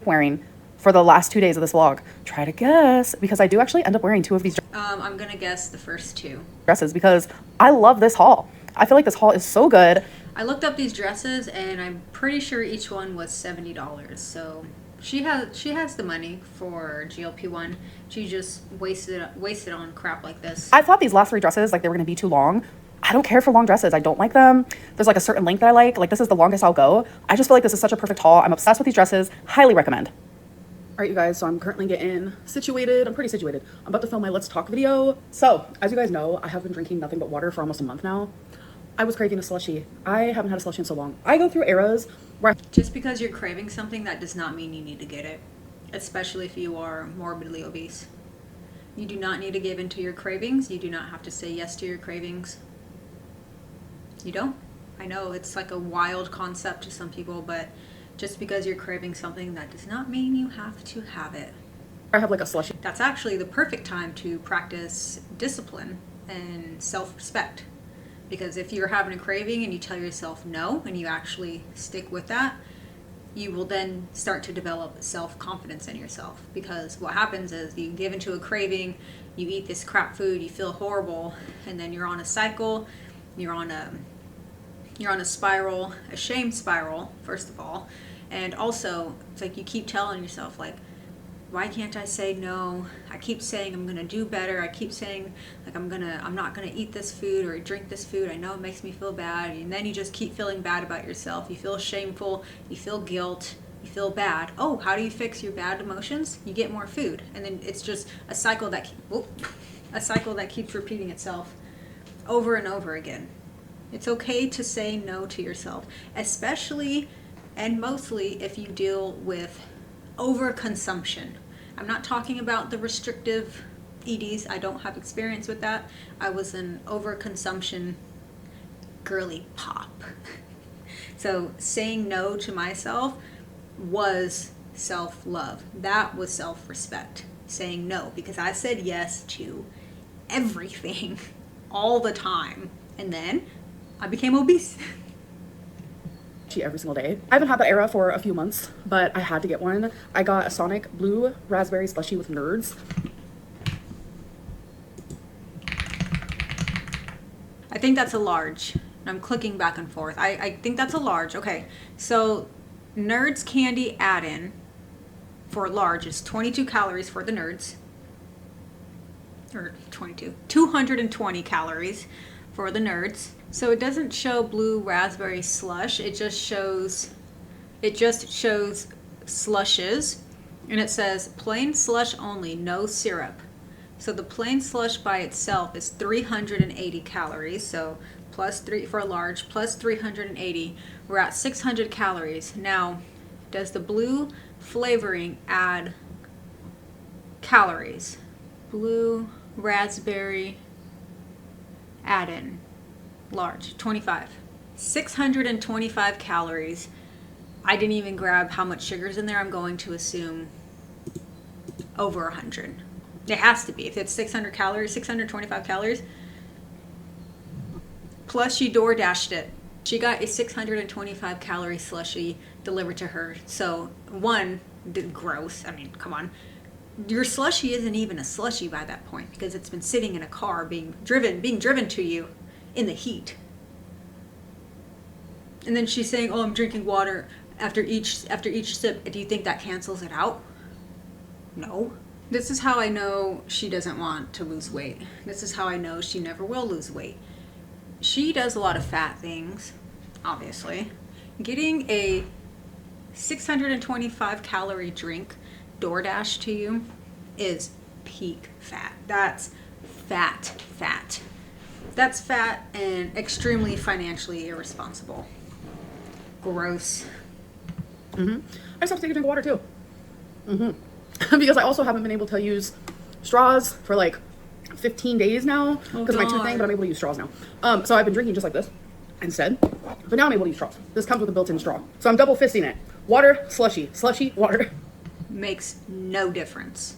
Wearing for the last 2 days of this vlog. Try to guess, because I do actually end up wearing 2 of these I'm gonna guess the first 2 dresses because I love this haul. I feel like this haul is so good. I looked up these dresses and I'm pretty sure each one was $70. So she has the money for GLP-1. She just wasted on crap like this. I thought these last 3 dresses, like, they were gonna be too long. I don't care for long dresses. I don't like them. There's like a certain length that I like. Like, this is the longest I'll go. I just feel like this is such a perfect haul. I'm obsessed with these dresses. Highly recommend. All right, you guys, so I'm currently getting situated. I'm pretty situated. I'm about to film my Let's Talk video. So, as you guys know, I have been drinking nothing but water for almost a month now. I was craving a Slushy. I haven't had a Slushy in so long. I go through eras where just because you're craving something, that does not mean you need to get it, especially if you are morbidly obese. You do not need to give in to your cravings. You do not have to say yes to your cravings. You don't. I know it's like a wild concept to some people, but just because you're craving something, that does not mean you have to have it. I have like a Slushy. That's actually the perfect time to practice discipline and self-respect. Because if you're having a craving and you tell yourself no, and you actually stick with that, you will then start to develop self-confidence in yourself. Because what happens is you give into a craving, you eat this crap food, you feel horrible, and then you're on a cycle, you're on You're on a spiral, a shame spiral, first of all. And also, it's like you keep telling yourself, like, why can't I say no? I keep saying I'm gonna do better. I keep saying like I'm not gonna eat this food or drink this food. I know it makes me feel bad. And then you just keep feeling bad about yourself. You feel shameful, you feel guilt, you feel bad. Oh, how do you fix your bad emotions? You get more food. And then it's just a cycle that keeps repeating itself over and over again. It's okay to say no to yourself, especially and mostly if you deal with overconsumption. I'm not talking about the restrictive EDs. I don't have experience with that. I was an overconsumption girly pop. So saying no to myself was self-love. That was self-respect. Saying no, because I said yes to everything all the time. And then I became obese. Every single day. I haven't had that era for a few months, but I had to get one. I got a Sonic blue raspberry slushy with nerds. I think that's a large. I'm clicking back and forth. I think that's a large. Okay, so Nerds candy add-in for large is 22 calories for the Nerds. Or 220 calories for the Nerds. So it doesn't show blue raspberry slush. It just shows slushes, and it says plain slush only, no syrup. So the plain slush by itself is 380 calories. So plus 3 for a large, plus 380. We're at 600 calories. Now, does the blue flavoring add calories? Blue raspberry add-in. Large, 25. 625 calories. I didn't even grab how much sugar's in there. I'm going to assume over 100. It has to be. If it's 600 calories, 625 calories. Plus she door dashed it. She got a 625 calorie slushy delivered to her. So one, gross. I mean, come on. Your slushy isn't even a slushy by that point because it's been sitting in a car being driven to you in the heat. And then she's saying, oh, I'm drinking water after each sip. Do you think that cancels it out? No. This is how I know she doesn't want to lose weight. This is how I know she never will lose weight. She does a lot of fat things, obviously. Getting a 625 calorie drink DoorDash to you is peak fat. That's fat. That's fat and extremely financially irresponsible. Gross. I just have to take a drink of water too. Because I also haven't been able to use straws for like 15 days now because of my tooth thing, but I'm able to use straws now. So I've been drinking just like this instead, but now I'm able to use straws. This comes with a built-in straw. So I'm double fisting it. Water, slushy, water. Makes no difference.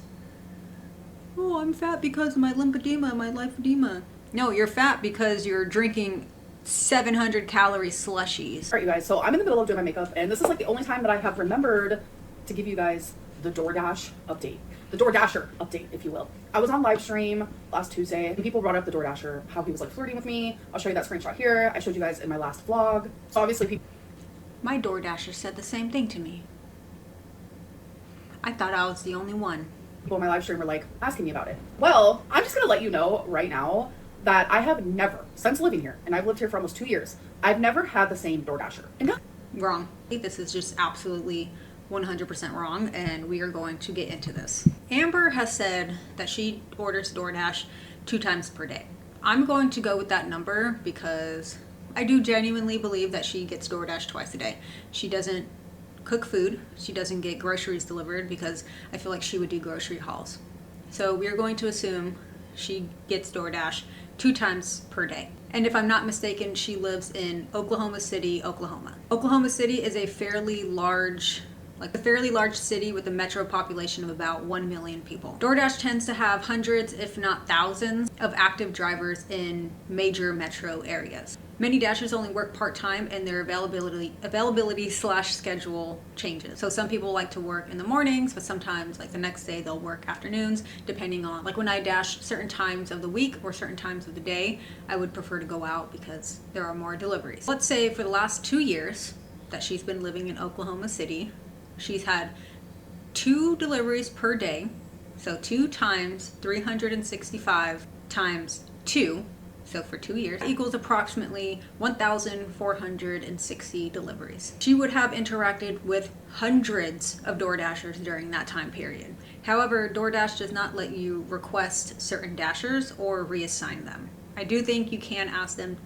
Oh, I'm fat because of my lymphedema, my lymphedema. No, you're fat because you're drinking 700 calorie slushies. Alright, you guys, so I'm in the middle of doing my makeup, and this is like the only time that I have remembered to give you guys the DoorDash update. The DoorDasher update, if you will. I was on live stream last Tuesday, and people brought up the DoorDasher, how he was like flirting with me. I'll show you that screenshot here. I showed you guys in my last vlog. So obviously people... My DoorDasher said the same thing to me. I thought I was the only one. People in my live stream were like, asking me about it. Well, I'm just gonna let you know right now that I have never, since living here, and I've lived here for almost 2 years, I've never had the same DoorDasher. And wrong. This is just absolutely 100% wrong, and we are going to get into this. Amber has said that she orders DoorDash 2 times per day. I'm going to go with that number because I do genuinely believe that she gets DoorDash twice a day. She doesn't cook food. She doesn't get groceries delivered because I feel like she would do grocery hauls. So we're going to assume she gets DoorDash 2 times per day. And if I'm not mistaken, she lives in Oklahoma City, Oklahoma. Oklahoma City is a fairly large like a fairly large city with a metro population of about 1 million people. DoorDash tends to have hundreds, if not thousands, of active drivers in major metro areas. Many Dashers only work part-time and their availability slash schedule changes. So some people like to work in the mornings, but sometimes like the next day they'll work afternoons, depending on, like when I dash certain times of the week or certain times of the day, I would prefer to go out because there are more deliveries. Let's say for the last 2 years that she's been living in Oklahoma City, she's had 2 deliveries per day. So 2 times 365 times 2. So for 2 years equals approximately 1,460 deliveries. She would have interacted with hundreds of DoorDashers during that time period. However, DoorDash does not let you request certain Dashers or reassign them. I do think you can ask them,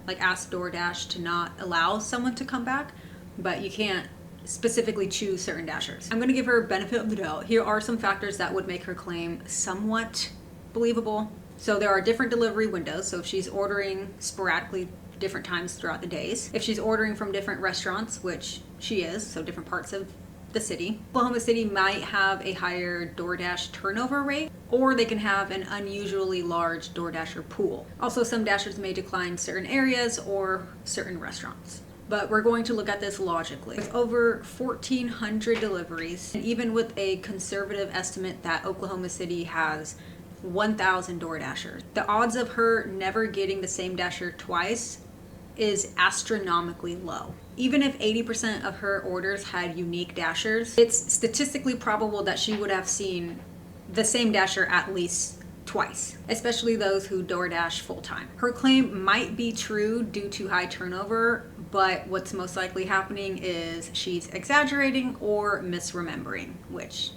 like ask DoorDash to not allow someone to come back, but you can't specifically choose certain Dashers. I'm going to give her benefit of the doubt. Here are some factors that would make her claim somewhat believable. So there are different delivery windows. So if she's ordering sporadically different times throughout the days, if she's ordering from different restaurants, which she is, so different parts of the city, Oklahoma City might have a higher DoorDash turnover rate, or they can have an unusually large DoorDasher pool. Also, some Dashers may decline certain areas or certain restaurants. But we're going to look at this logically. With over 1,400 deliveries, and even with a conservative estimate that Oklahoma City has 1,000 DoorDashers, the odds of her never getting the same Dasher twice is astronomically low. Even if 80% of her orders had unique Dashers, it's statistically probable that she would have seen the same Dasher at least twice, especially those who DoorDash full-time. Her claim might be true due to high turnover, but what's most likely happening is she's exaggerating or misremembering, which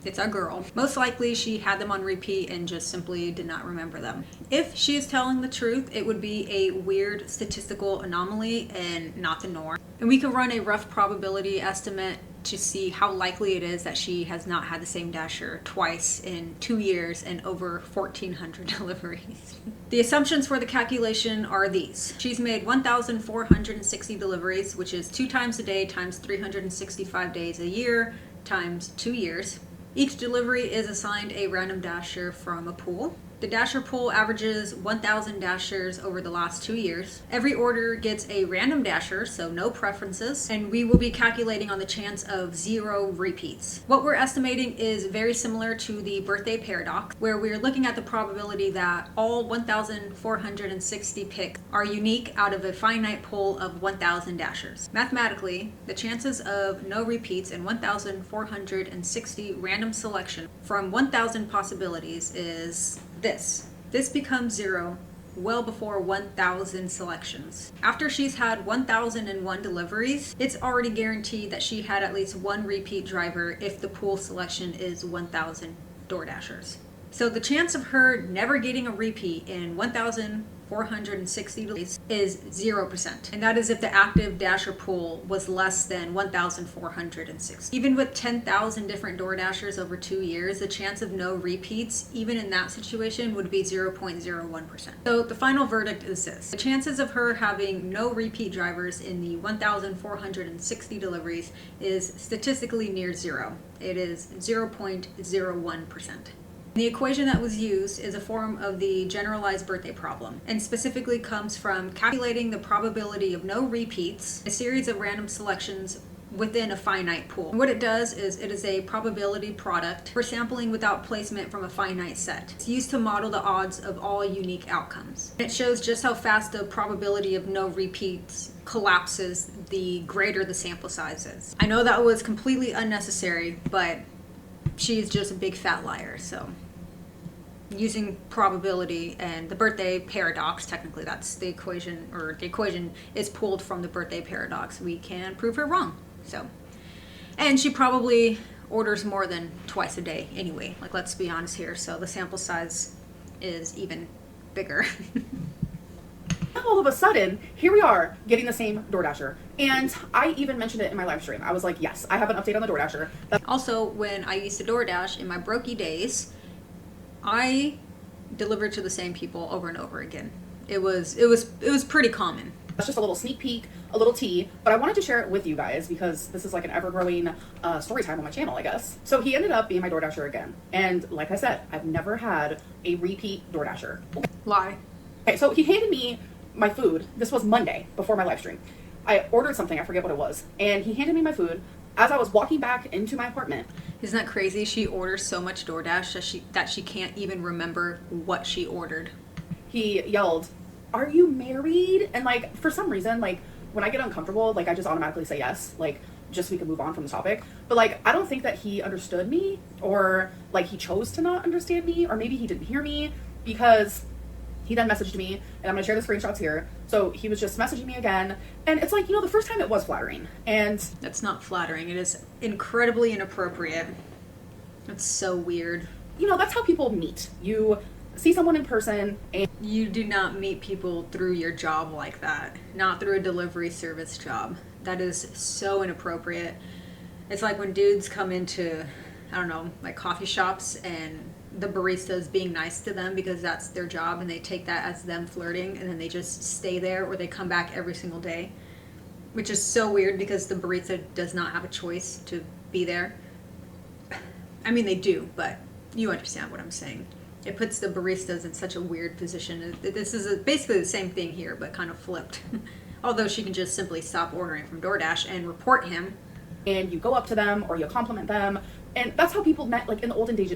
it's a girl. Most likely she had them on repeat and just simply did not remember them. If she is telling the truth, it would be a weird statistical anomaly and not the norm. And we can run a rough probability estimate to see how likely it is that she has not had the same Dasher twice in 2 years and over 1,400 deliveries. The assumptions for the calculation are these. She's made 1,460 deliveries, which is 2 times a day times 365 days a year times 2 years. Each delivery is assigned a random Dasher from a pool. The Dasher pool averages 1,000 Dashers over the last 2 years. Every order gets a random Dasher, so no preferences, and we will be calculating on the chance of 0 repeats. What we're estimating is very similar to the birthday paradox, where we're looking at the probability that all 1,460 picks are unique out of a finite pool of 1,000 Dashers. Mathematically, the chances of no repeats in 1,460 random selection from 1,000 possibilities is this. This becomes 0 well before 1,000 selections. After she's had 1,001 deliveries, it's already guaranteed that she had at least 1 repeat driver if the pool selection is 1,000 DoorDashers. So the chance of her never getting a repeat in 1,460 deliveries is 0%. And that is if the active Dasher pool was less than 1,460. Even with 10,000 different DoorDashers over 2 years, the chance of no repeats, even in that situation, would be 0.01%. So the final verdict is this. The chances of her having no repeat drivers in the 1,460 deliveries is statistically near 0. It is 0.01%. The equation that was used is a form of the generalized birthday problem, and specifically comes from calculating the probability of no repeats, a series of random selections within a finite pool. And what it does is it is a probability product for sampling without placement from a finite set. It's used to model the odds of all unique outcomes. And it shows just how fast the probability of no repeats collapses the greater the sample size is. I know that was completely unnecessary, but she's just a big fat liar, so using probability and the birthday paradox, technically that's the equation, or the equation is pulled from the birthday paradox, we can prove her wrong. So, and she probably orders more than twice a day anyway, like let's be honest here, so the sample size is even bigger. All of a sudden, here we are getting the same DoorDasher. And I even mentioned it in my live stream. I was like, yes, I have an update on the DoorDasher. Also, when I used to DoorDash in my brokey days, I delivered to the same people over and over again. It was pretty common. That's just a little sneak peek, a little tea, but I wanted to share it with you guys because this is like an ever-growing story time on my channel, I guess. So he ended up being my DoorDasher again. And like I said, I've never had a repeat DoorDasher. Lie. Okay, so he handed me my food. This was Monday before my live stream. I ordered something, I forget what it was, and he handed me my food as I was walking back into my apartment. Isn't that crazy? She orders so much DoorDash that she can't even remember what she ordered. He yelled, "Are you married?" And like, for some reason, like when I get uncomfortable, like I just automatically say yes, like just so we can move on from the topic. But like, I don't think that he understood me, or like he chose to not understand me, or maybe he didn't hear me, because he then messaged me, and I'm gonna share the screenshots here. So he was just messaging me again, and it's like, you know, the first time it was flattering, and that's not flattering. It is incredibly inappropriate. That's so weird. You know, that's how people meet. You see someone in person, and you do not meet people through your job like that. Not through a delivery service job. That is so inappropriate. It's like when dudes come into, I don't know, like coffee shops, and the baristas being nice to them because that's their job, and they take that as them flirting, and then they just stay there, or they come back every single day, which is so weird because the barista does not have a choice to be there. I mean, they do, but you understand what I'm saying. It puts the baristas in such a weird position. This is basically the same thing here, but kind of flipped. Although she can just simply stop ordering from DoorDash and report him. And you go up to them, or you compliment them. And that's how people met, like in the olden days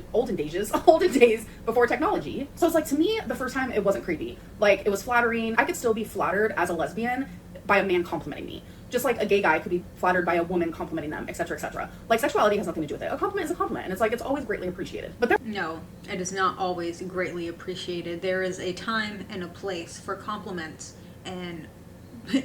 before technology. So it's like, to me, the first time it wasn't creepy. Like, it was flattering. I could still be flattered as a lesbian by a man complimenting me. Just like a gay guy could be flattered by a woman complimenting them, etc., etc. Like, sexuality has nothing to do with it. A compliment is a compliment, and it's like, it's always greatly appreciated. But no, it is not always greatly appreciated. There is a time and a place for compliments, and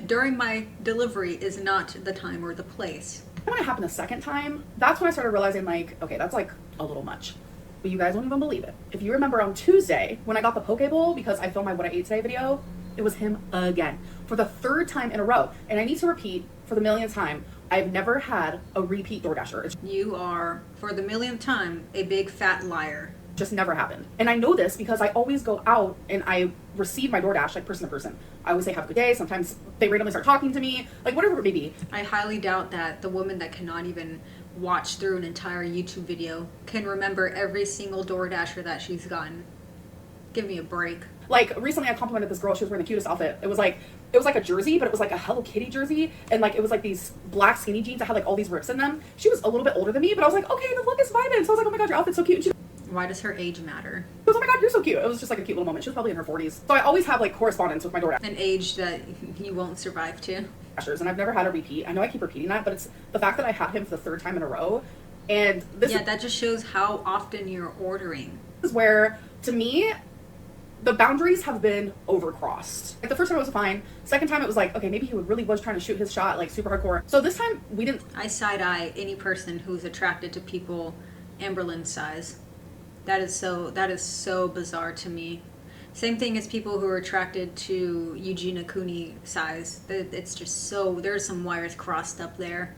during my delivery is not the time or the place. When it happened the second time, that's when I started realizing, like, okay, that's like a little much. But you guys won't even believe it. If you remember on Tuesday, when I got the poke bowl because I filmed my What I Ate Today video, it was him again for the third time in a row. And I need to repeat for the millionth time, I've never had a repeat DoorDasher. You are, for the millionth time, a big fat liar. Just never happened. And I know this because I always go out and I receive my DoorDash like person to person. I always say have a good day. Sometimes they randomly start talking to me, like whatever it may be. I highly doubt that the woman that cannot even watch through an entire YouTube video can remember every single DoorDasher that she's gotten. Give me a break. Like, recently I complimented this girl. She was wearing the cutest outfit. It was like a jersey, but it was like a Hello Kitty jersey, and like it was like these black skinny jeans that had like all these rips in them. She was a little bit older than me, but I was like, okay, the look is vibing. So I was like, oh my god, your outfit's so cute. Why does her age matter? She was, oh my god, you're so cute. It was just like a cute little moment. She was probably in her 40s. So I always have like correspondence with my DoorDash. An age that you won't survive to. And I've never had a repeat. I know I keep repeating that, but it's the fact that I had him for the third time in a row. And this that just shows how often you're ordering. Is where, to me, the boundaries have been overcrossed. Like, the first time it was fine. Second time it was like, okay, maybe he really was trying to shoot his shot, like super hardcore. So this time we didn't. I side-eye any person who's attracted to people Amberlynn size. That is so bizarre to me. Same thing as people who are attracted to Eugenia Cooney size. It's just so, there's some wires crossed up there.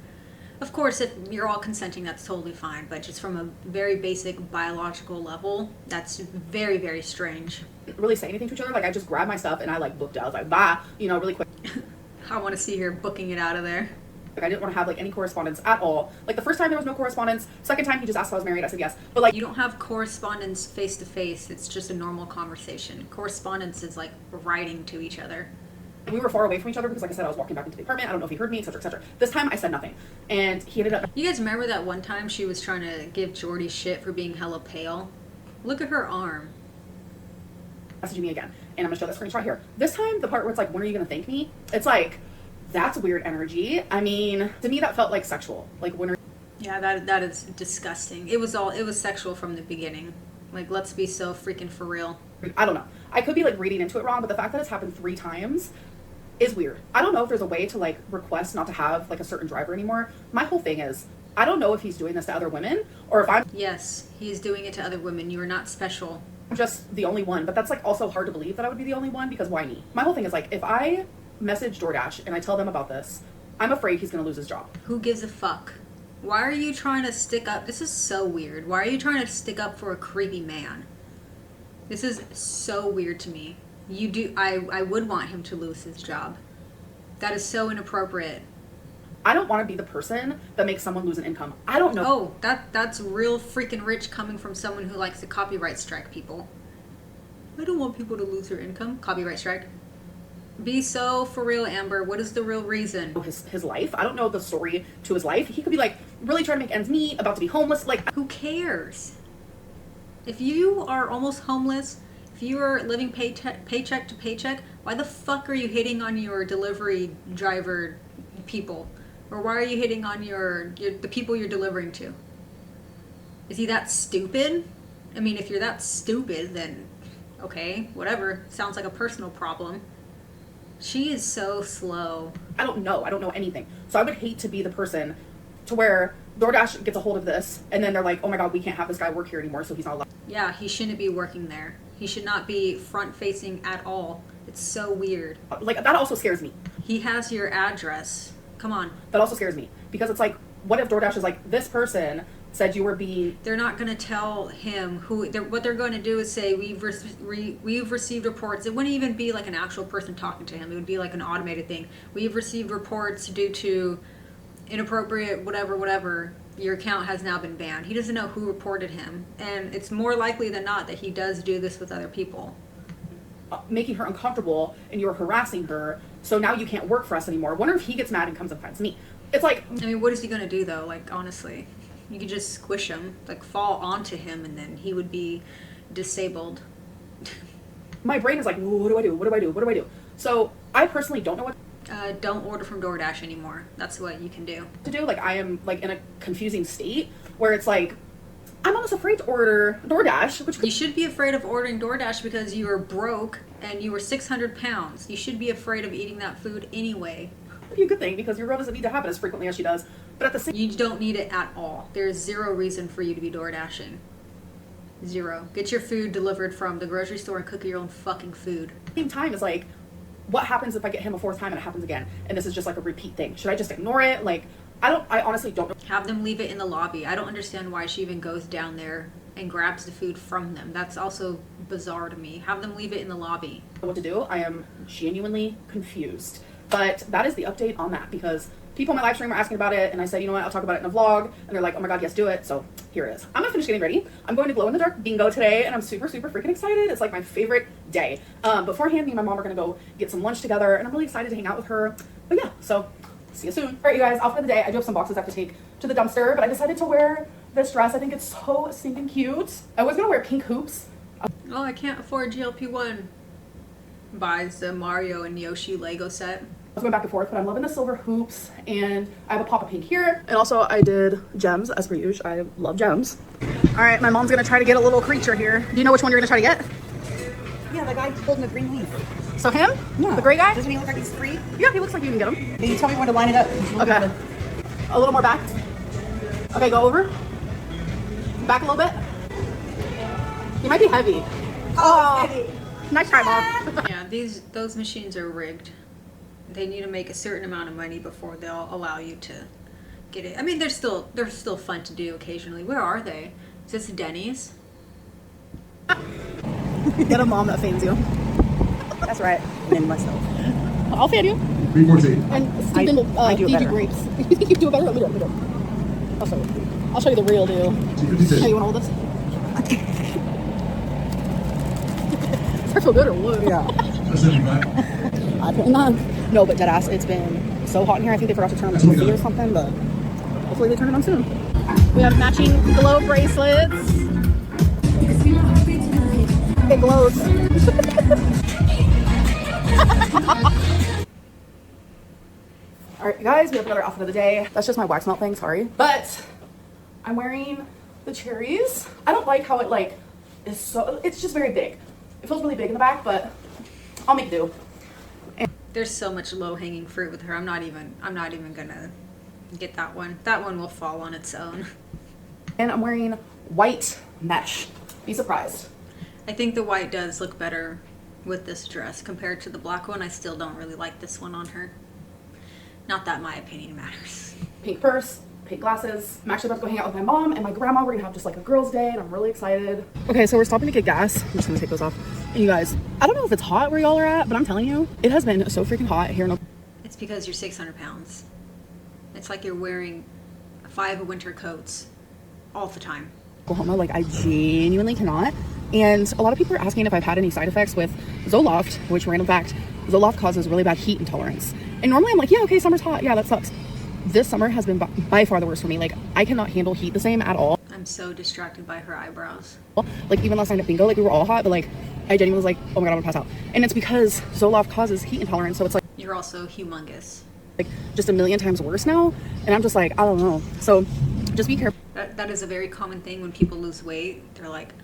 Of course, if you're all consenting, that's totally fine. But just from a very basic biological level, that's very, very strange. Really say anything to each other. Like, I just grabbed my stuff and I like booked out. I was like, bye, you know, really quick. I want to see her booking it out of there. Like, I didn't want to have like any correspondence at all. Like, the first time there was no correspondence. Second time he just asked if I was married. I said yes. But like, you don't have correspondence face to face. It's just a normal conversation. Correspondence is like writing to each other. We were far away from each other because, like I said, I was walking back into the apartment. I don't know if he heard me, etc., etc. This time I said nothing, and he ended up. You guys remember that one time she was trying to give Jordy shit for being hella pale? Look at her arm. Messaging me again, and I'm gonna show that screenshot here. This time, the part where it's like, when are you gonna thank me? It's like, that's weird energy. I mean, to me that felt like sexual. Like, when are... Yeah, that is disgusting. It was sexual from the beginning. Like, let's be so freaking for real. I don't know. I could be like reading into it wrong, but the fact that it's happened 3 times is weird. I don't know if there's a way to like request not to have like a certain driver anymore. My whole thing is, I don't know if he's doing this to other women or if I'm... Yes, he's doing it to other women. You are not special. I'm just the only one, but that's like also hard to believe that I would be the only one, because why me? My whole thing is like, if I message DoorDash and I tell them about this, I'm afraid he's gonna lose his job. Who gives a fuck? Why are you trying to stick up? This is so weird. Why are you trying to stick up for a creepy man? This is so weird to me. I would want him to lose his job. That is so inappropriate. I don't want to be the person that makes someone lose an income. I don't know. Oh, that's real freaking rich coming from someone who likes to copyright strike people. I don't want people to lose their income. Copyright strike. Be so for real, Amber. What is the real reason? His life. I don't know the story to his life. He could be like really trying to make ends meet, about to be homeless. Like, who cares? If you are almost homeless, if you are living paycheck to paycheck, why the fuck are you hitting on your delivery driver people? Or why are you hitting on the people you're delivering to? Is he that stupid? I mean, if you're that stupid, then okay, whatever. Sounds like a personal problem. She is so slow. I don't know anything. So I would hate to be the person to where DoorDash gets a hold of this and then they're like, oh my god, we can't have this guy work here anymore, so he's not allowed. Yeah, he shouldn't be working there. He should not be front facing at all. It's so weird. Like, that also scares me. He has your address. Come on. That also scares me because it's like, what if DoorDash is like, this person said you were being... They're not going to tell him what they're going to do is say, we've received reports. It wouldn't even be like an actual person talking to him. It would be like an automated thing. We've received reports due to inappropriate whatever. Your account has now been banned. He doesn't know who reported him. And it's more likely than not that he does do this with other people. Making her uncomfortable and you're harassing her, so now you can't work for us anymore. I wonder if he gets mad and comes and finds me. It's like... I mean, what is he going to do though? Like, honestly. You could just squish him, like fall onto him, and then he would be disabled. My brain is like, what do I do? What do I do? What do I do? So I personally don't know what don't order from DoorDash anymore. That's what you can do. to do. Like, I am like in a confusing state where it's like, I'm almost afraid to order DoorDash. Which you should be afraid of ordering DoorDash because you are broke and you were 600 pounds. You should be afraid of eating that food anyway. would be a good thing because your girl doesn't need to have it as frequently as she does. But at the same, you don't need it at all. There's zero reason for you to be door dashing. Zero. Get your food delivered from the grocery store and cook your own fucking food. same time, is like, what happens if I get him a fourth time and it happens again? And this is just like a repeat thing. Should I just ignore it? Like, I honestly don't know. Have them leave it in the lobby. I don't understand why she even goes down there and grabs the food from them. That's also bizarre to me. Have them leave it in the lobby. What to do. I am genuinely confused. But that is the update on that, because people in my live stream are asking about it, and I said, you know what, I'll talk about it in a vlog, and they're like, oh my god, yes, do it. So here it is. I'm gonna finish getting ready. I'm going to glow in the dark bingo today, and I'm super freaking excited. It's like my favorite day. Beforehand, me and my mom are gonna go get some lunch together, and I'm really excited to hang out with her. But yeah, so see you soon. All right, you guys, outfit of the day. I do have some boxes I have to take to the dumpster, but I decided to wear this dress. I think it's so stinking cute. I was gonna wear pink hoops. Oh, I can't afford GLP-1. Buys the Mario and Yoshi Lego set. I was going back and forth, but I'm loving the silver hoops, and I have a pop of pink here. And also I did gems as per usual. I love gems. All right, my mom's gonna try to get a little creature here. Do you know which one you're gonna try to get? Yeah, the guy holding the green leaf. So him? Yeah. The gray guy? Doesn't he look like he's free? Yeah, he looks like you can get him. Can you tell me when to line it up? Okay. A little more back. Okay, go over. Back a little bit. He might be heavy. Oh, heavy. Nice try, Mom. Yeah, those machines are rigged. They need to make a certain amount of money before they'll allow you to get it. I mean, they're still fun to do occasionally. Where are they? Is this Denny's? Get a mom that fans you. That's right. And myself. I'll fan you. 314. And Stephen will I do it better. grapes. You think you do it better? Let me do it. I'll show you. I'll show you the real deal. 256. Hey, you want to hold this? Does that feel good or what? Yeah. That's 75. I put it on. No, but deadass, it's been so hot in here. I think they forgot to turn on the AC or something, but hopefully they turn it on soon. We have matching glow bracelets. It glows. All right, guys, we have another outfit of the day. That's just my wax melt thing, sorry. But I'm wearing the cherries. I don't like how it is so, it's just very big. It feels really big in the back, but I'll make do. There's so much low-hanging fruit with her. I'm not even gonna get that one. That one will fall on its own. And I'm wearing white mesh. Be surprised. I think the white does look better with this dress compared to the black one. I still don't really like this one on her. Not that my opinion matters. Pink purse, pink glasses. I'm actually about to go hang out with my mom and my grandma. We're gonna have just like a girls' day, and I'm really excited. Okay, so we're stopping to get gas. I'm just gonna take those off. And you guys, I don't know if it's hot where y'all are at, but I'm telling you, it has been so freaking hot here in It's because you're 600 pounds. It's like you're wearing 5 winter coats all the time. Oklahoma, like I genuinely cannot. And a lot of people are asking if I've had any side effects with Zoloft, which random fact, Zoloft causes really bad heat intolerance. And normally I'm like, yeah, okay, summer's hot. Yeah, that sucks. This summer has been by far the worst for me. Like I cannot handle heat the same at all. I'm so distracted by her eyebrows. Like even last night at bingo, like we were all hot, but like I genuinely was like, oh my God, I'm gonna pass out. And it's because Zoloft causes heat intolerance. So it's like, You're also humongous. like just a million times worse now. And I'm just like, I don't know. So just be careful. That is a very common thing when people lose weight. They're like,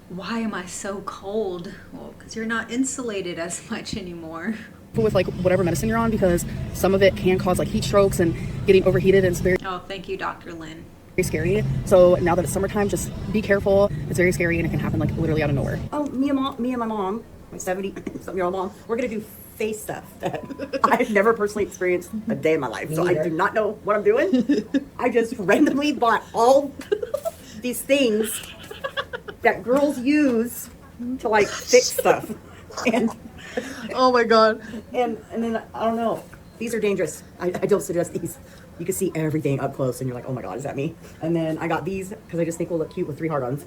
why am I so cold? Well, because you're not insulated as much anymore. With like whatever medicine you're on, because some of it can cause like heat strokes and getting overheated, and it's very Thank you, Dr. Lynn. scary. So now that it's summertime, just be careful. It's very scary and it can happen like literally out of nowhere. Oh, me and my mom, my 70-something-year-old mom, we're gonna do face stuff that I've never personally experienced a day in my life. So I do not know what I'm doing. I just randomly bought all these things that girls use to like fix stuff. And Oh my God. and then I don't know. These are dangerous. I don't suggest these. You can see everything up close and you're like, oh my God, is that me? And then I got these because I just think we'll look cute with 3 hard-ons.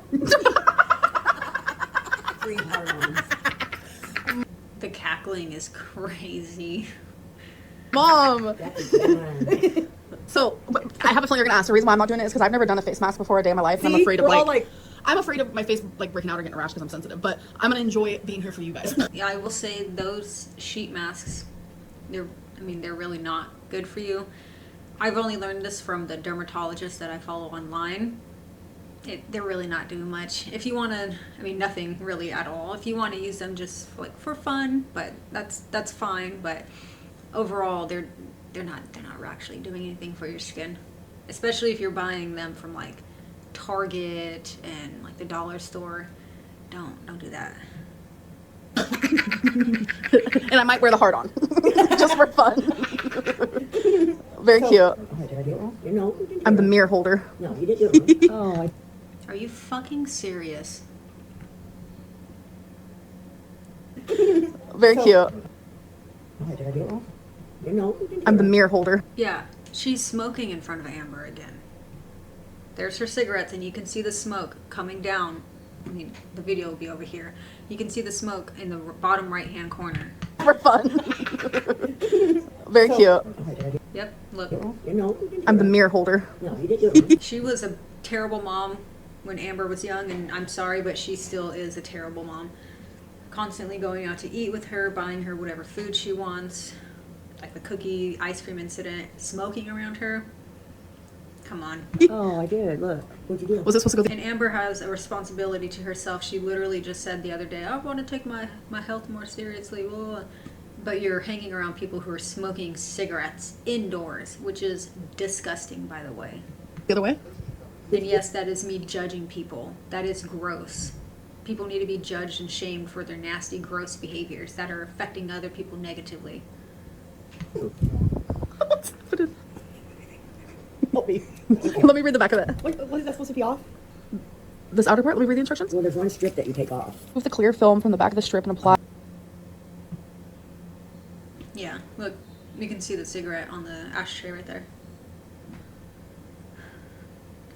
3 hard-ons. The cackling is crazy. Mom. So I have a feeling you're gonna ask. The reason why I'm not doing it is because I've never done a face mask before a day in my life, and I'm afraid of we're all like, I'm afraid of my face like breaking out or getting a rash because I'm sensitive. But I'm gonna enjoy being here for you guys. Yeah, I will say those sheet masks, they're really not good for you. I've only learned this from the dermatologist that I follow online. They're really not doing much. If you want to, nothing really at all. If you want to use them just like for fun, but that's fine. But overall, they're not actually doing anything for your skin, especially if you're buying them from like Target and like the dollar store. Don't do that. And I might wear the heart on just for fun. Very cute. oh, did I do it wrong? No, you didn't do I'm it the wrong. mirror holder. No, you didn't do it wrong. Are you fucking serious? Very cute. Oh, did I do it wrong? No, you didn't do I'm it the wrong. mirror holder. Yeah, she's smoking in front of Amber again. There's her cigarettes, and you can see the smoke coming down. The video will be over here. You can see the smoke in the bottom right-hand corner. For fun. Very cute. Oh, did I do Yep, look. it wrong? No, you didn't do I'm it the wrong. mirror holder. No, you didn't do it wrong. She was a terrible mom when Amber was young, and I'm sorry, but she still is a terrible mom. Constantly going out to eat with her, buying her whatever food she wants, like the cookie ice cream incident, smoking around her. Come on. Oh, I did. Look. What'd you do? Was this supposed to go? And Amber has a responsibility to herself. She literally just said the other day, I want to take my health more seriously. Blah, blah, blah. But you're hanging around people who are smoking cigarettes indoors, which is disgusting, by the way. The other way? And yes, that is me judging people. That is gross. People need to be judged and shamed for their nasty, gross behaviors that are affecting other people negatively. Help me. Let me read the back of it. What is that supposed to be off? This outer part, let me read the instructions. Well, there's one strip that you take off. Remove the clear film from the back of the strip and apply. Yeah, look, you can see the cigarette on the ashtray right there.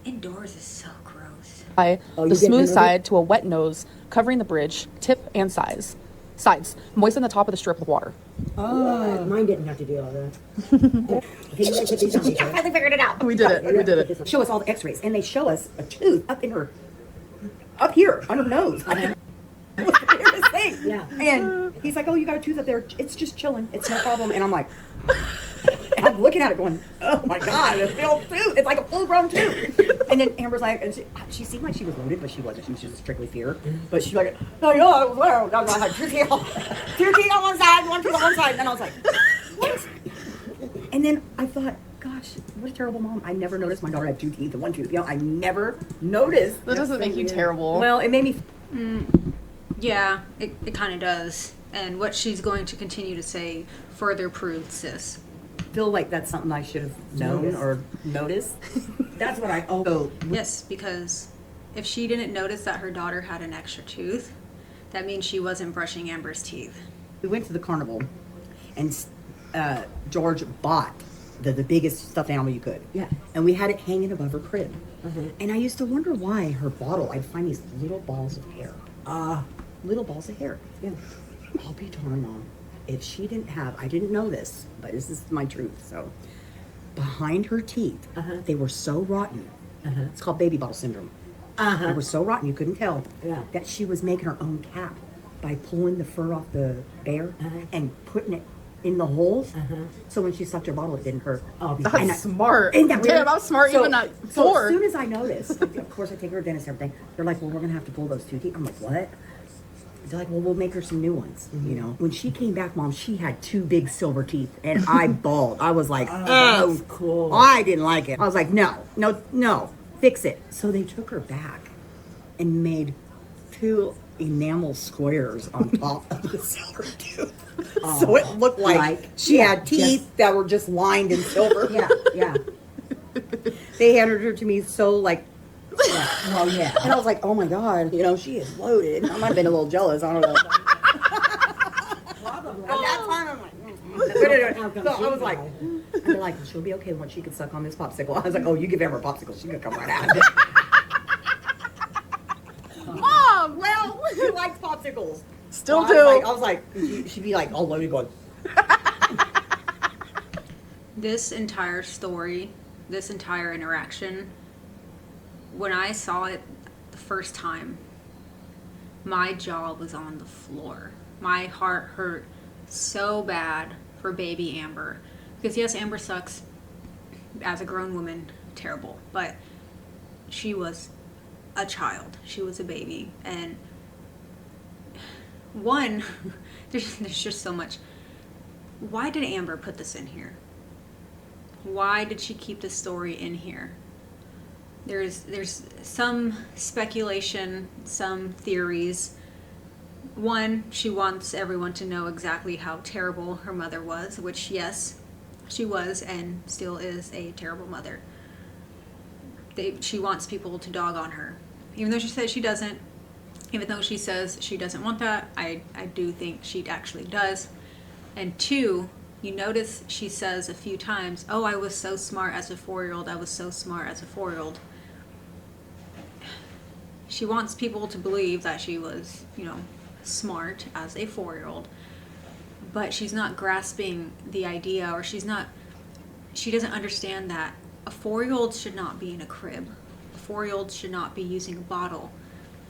Indoors is so gross. Apply Oh, the you smooth didn't know side to a wet nose, covering the bridge, tip, and sides. Moisten the top of the strip with water. Oh, mine didn't have to do all that. Okay, you guys put these on each other. I finally figured it out. We did it. We did it. Show us all the x-rays, and they show us a tooth up here on her nose. Weirdest thing. Yeah. And he's like, oh, you got a tooth up there. It's just chilling. It's no problem. And I'm like, I'm looking at it going, oh my God, a full tooth. It's like a full-grown tooth. And then Amber's like, and she seemed like she was loaded, but she wasn't. She was just strictly fear. But she's like, oh, yeah, well, I was like, two teeth on one side, one tooth on one side. And then I was like, what? And then I thought, gosh, what a terrible mom. I never noticed my daughter had 2 teeth and 1 tooth. You know, I never noticed. That doesn't make you terrible. Well, it made me. Yeah, it kind of does. And what she's going to continue to say further proves this. Feel like that's something I should have known or noticed. That's what I also. Yes, because if she didn't notice that her daughter had an extra tooth, that means she wasn't brushing Amber's teeth. We went to the carnival, and George bought the biggest stuffed animal you could. Yeah. And we had it hanging above her crib. And I used to wonder why her bottle, I'd find these little balls of hair. Little balls of hair. Yeah. I'll be darned, Mom. If she didn't have, I didn't know this, but this is my truth. So, behind her teeth, they were so rotten. It's called baby bottle syndrome. They were so rotten you couldn't tell that she was making her own cap by pulling the fur off the bear and putting it in the holes. So when she sucked her bottle, it didn't hurt. Oh, that's smart. Isn't that weird? Damn, I'm smart even at 4. So as soon as I noticed, like, of course I take her to dentist and everything. They're like, well, we're gonna have to pull those 2 teeth. I'm like, what? They're like, well, we'll make her some new ones. You know, when she came back, Mom, she had 2 big silver teeth, and I bawled. I was like, oh, that's cool. I didn't like it. I was like, no, fix it. So they took her back and made 2 enamel squares on top of the silver tooth. So it looked like she had teeth that were just lined in silver. Yeah. They handed her to me so like, Well, yeah. and I was like, oh my God, you know, she is loaded. I might have been a little jealous. I don't know. Probably. At that time, I'm like, so I was like, and they're like, she'll be okay once she can suck on this popsicle. I was like, oh, you give Amber a popsicle, she's gonna come right out. Mom, well, she likes popsicles. Still So do. I was like, she'd be like all loaded going. This entire story, this entire interaction, when I saw it the first time, my jaw was on the floor. My heart hurt so bad for baby Amber. Because yes, Amber sucks as a grown woman, terrible. But she was a child. She was a baby. And one, there's just so much. Why did Amber put this in here? Why did she keep this story in here? There's some speculation, some theories. One, she wants everyone to know exactly how terrible her mother was, which yes, she was and still is a terrible mother. She wants people to dog on her. Even though she says she doesn't, even though she says she doesn't want that, I do think she actually does. And 2, you notice she says a few times, oh, I was so smart as a 4-year-old, I was so smart as a 4-year-old. She wants people to believe that she was, you know, smart as a 4-year-old, but she's not grasping the idea, or she doesn't understand that a 4-year-old should not be in a crib. A 4-year-old should not be using a bottle.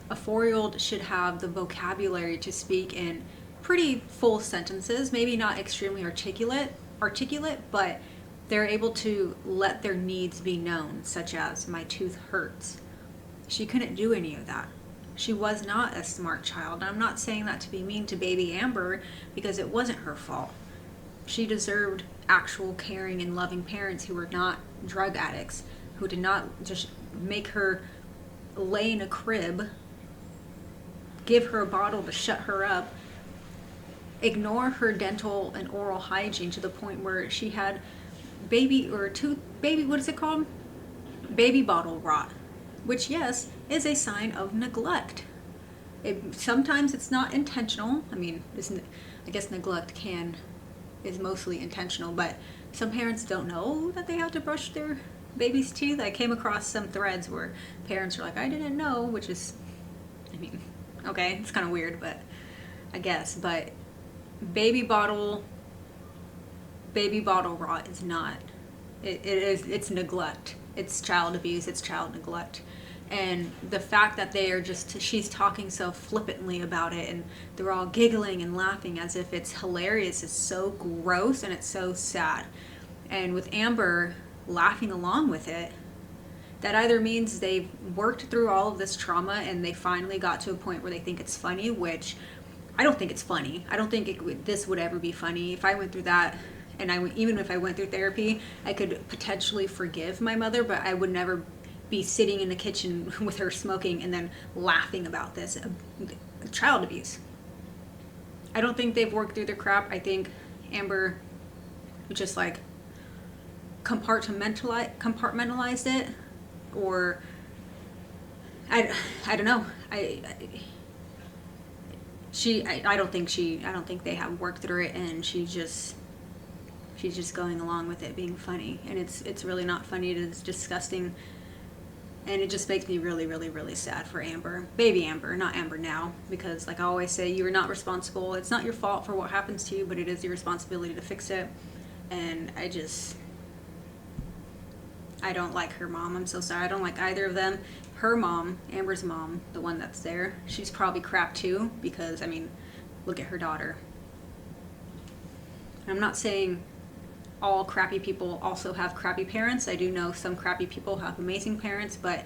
A 4-year-old should have the vocabulary to speak in pretty full sentences, maybe not extremely articulate, but they're able to let their needs be known, such as my tooth hurts. She couldn't do any of that. She was not a smart child. And I'm not saying that to be mean to baby Amber, because it wasn't her fault. She deserved actual caring and loving parents who were not drug addicts, who did not just make her lay in a crib, give her a bottle to shut her up, ignore her dental and oral hygiene to the point where she had baby bottle rot, which yes, is a sign of neglect. Sometimes it's not intentional. I mean, I guess neglect is mostly intentional, but some parents don't know that they have to brush their baby's teeth. I came across some threads where parents are like, I didn't know, which is, I mean, okay, it's kind of weird, but I guess, but baby bottle rot is not, it's neglect. It's child abuse, it's child neglect. And the fact that she's talking so flippantly about it and they're all giggling and laughing as if it's hilarious is so gross, and it's so sad. And with Amber laughing along with it, that either means they've worked through all of this trauma and they finally got to a point where they think it's funny, which I don't think it's funny. I don't think this would ever be funny. If I went through that, and even if I went through therapy, I could potentially forgive my mother, but I would never be sitting in the kitchen with her smoking and then laughing about this. Child abuse. I don't think they've worked through their crap. I think Amber just like compartmentalized it, or I don't know. I don't think they have worked through it, and she just She's just going along with it being funny, and it's really not funny. It is disgusting, and it just makes me really, really, really sad for Amber. Baby Amber, not Amber now, because like I always say, you are not responsible. It's not your fault for what happens to you, but it is your responsibility to fix it. And I don't like her mom. I'm so sorry. I don't like either of them. Her mom, Amber's mom, the one that's there, she's probably crap too, because I mean, look at her daughter. I'm not saying all crappy people also have crappy parents. I do know some crappy people have amazing parents, but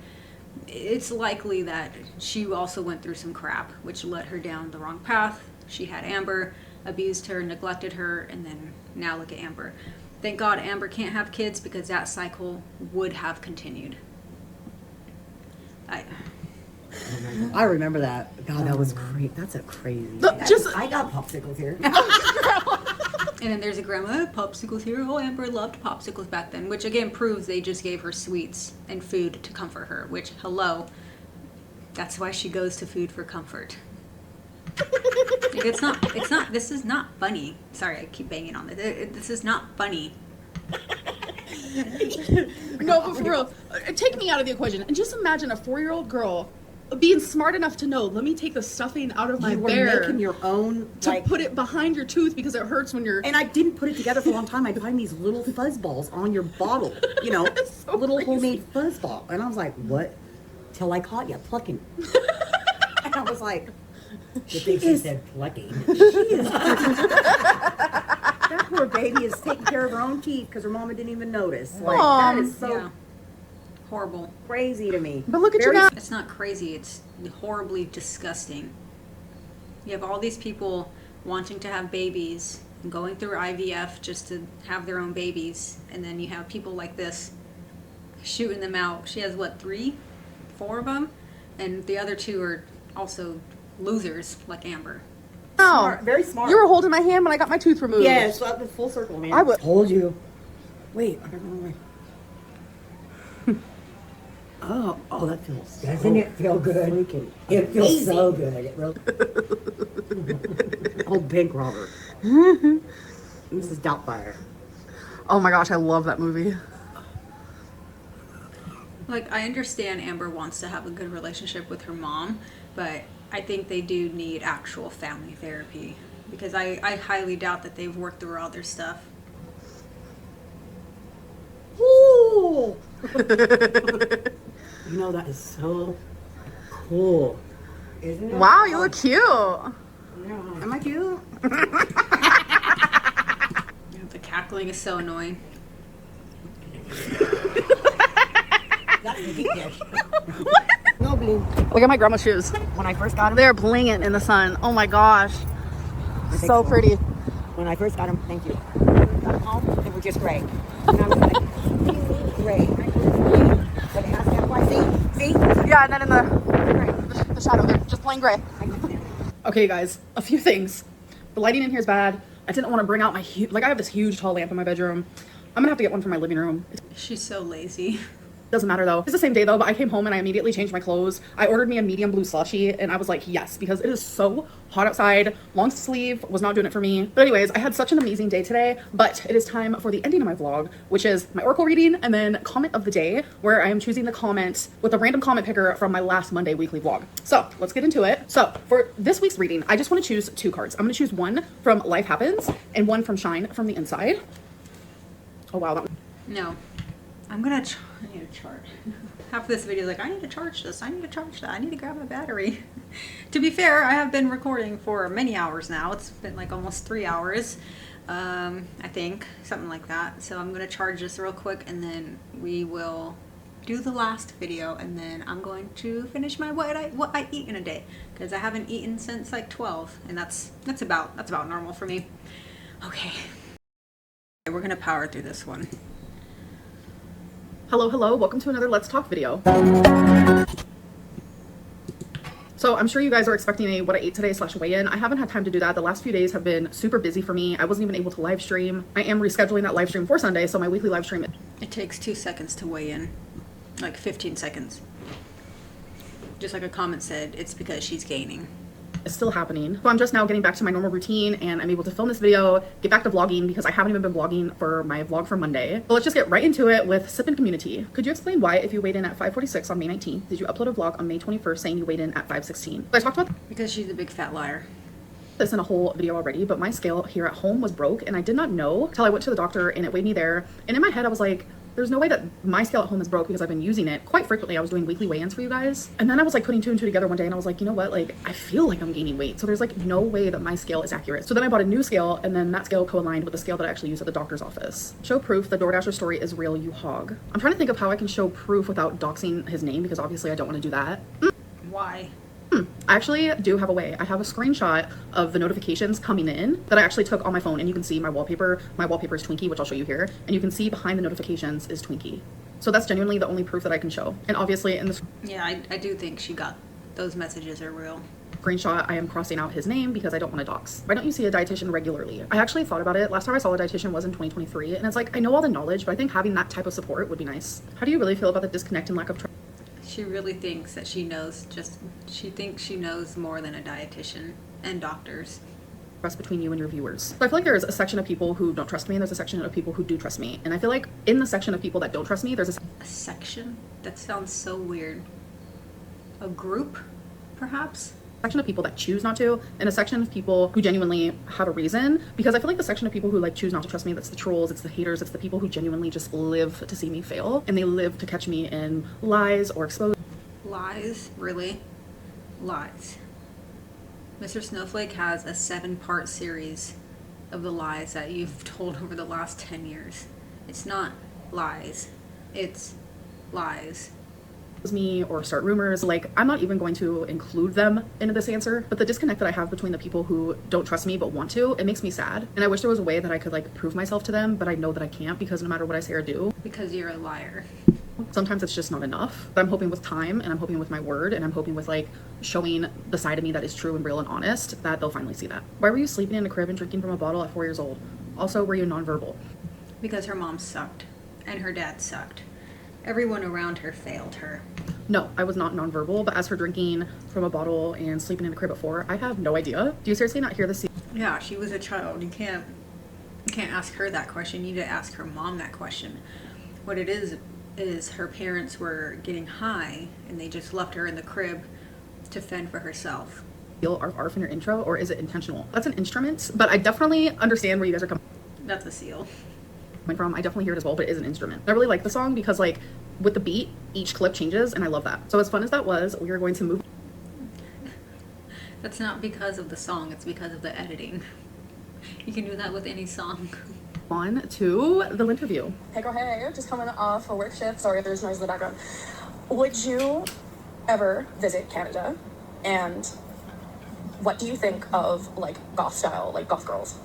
it's likely that she also went through some crap, which led her down the wrong path. She had Amber, abused her, neglected her, and then now look at Amber. Thank God Amber can't have kids, because that cycle would have continued. I remember that. God, that was great. That's a crazy. I got popsicles here. And then there's a grandma, popsicles here. Oh, Amber loved popsicles back then, which again proves they just gave her sweets and food to comfort her, which, hello, that's why she goes to food for comfort. This is not funny. Sorry, I keep banging on this. This is not funny. No, but for real, take me out of the equation. And just imagine a 4-year-old girl being smart enough to know, let me take the stuffing out of my You were bear making your own, to put it behind your tooth because it hurts when you're... And I didn't put it together for a long time. I'd find these little fuzz balls on your bottle, you know, so little crazy. homemade fuzz ball. And I was like, what? Till I caught you plucking. And I was like, The thing she said plucking. that poor baby is taking care of her own teeth because her mama didn't even notice. Like, that is so... Yeah. Horrible. Crazy to me. But look at you now. It's not crazy, it's horribly disgusting. You have all these people wanting to have babies and going through IVF just to have their own babies, and then you have people like this shooting them out. She has what, 3, 4 of them, and the other 2 are also losers like Amber. Smart, very smart. You were holding my hand when I got my tooth removed. Yes, that was full circle, man. I would. Told you. Wait, I don't know. Oh, that feels. Doesn't it feel good? Freaking It feels amazing. so good. It really. Oh, bank robber. This is Doubtfire. Oh my gosh, I love that movie. Like, I understand Amber wants to have a good relationship with her mom, but I think they do need actual family therapy, because I highly doubt that they've worked through all their stuff. Ooh. You know, that is so cool. Isn't it? Wow, you look cute. Yeah. Am I cute? The cackling is so annoying. That's the deep dish. No blue. Look at my grandma's shoes. When I first got him, They're blinging in the sun. Oh my gosh. So pretty. when I first got him, thank you. Got him home, they were just gray. And I was like, what do you mean gray? But it has to have white. See? Yeah, and then in the shadow, they're just plain gray. Okay, guys, a few things. The lighting in here is bad. I didn't want to bring out my I have this huge tall lamp in my bedroom. I'm gonna have to get one for my living room. She's so lazy. Doesn't matter though. It's the same day though, but I came home and I immediately changed my clothes. I ordered me a medium blue slushy and I was like, yes, because it is so hot outside. Long sleeve was not doing it for me. But anyways, I had such an amazing day today, but it is time for the ending of my vlog, which is my oracle reading and then comment of the day, where I am choosing the comment with a random comment picker from my last Monday weekly vlog. So let's get into it. So for this week's reading, I just want to choose 2 cards. I'm going to choose one from Life Happens and one from Shine from the Inside. Oh wow, that one. No. I need to charge. Half this video is like, I need to charge this, I need to charge that, I need to grab my battery. To be fair, I have been recording for many hours now. It's been like almost 3 hours, I think, something like that. So I'm going to charge this real quick and then we will do the last video, and then I'm going to finish my what I eat in a day, because I haven't eaten since like 12, and that's about normal for me. Okay. We're going to power through this one. Hello, welcome to another Let's Talk video. So I'm sure you guys are expecting a what I ate today / weigh-in. I haven't had time to do that. The last few days have been super busy for me. I wasn't even able to live stream. I am rescheduling that live stream for Sunday, so my weekly live stream. It takes 2 seconds to weigh in, like 15 seconds. Just like a comment said, it's because she's gaining. is still happening. So I'm just now getting back to my normal routine and I'm able to film this video, get back to vlogging because I haven't even been vlogging for my vlog for Monday. So let's just get right into it with Sip and Community. Could you explain why, if you weighed in at 546 on May 19th, did you upload a vlog on May 21st saying you weighed in at 516? So I talked about Because she's a big fat liar. this in a whole video already, but my scale here at home was broke and I did not know till I went to the doctor and it weighed me there. And in my head I was like, there's no way that my scale at home is broke because I've been using it quite frequently. I was doing weekly weigh-ins for you guys. And then I was like putting two and two together one day and I was like, you know what? Like, I feel like I'm gaining weight. So there's like no way that my scale is accurate. So then I bought a new scale and then that scale co-aligned with the scale that I actually use at the doctor's office. Show proof the DoorDasher story is real, you hog. I'm trying to think of how I can show proof without doxing his name because obviously I don't want to do that. Why? I actually do have a way. I have a screenshot of the notifications coming in that I actually took on my phone and you can see my wallpaper. My wallpaper is Twinkie, which I'll show you here. And you can see behind the notifications is Twinkie. So that's genuinely the only proof that I can show. And obviously in the Yeah, I do think she got those messages are real. screenshot, I am crossing out his name because I don't want to dox. Why don't you see a dietitian regularly? I actually thought about it. Last time I saw a dietitian was in 2023. And it's like, I know all the knowledge, but I think having that type of support would be nice. How do you really feel about the disconnect and lack of trust? She really thinks that she knows she thinks she knows more than a dietitian and doctors. Between you and your viewers. So I feel like there's a section of people who don't trust me and there's a section of people who do trust me. And I feel like in the section of people that don't trust me, there's A section? That sounds so weird. A group, perhaps? section of people that choose not to and a section of people who genuinely have a reason, because I feel like the section of people who like choose not to trust me, that's the trolls, it's the haters, it's the people who genuinely just live to see me fail and they live to catch me in lies or expose. Lies? Really? Lies. Mr. Snowflake has a 7-part series of the lies that you've told over the last 10 years. It's not lies. It's lies. Me or start rumors. Like, I'm not even going to include them into this answer, but the disconnect that I have between the people who don't trust me but want to, it makes me sad. And I wish there was a way that I could like prove myself to them, but I know that I can't because no matter what I say or do, Because you're a liar. sometimes it's just not enough. But I'm hoping with time and I'm hoping with my word and I'm hoping with like showing the side of me that is true and real and honest that they'll finally see that. Why were you sleeping in a crib and drinking from a bottle at 4 years old? Also, were you nonverbal? Because her mom sucked. And her dad sucked. Everyone around her failed her. No, I was not nonverbal, but as for drinking from a bottle and sleeping in a crib at 4, I have no idea. Do you seriously not hear the Yeah, she was a child. You can't ask her that question. You need to ask her mom that question. What it is her parents were getting high and they just left her in the crib to fend for herself. feel arf in your intro, or is it intentional? That's an instrument, but I definitely understand where you guys are coming That's a seal. from. I definitely hear it as well, but it is an instrument. I really like the song because like with the beat, each clip changes and I love that. So as fun as that was, we are going to move. That's not because of the song, it's because of the editing. You can do that with any song. On to the interview. Hey girl, hey, just coming off a work shift. Sorry if there's noise in the background. Would you ever visit Canada? And what do you think of like goth style, like goth girls?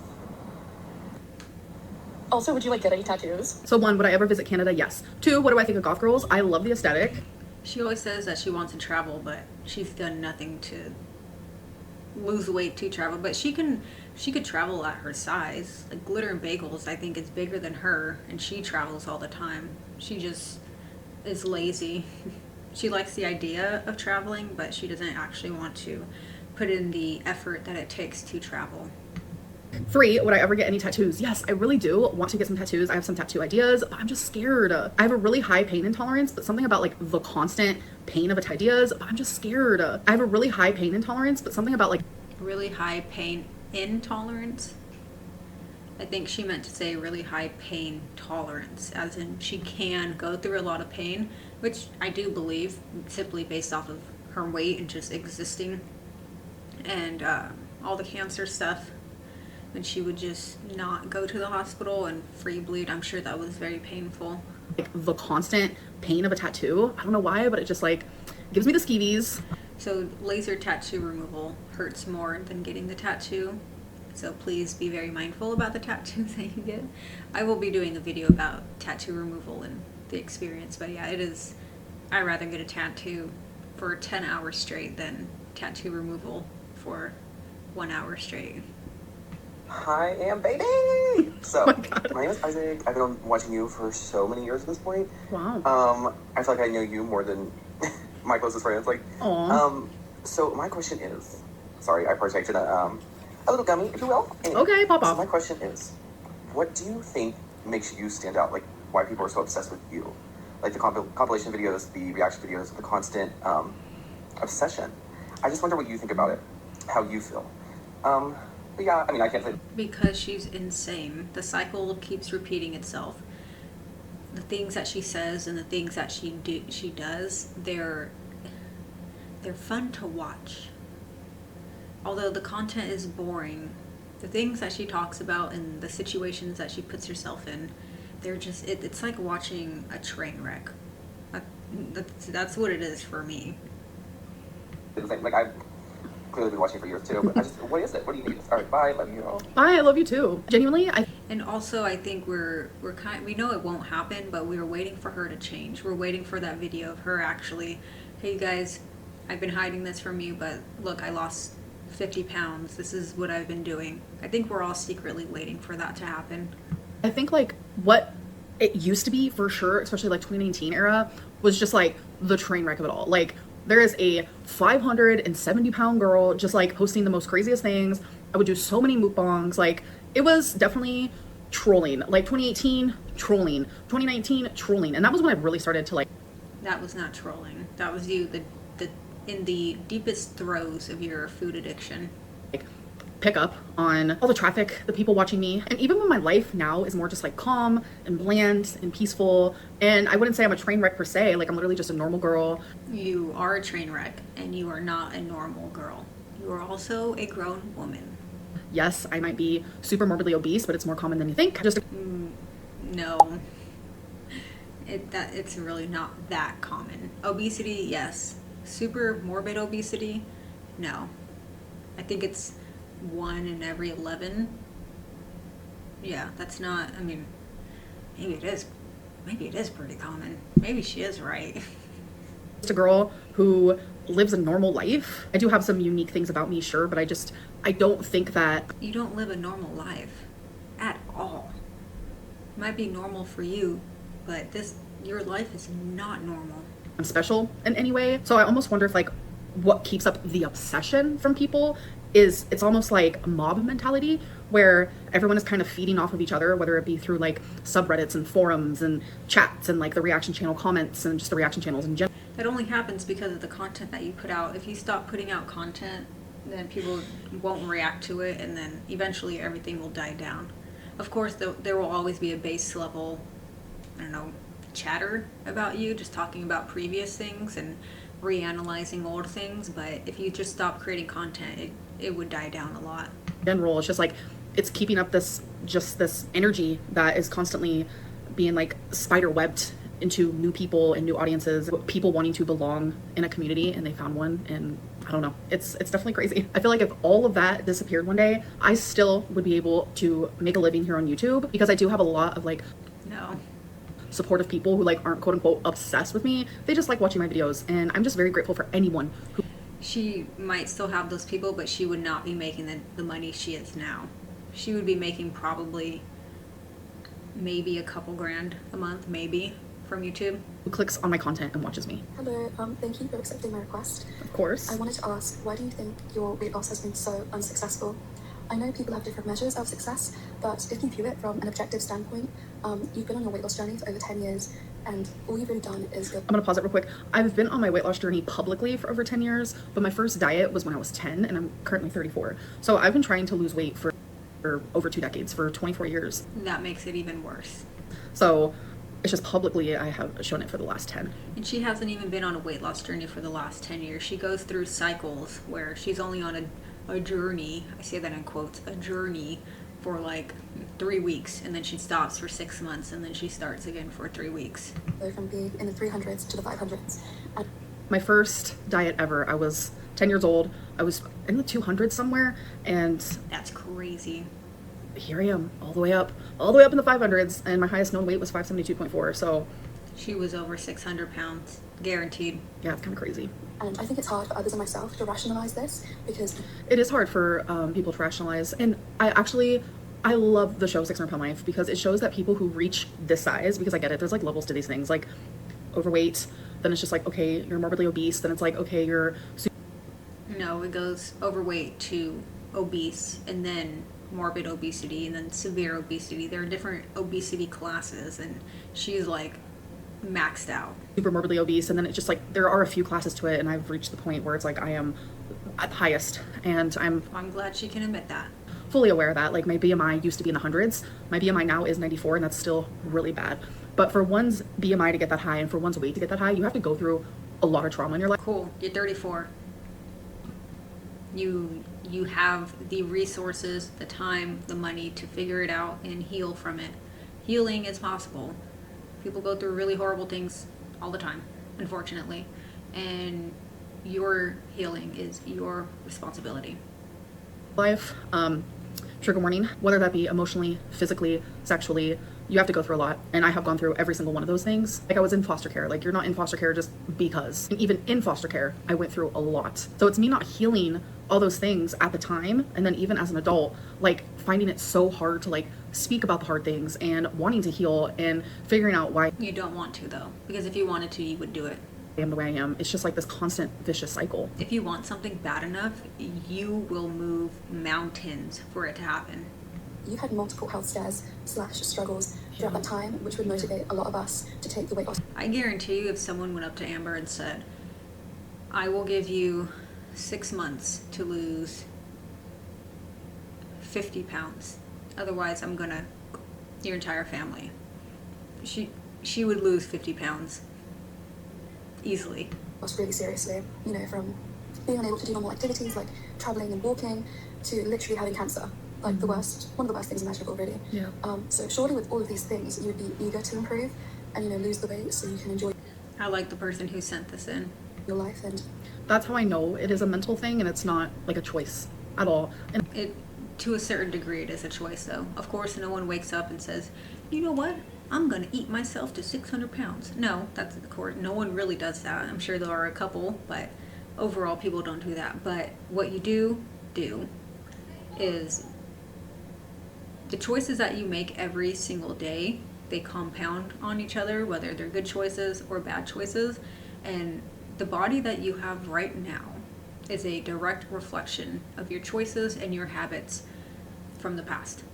Also, would you like get any tattoos? So 1, would I ever visit Canada? Yes. 2, what do I think of goth girls? I love the aesthetic. She always says that she wants to travel, but she's done nothing to lose weight to travel. But she could travel at her size. Like Glitter and Bagels, I think, is bigger than her, and she travels all the time. She just is lazy. She likes the idea of traveling, but she doesn't actually want to put in the effort that it takes to travel. 3, would I ever get any tattoos? Yes, I really do want to get some tattoos. I have some tattoo ideas, but I'm just scared. I have a really high pain intolerance, but something about like the constant pain of ideas, but I'm just scared. I have a really high pain intolerance, but something about like Really high pain intolerance? I think she meant to say really high pain tolerance, as in she can go through a lot of pain, which I do believe, simply based off of her weight and just existing, and all the cancer stuff. When she would just not go to the hospital and free bleed, I'm sure that was very painful. like the constant pain of a tattoo. I don't know why, but it just like gives me the skeevies. So laser tattoo removal hurts more than getting the tattoo. So please be very mindful about the tattoos that you get. I will be doing a video about tattoo removal and the experience, but yeah, it is, I'd rather get a tattoo for 10 hours straight than tattoo removal for 1 hour straight. Hi, Am baby! So, my name is Isaac. I've been watching you for so many years at this point. Wow. I feel like I know you more than my closest friends. Like, Aww. So my question is, sorry, I partake in a little gummy, if you will. Anyway, Okay, pop so off. my question is, what do you think makes you stand out? Like, why people are so obsessed with you? Like the compilation videos, the reaction videos, the constant obsession. I just wonder what you think about it, how you feel. But yeah, I mean, I can't say. Because she's insane. The cycle keeps repeating itself. The things that she says and the things that she does, they're fun to watch. Although the content is boring, the things that she talks about and the situations that she puts herself in, they're just, it's like watching a train wreck. That's what it is for me. Like, I've clearly been watching for years too, but what is it? What do you need? All right, bye, love you all. Bye, I love you too. Genuinely, And also, I think we know it won't happen, but we were waiting for her to change. We're waiting for that video of her actually, hey you guys, I've been hiding this from you, but look, I lost 50 pounds. This is what I've been doing. I think we're all secretly waiting for that to happen. I think like what it used to be for sure, especially like 2019 era, was just like the train wreck of it all. Like there is a 570-pound girl just like posting the most craziest things. I would do so many mukbangs. Like it was definitely trolling. Like 2018 trolling, 2019 trolling, and that was when I really started to like. That was not trolling. That was you in the deepest throes of your food addiction. Like pick up on all the traffic, the people watching me, and even when my life now is more just like calm and bland and peaceful, and I wouldn't say I'm a train wreck per se. Like I'm literally just a normal girl. You are a train wreck, and you are not a normal girl. You are also a grown woman. Yes, I might be super morbidly obese, but it's more common than you think. No, it's really not that common. Obesity, yes. Super morbid obesity, no. I think it's 1 in every 11. Yeah, that's not, I mean, maybe it is pretty common. Maybe she is right. Just a girl who lives a normal life. I do have some unique things about me, sure, but I don't think that... You don't live a normal life at all. It might be normal for you, but your life is not normal. I'm special in any way. So I almost wonder if like what keeps up the obsession from people is it's almost like a mob mentality where everyone is kind of feeding off of each other, whether it be through like subreddits and forums and chats and like the reaction channel comments and just the reaction channels in general. That only happens because of the content that you put out. If you stop putting out content, then people won't react to it, and then eventually everything will die down. Of course, there will always be a base level, I don't know, chatter about you, just talking about previous things and reanalyzing old things, but if you just stop creating content, it would die down a lot. In general, it's just like it's keeping up this energy that is constantly being like spider webbed into new people and new audiences, people wanting to belong in a community, and they found one, and I don't know, it's definitely crazy. I feel like if all of that disappeared one day, I still would be able to make a living here on YouTube, because I do have a lot of like supportive people who like aren't quote unquote obsessed with me. They just like watching my videos, and I'm just very grateful for anyone who... She might still have those people, but she would not be making the money she is now. She would be making probably maybe a couple grand a month, maybe, from YouTube. Who clicks on my content and watches me. Hello, thank you for accepting my request. Of course. I wanted to ask, why do you think your weight loss has been so unsuccessful? I know people have different measures of success, but if you view it from an objective standpoint, you've been on your weight loss journey for over 10 years, and all you've really done is... I'm gonna pause it real quick. I've been on my weight loss journey publicly for over 10 years, but my first diet was when I was 10, and I'm currently 34. So I've been trying to lose weight for over 2 decades, for 24 years. That makes it even worse. So it's just publicly I have shown it for the last 10. And she hasn't even been on a weight loss journey for the last 10 years. She goes through cycles where she's only on a journey, I say that in quotes, a journey for like 3 weeks, and then she stops for 6 months, and then she starts again for 3 weeks. From being in the 300s to the 500s. My first diet ever, I was 10 years old. I was in the 200s somewhere, and that's crazy. Here I am, all the way up in the 500s, and my highest known weight was 572.4. So she was over 600 pounds, guaranteed. Yeah, it's kind of crazy. And I think it's hard for others and myself to rationalize this, because it is hard for people to rationalize. And I love the show 600 Pound Life, because it shows that people who reach this size, because I get it, there's like levels to these things, like overweight, then it's just like, okay, you're morbidly obese, then it's like, okay, you're no, goes overweight to obese and then morbid obesity and then severe obesity. There are different obesity classes, and she's like maxed out. Super morbidly obese, and then it's just like there are a few classes to it, and I've reached the point where it's like I am at the highest, and I'm glad she can admit that. Fully aware of that. Like my BMI used to be in the hundreds. My BMI now is 94, and that's still really bad. But for one's BMI to get that high and for one's weight to get that high, you have to go through a lot of trauma in your life. Cool. You're 34. You have the resources, the time, the money to figure it out and heal from it. Healing is possible. People go through really horrible things all the time, unfortunately. And your healing is your responsibility. Life, trigger warning, whether that be emotionally, physically, sexually, you have to go through a lot. And I have gone through every single one of those things. Like I was in foster care. Like you're not in foster care just because. And even in foster care, I went through a lot. So it's me not healing all those things at the time. And then even as an adult, like finding it so hard to like speak about the hard things and wanting to heal and figuring out why. You don't want to though, because if you wanted to, you would do it. I am the way I am. It's just like this constant vicious cycle. If you want something bad enough, you will move mountains for it to happen. You had multiple health scares / struggles throughout that time, which would motivate a lot of us to take the weight loss. I guarantee you if someone went up to Amber and said, I will give you 6 months to lose 50 pounds. Otherwise, I'm gonna your entire family. She would lose 50 pounds. Easily. Was really seriously, you know, from being unable to do normal activities like traveling and walking to literally having cancer, like one of the worst things imaginable, really. Yeah. So surely with all of these things, you would be eager to improve and, you know, lose the weight so you can enjoy. I like the person who sent this in. Your life, and that's how I know it is a mental thing and it's not like a choice at all. And it, to a certain degree, it is a choice, though. Of course, no one wakes up and says, you know what? I'm gonna eat myself to 600 pounds. No, that's the court. No one really does that. I'm sure there are a couple, but overall people don't do that. But what you do is the choices that you make every single day, they compound on each other, whether they're good choices or bad choices. And the body that you have right now is a direct reflection of your choices and your habits from the past.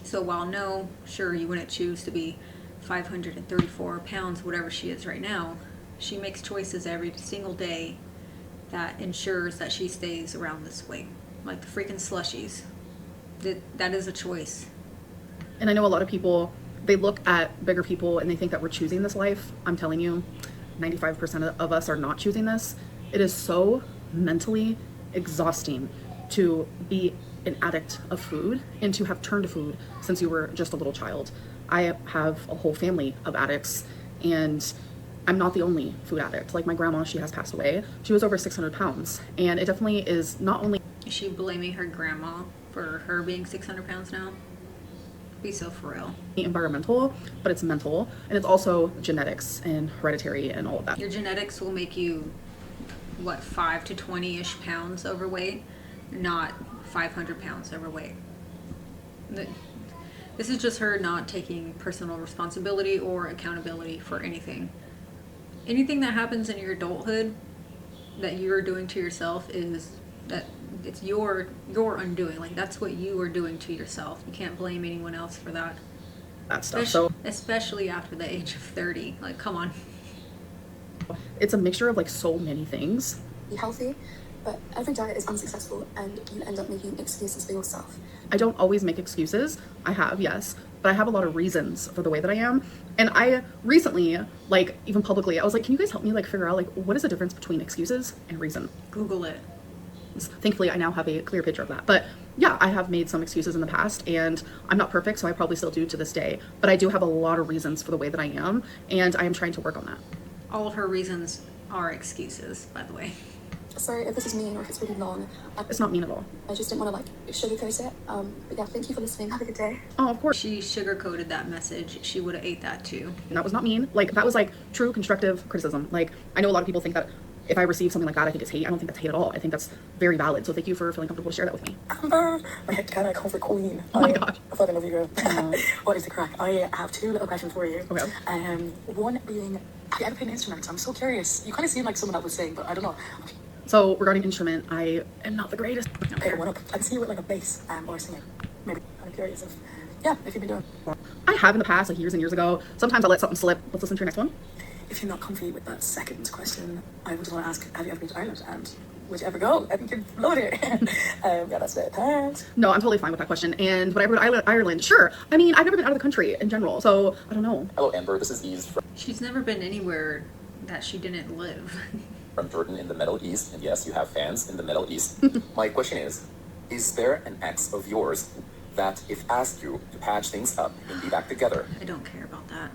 So while no, sure, you wouldn't choose to be 534 pounds, whatever she is right now, she makes choices every single day that ensures that she stays around this weight. Like the freaking slushies. That is a choice. And I know a lot of people, they look at bigger people and they think that we're choosing this life. I'm telling you, 95% of us are not choosing this. It is so mentally exhausting to be an addict of food and to have turned to food since you were just a little child. I have a whole family of addicts, and I'm not the only food addict. Like my grandma, she has passed away. She was over 600 pounds, and it definitely is not only... Is she blaming her grandma for her being 600 pounds now? Be so for real. Environmental, but it's mental, and it's also genetics and hereditary and all of that. Your genetics will make you, what, 5 to 20-ish pounds overweight, not 500 pounds overweight. This is just her not taking personal responsibility or accountability for anything. Anything that happens in your adulthood that you're doing to yourself is that it's your undoing. Like that's what you are doing to yourself. You can't blame anyone else for that. That stuff. Especially after the age of 30. Like, come on. It's a mixture of like so many things. Be healthy, but every diet is unsuccessful and you end up making excuses for yourself. I don't always make excuses. I have, yes, but I have a lot of reasons for the way that I am. And I recently, like even publicly, I was like, can you guys help me like figure out like what is the difference between excuses and reason? Google it. Thankfully, I now have a clear picture of that. But yeah, I have made some excuses in the past and I'm not perfect, so I probably still do to this day. But I do have a lot of reasons for the way that I am, and I am trying to work on that. All of her reasons are excuses, by the way. Sorry if this is mean or if it's really long. It's not mean at all. I just didn't want to like sugarcoat it. But yeah, thank you for listening. Have a good day. Oh, of course. She sugarcoated that message. She would have ate that too. And that was not mean. Like that was like true constructive criticism. Like I know a lot of people think that if I receive something like that, I think it's hate. I don't think that's hate at all. I think that's very valid. So thank you for feeling comfortable to share that with me. Amber, my head kind of comfort queen. Oh my god. I fucking love you, girl. What is the crack? I have two little questions for you. Okay. One being, have you ever played an instrument? I'm so curious. You kind of seem like someone that would sing, but I don't know. So regarding instrument, I am not the greatest. Okay, what up? I'd see you with like a bass or singing. Maybe. I'm curious if you've been doing. I have in the past, like years and years ago. Sometimes I let something slip. Let's listen to your next one. If you're not comfy with that second question, I would just want to ask, have you ever been to Ireland? And would you ever go? I think you'd love it here. Yeah, that's it. Thanks. No, I'm totally fine with that question. And would I go to Ireland? Sure. I mean, I've never been out of the country in general, so I don't know. Hello, Amber. This is Eve She's never been anywhere that she didn't live. from Jordan in the Middle East. And yes, you have fans in the Middle East. My question is there an ex of yours that if asked you to patch things up and be back together? I don't care about that.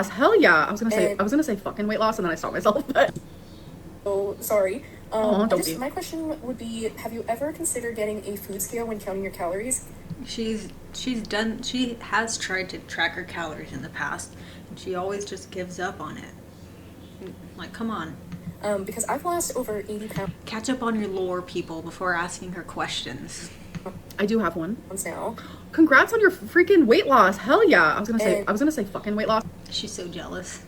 Hell yeah. I was gonna say fucking weight loss and then I stopped myself. But Oh, sorry. don't be. My question would be, have you ever considered getting a food scale when counting your calories? She has tried to track her calories in the past, and she always just gives up on it. Like, come on. Because I've lost over 80 pounds. Catch up on your lore, people, before asking her questions. I do have one. Now. Congrats on your freaking weight loss. Hell yeah. I was gonna say fucking weight loss. She's so jealous.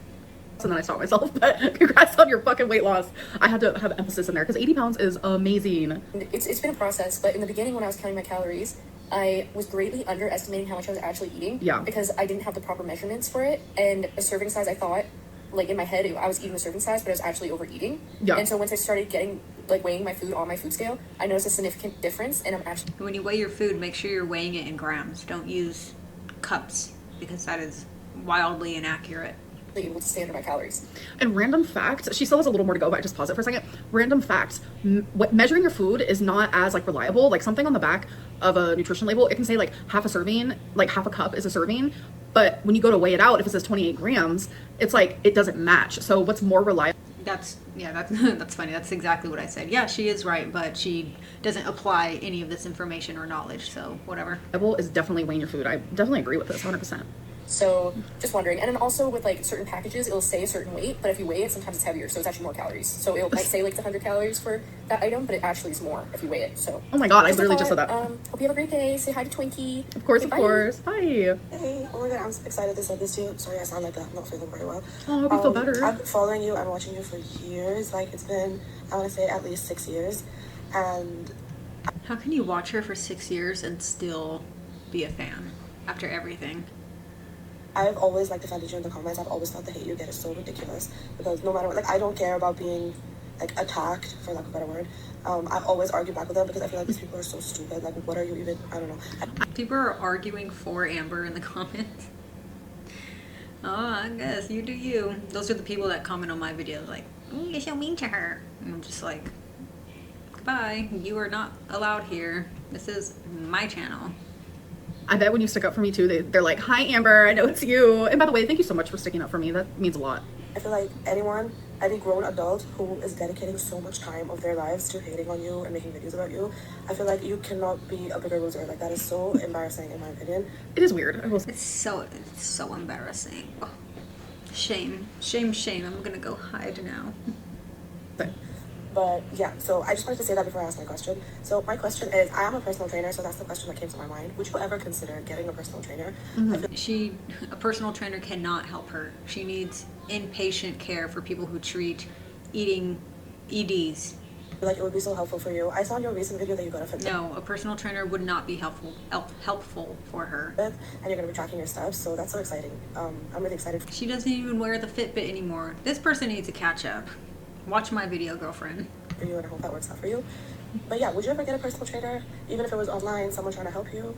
And then I stopped myself, but congrats on your fucking weight loss. I had to have emphasis in there because 80 pounds is amazing. It's been a process, but in the beginning when I was counting my calories, I was greatly underestimating how much I was actually eating. Yeah. Because I didn't have the proper measurements for it, and a serving size, I thought, like in my head, I was eating a serving size, but I was actually overeating. Yeah. And so once I started weighing my food on my food scale, I noticed a significant difference, and I'm actually... When you weigh your food, make sure you're weighing it in grams. Don't use cups, because that is wildly inaccurate. Able to stay under my calories. And random fact, she still has a little more to go, but I just pause it for a second. Random fact, measuring your food is not as like reliable. Like something on the back of a nutrition label, it can say like half a serving, like half a cup is a serving. But when you go to weigh it out, if it says 28 grams, it's like, it doesn't match. So what's more reliable? That's funny. That's exactly what I said. Yeah, she is right, but she doesn't apply any of this information or knowledge, so whatever. Is definitely weighing your food. I definitely agree with this 100%. So just wondering. And then also with like certain packages, it'll say a certain weight, but if you weigh it, sometimes it's heavier, so it's actually more calories. So it might say like 100 calories for that item, but it actually is more if you weigh it. So oh my god, I literally just said that. Hope you have a great day. Say hi to Twinkie. Of course, okay, of course. Hi. Hey, oh my god, I'm excited to say this to you. Sorry, I sound like that. I'm not feeling very well. Oh, I hope you feel better. I've been following you and watching you for years. Like it's been, I want to say at least 6 years. And how can you watch her for 6 years and still be a fan after everything? I've always like defended you in the comments. I've always thought the hate you get is so ridiculous because no matter what, like I don't care about being like attacked, for lack of a better word. I've always argued back with them because I feel like these people are so stupid. Like, what are you even? I don't know. People are arguing for Amber in the comments. Oh, I guess you do you. Those are the people that comment on my videos like, you're so mean to her. And I'm just like, goodbye. You are not allowed here. This is my channel. I bet when you stick up for me too, they're like, hi Amber, I know it's you. And by the way, thank you so much for sticking up for me. That means a lot. I feel like any grown adult who is dedicating so much time of their lives to hating on you and making videos about you, I feel like you cannot be a bigger loser. Like that is so embarrassing in my opinion. It is weird. It's so embarrassing. Oh, shame. I'm gonna go hide now. But yeah, so I just wanted to say that before I ask my question. So my question is, I am a personal trainer, so that's the question that came to my mind. Would you ever consider getting a personal trainer? A personal trainer cannot help her. She needs inpatient care for people who treat eating EDs. Like it would be so helpful for you. I saw in your recent video that you got a Fitbit. No, a personal trainer would not be helpful for her. And you're gonna be tracking your steps, so that's so exciting. I'm really excited. She doesn't even wear the Fitbit anymore. This person needs to catch up. Watch my video, girlfriend. For you, and I hope that works out for you. But yeah, would you ever get a personal trainer, even if it was online, someone trying to help you?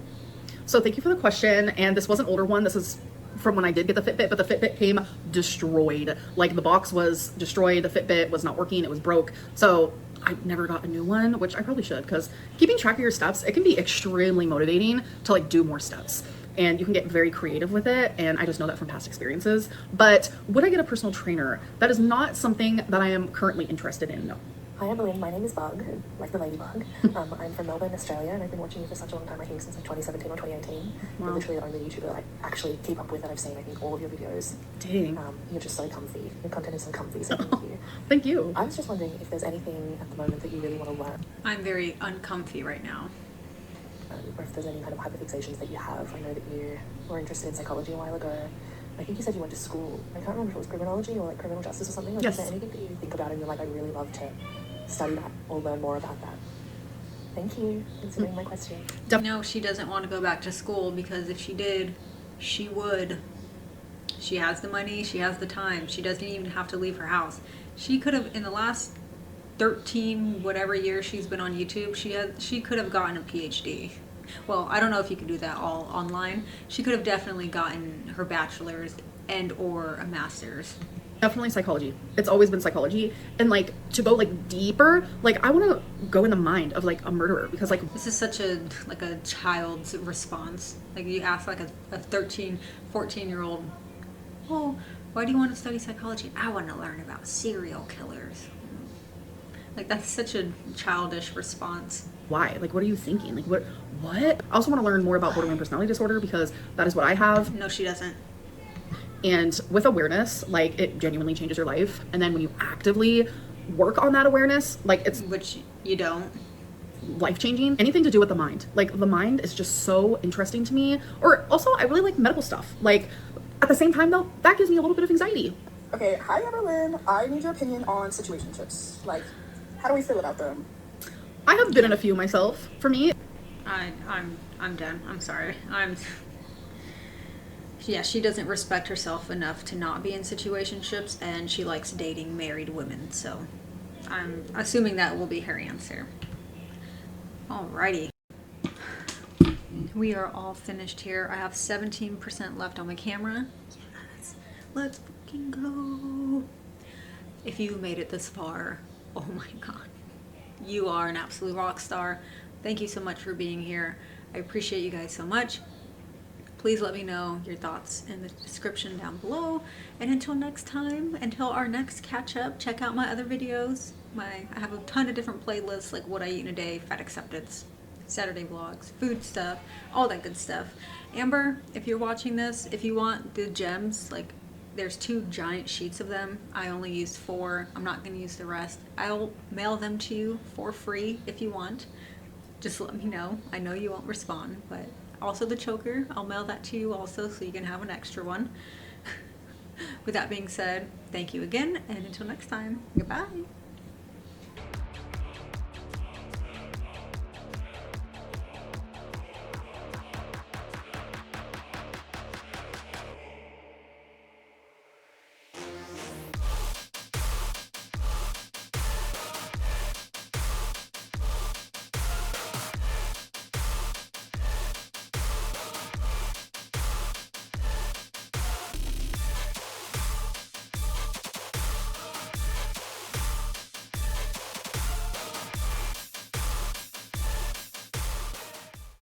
So thank you for the question. And this was an older one. This is from when I did get the Fitbit, but the Fitbit came destroyed. Like the box was destroyed, the Fitbit was not working, it was broke. So I never got a new one, which I probably should, because keeping track of your steps, it can be extremely motivating to like do more steps. And you can get very creative with it, and I just know that from past experiences. But would I get a personal trainer? That is not something that I am currently interested in, no. Hi Amberlynn, my name is Bug, like the ladybug. I'm from Melbourne, Australia, and I've been watching you for such a long time, I think since like 2017 or 2018. Wow. You're literally the only YouTuber I actually keep up with, and I've seen, I think, all of your videos. Dang. You're just so comfy. Your content is so comfy, so thank you. Thank you. I was just wondering if there's anything at the moment that you really want to learn. I'm very uncomfy right now. Or if there's any kind of hyperfixations that you have. I know that you were interested in psychology a while ago, I think you said you went to school. I can't remember if it was criminology or like criminal justice or something. Like, Yes. is there anything that you think about and you're like, I'd really love to study that or learn more about that? Thank you for considering my question. No, she doesn't want to go back to school because if she did, she would. She has the money, she has the time. She doesn't even have to leave her house. She could have, in the last 13 whatever years she's been on YouTube, she could have gotten a PhD. Well, I don't know if you can do that all online. She could have definitely gotten her bachelor's and or a master's. Definitely psychology. It's always been psychology. And like to go like deeper, like I want to go in the mind of like a murderer because like this is such a like a child's response. Like you ask like a 13, 14-year-old, oh, why do you want to study psychology? I want to learn about serial killers. Like that's such a childish response. Why? Like what are you thinking? Like what? I also want to learn more about borderline personality disorder because that is what I have. No, she doesn't. And with awareness, like it genuinely changes your life. And then when you actively work on that awareness, like it's which you don't, life-changing. Anything to do with the mind. Like the mind is just so interesting to me. Or also I really like medical stuff. Like at the same time though, that gives me a little bit of anxiety. Okay, hi Amberlynn. I need your opinion on situationships. Like, how do we feel about them? I have been in a few myself. For me, I'm done. I'm sorry. Yeah, she doesn't respect herself enough to not be in situationships, and she likes dating married women, so I'm assuming that will be her answer. Alrighty. We are all finished here. I have 17% left on my camera. Yes, let's fucking go. If you made it this far, oh my god. You are an absolute rock star. Thank you so much for being here. I appreciate you guys so much. Please let me know your thoughts in the description down below. And until next time, until our next catch up, check out my other videos. I have a ton of different playlists like what I eat in a day, fat acceptance, Saturday vlogs, food stuff, all that good stuff. Amber, if you're watching this, if you want the gems, like there's 2 giant sheets of them. I only used 4. I'm not going to use the rest. I'll mail them to you for free if you want. Just let me know. I know you won't respond, but also the choker, I'll mail that to you also so you can have an extra one. With that being said, thank you again, and until next time, goodbye.